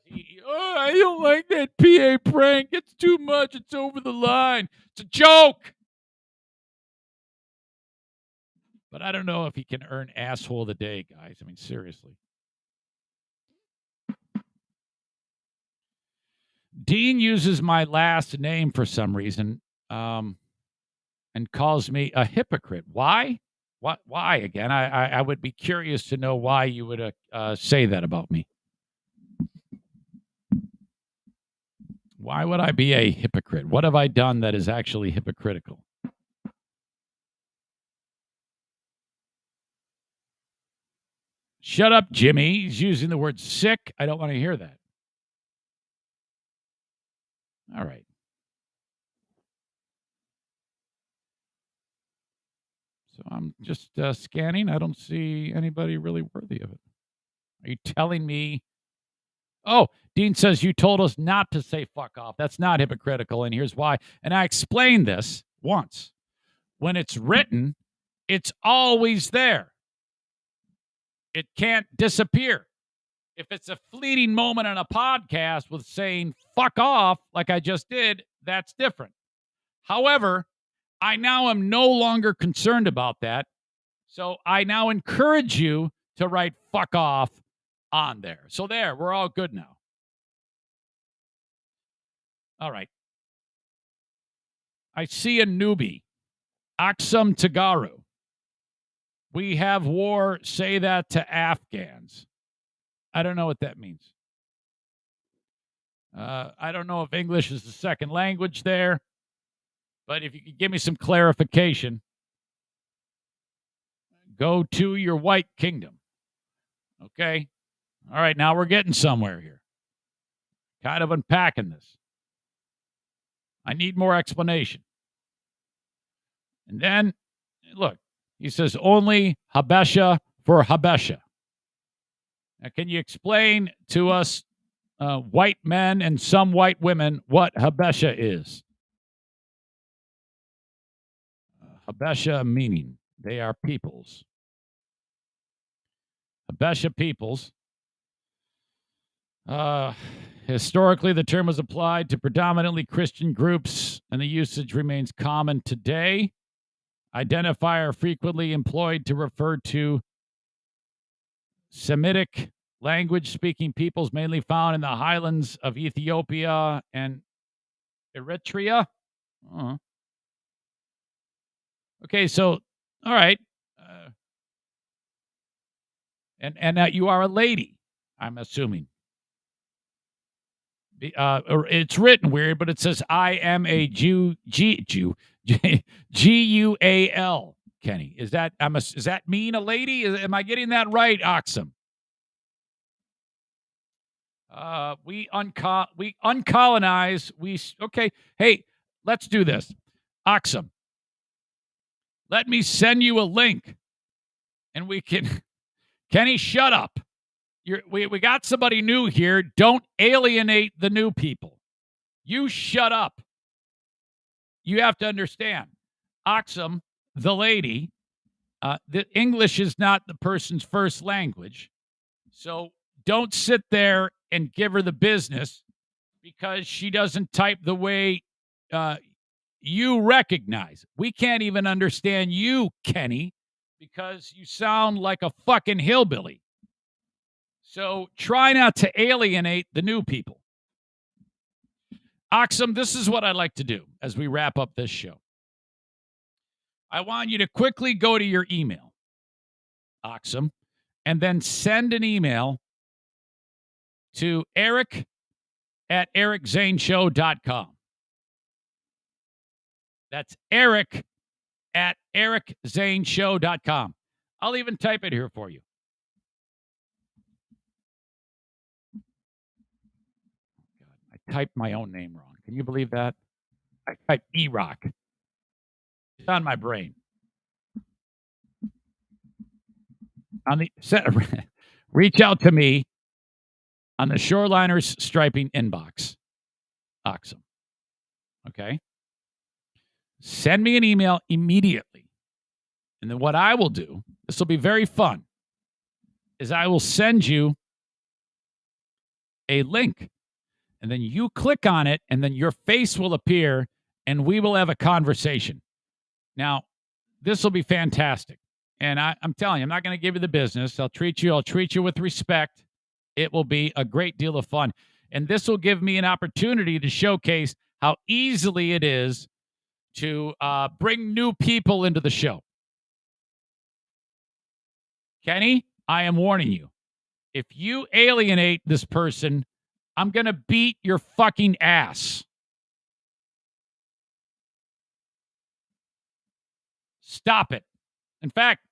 I don't like that PA prank. It's too much. It's over the line. It's a joke. But I don't know if he can earn asshole of the day, guys. I mean, seriously. Dean uses my last name for some reason and calls me a hypocrite. Why? Why again? I would be curious to know why you would say that about me. Why would I be a hypocrite? What have I done that is actually hypocritical? Shut up, Jimmy. He's using the word sick. I don't want to hear that. All right. So I'm just scanning. I don't see anybody really worthy of it. Are you telling me? Oh, Dean says you told us not to say fuck off. That's not hypocritical, and here's why. And I explained this once. When it's written, it's always there. It can't disappear. If it's a fleeting moment on a podcast with saying fuck off, like I just did, that's different. However, I now am no longer concerned about that. So I now encourage you to write fuck off on there. So there, we're all good now. All right. I see a newbie. Aksum Tagaru. We have war, say that to Afghans. I don't know what that means. I don't know if English is the second language there, but if you could give me some clarification, go to your white kingdom. Okay? All right, now we're getting somewhere here. Kind of unpacking this. I need more explanation. And then, look, he says only Habesha for Habesha. Now, can you explain to us, white men and some white women, what Habesha is? Habesha meaning they are peoples. Habesha peoples. Historically, the term was applied to predominantly Christian groups, and the usage remains common today. Identifier frequently employed to refer to Semitic language-speaking peoples mainly found in the highlands of Ethiopia and Eritrea. Okay, so, all right. And you are a lady, I'm assuming. It's written weird, but it says I am a G-U-A-L, Kenny. Is that mean a lady? Am I getting that right, Oxum? We uncolonize. Okay. Hey, let's do this. Oxum, let me send you a link, and we can. Kenny, shut up. We got somebody new here. Don't alienate the new people. You shut up. You have to understand. Oxum, the lady, the English is not the person's first language. So don't sit there and give her the business because she doesn't type the way you recognize. We can't even understand you, Kenny, because you sound like a fucking hillbilly. So try not to alienate the new people. Oxum, this is what I'd like to do as we wrap up this show. I want you to quickly go to your email, Oxum, and then send an email to eric@ericzaneshow.com. That's eric@ericzaneshow.com. I'll even type it here for you. I typed my own name wrong. Can you believe that? I typed E-Rock. It's on my brain. Reach out to me on the Shoreliners Striping inbox. Oxum. Okay? Send me an email immediately. And then what I will do, this will be very fun, is I will send you a link. And then you click on it, and then your face will appear, and we will have a conversation. Now, this will be fantastic. And I'm telling you, I'm not going to give you the business. I'll treat you with respect. It will be a great deal of fun. And this will give me an opportunity to showcase how easily it is to bring new people into the show. Kenny, I am warning you. If you alienate this person, I'm going to beat your fucking ass. Stop it. In fact,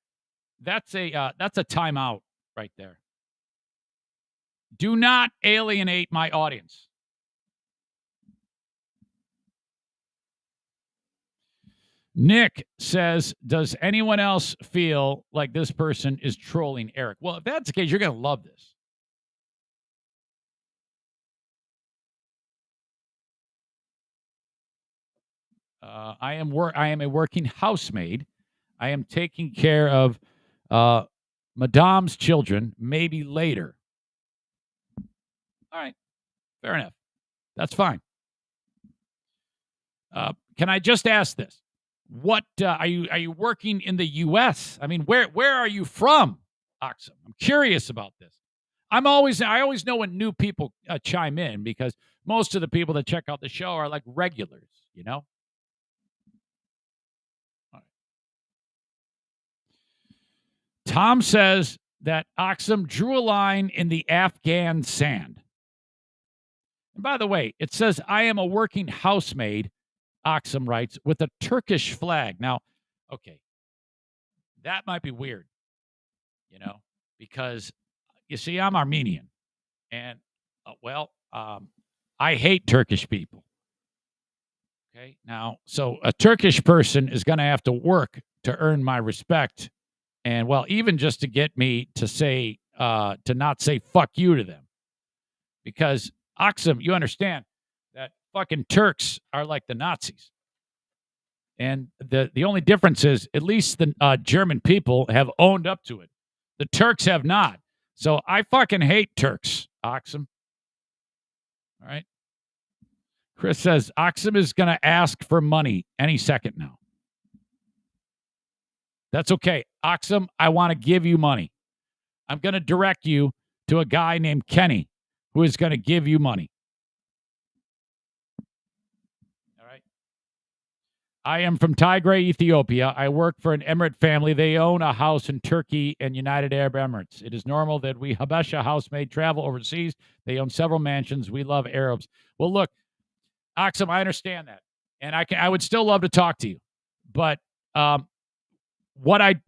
that's a timeout right there. Do not alienate my audience. Nick says, does anyone else feel like this person is trolling Eric? Well, if that's the case, you're going to love this. I am a working housemaid. I am taking care of Madame's children, maybe later. All right. Fair enough. That's fine. Can I just ask this? What are you working in the U.S.? I mean, where are you from, Oxum? I'm curious about this. I always know when new people chime in because most of the people that check out the show are like regulars, you know? All right. Tom says that Oxum drew a line in the Afghan sand. And by the way, it says, I am a working housemaid, Oxum writes, with a Turkish flag. Now, okay, that might be weird, you know, because you see, I'm Armenian. And, I hate Turkish people. Okay. Now, so a Turkish person is going to have to work to earn my respect. And, well, even just to get me to say, to not say fuck you to them. Because, Oxum, you understand that fucking Turks are like the Nazis. And the only difference is at least the German people have owned up to it. The Turks have not. So I fucking hate Turks, Oxum. All right. Chris says Oxum is going to ask for money any second now. That's okay. Oxum, I want to give you money. I'm going to direct you to a guy named Kenny who is going to give you money. All right. I am from Tigray, Ethiopia. I work for an Emirate family. They own a house in Turkey and United Arab Emirates. It is normal that we Habesha housemaid travel overseas. They own several mansions. We love Arabs. Well, look, Oxum, I understand that. And I would still love to talk to you. But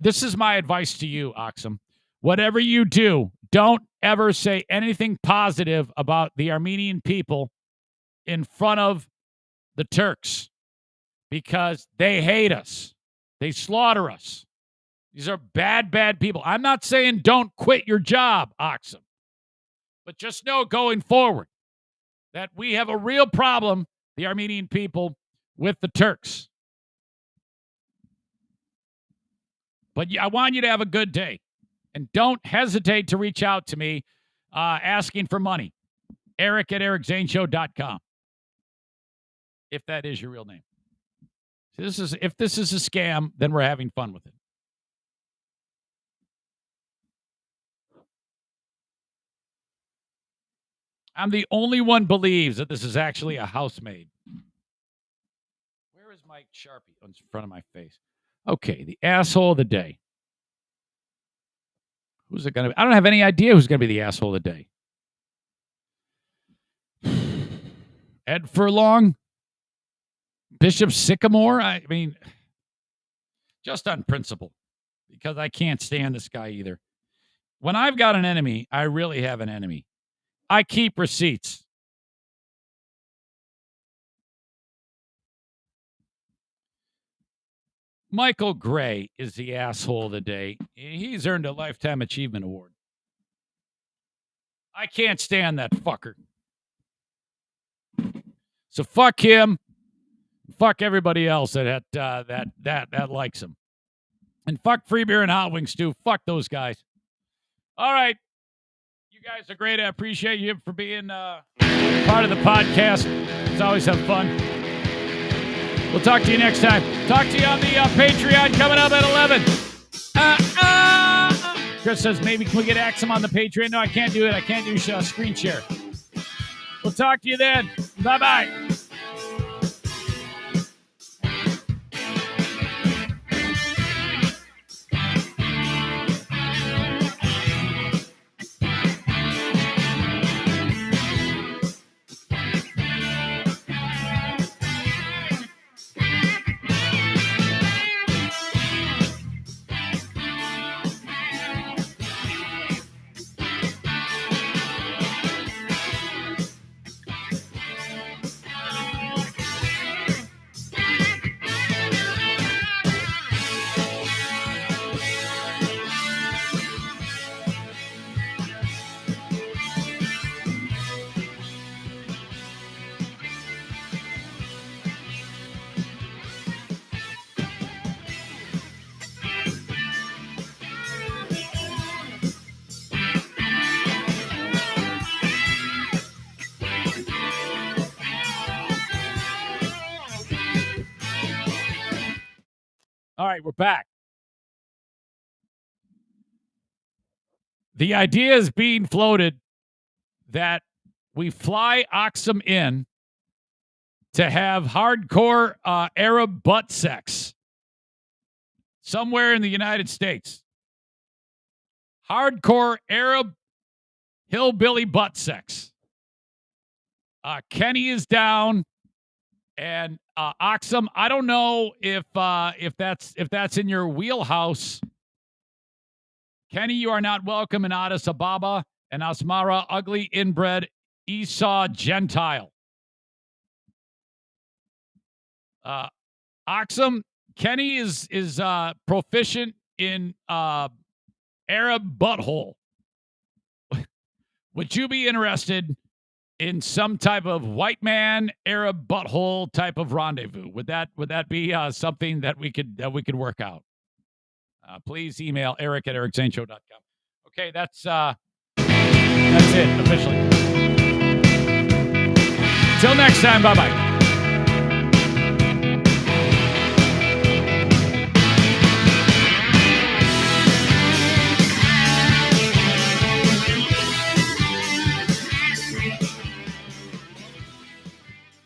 this is my advice to you, Oxum. Whatever you do, don't ever say anything positive about the Armenian people in front of the Turks because they hate us. They slaughter us. These are bad, bad people. I'm not saying don't quit your job, Oxum. But just know going forward that we have a real problem, the Armenian people, with the Turks. But I want you to have a good day. And don't hesitate to reach out to me asking for money. Eric at ericzaneshow.com. If that is your real name. If this is a scam, then we're having fun with it. I'm the only one believes that this is actually a housemaid. Where is my Sharpie? Oh, it's in front of my face. Okay, the asshole of the day. Who's it going to be? I don't have any idea who's going to be the asshole of the day. Ed Furlong? Bishop Sycamore? I mean, just on principle, because I can't stand this guy either. When I've got an enemy, I really have an enemy. I keep receipts. Michael Gray is the asshole of the day. He's earned a Lifetime Achievement Award. I can't stand that fucker. So fuck him. Fuck everybody else that likes him. And fuck Free Beer and Hot Wings too. Fuck those guys. All right. You guys are great. I appreciate you for being part of the podcast. It's always have fun. We'll talk to you next time. Talk to you on the Patreon coming up at 11. Chris says, maybe can we get Axum on the Patreon? No, I can't do it. I can't do screen share. We'll talk to you then. Bye-bye. All right, we're back. The idea is being floated that we fly Oxum in to have hardcore Arab butt sex somewhere in the United States. Hardcore Arab hillbilly butt sex. Kenny is down, and Oxum, I don't know if that's in your wheelhouse. Kenny, you are not welcome in Addis Ababa, and Asmara, ugly inbred Esau Gentile. Oxum, Kenny is proficient in Arab butthole. Would you be interested in some type of white man Arab butthole type of rendezvous? Would that be something that we could work out? Please email Eric at ericzaneshow.com. Okay, that's it officially. Till next time, bye-bye.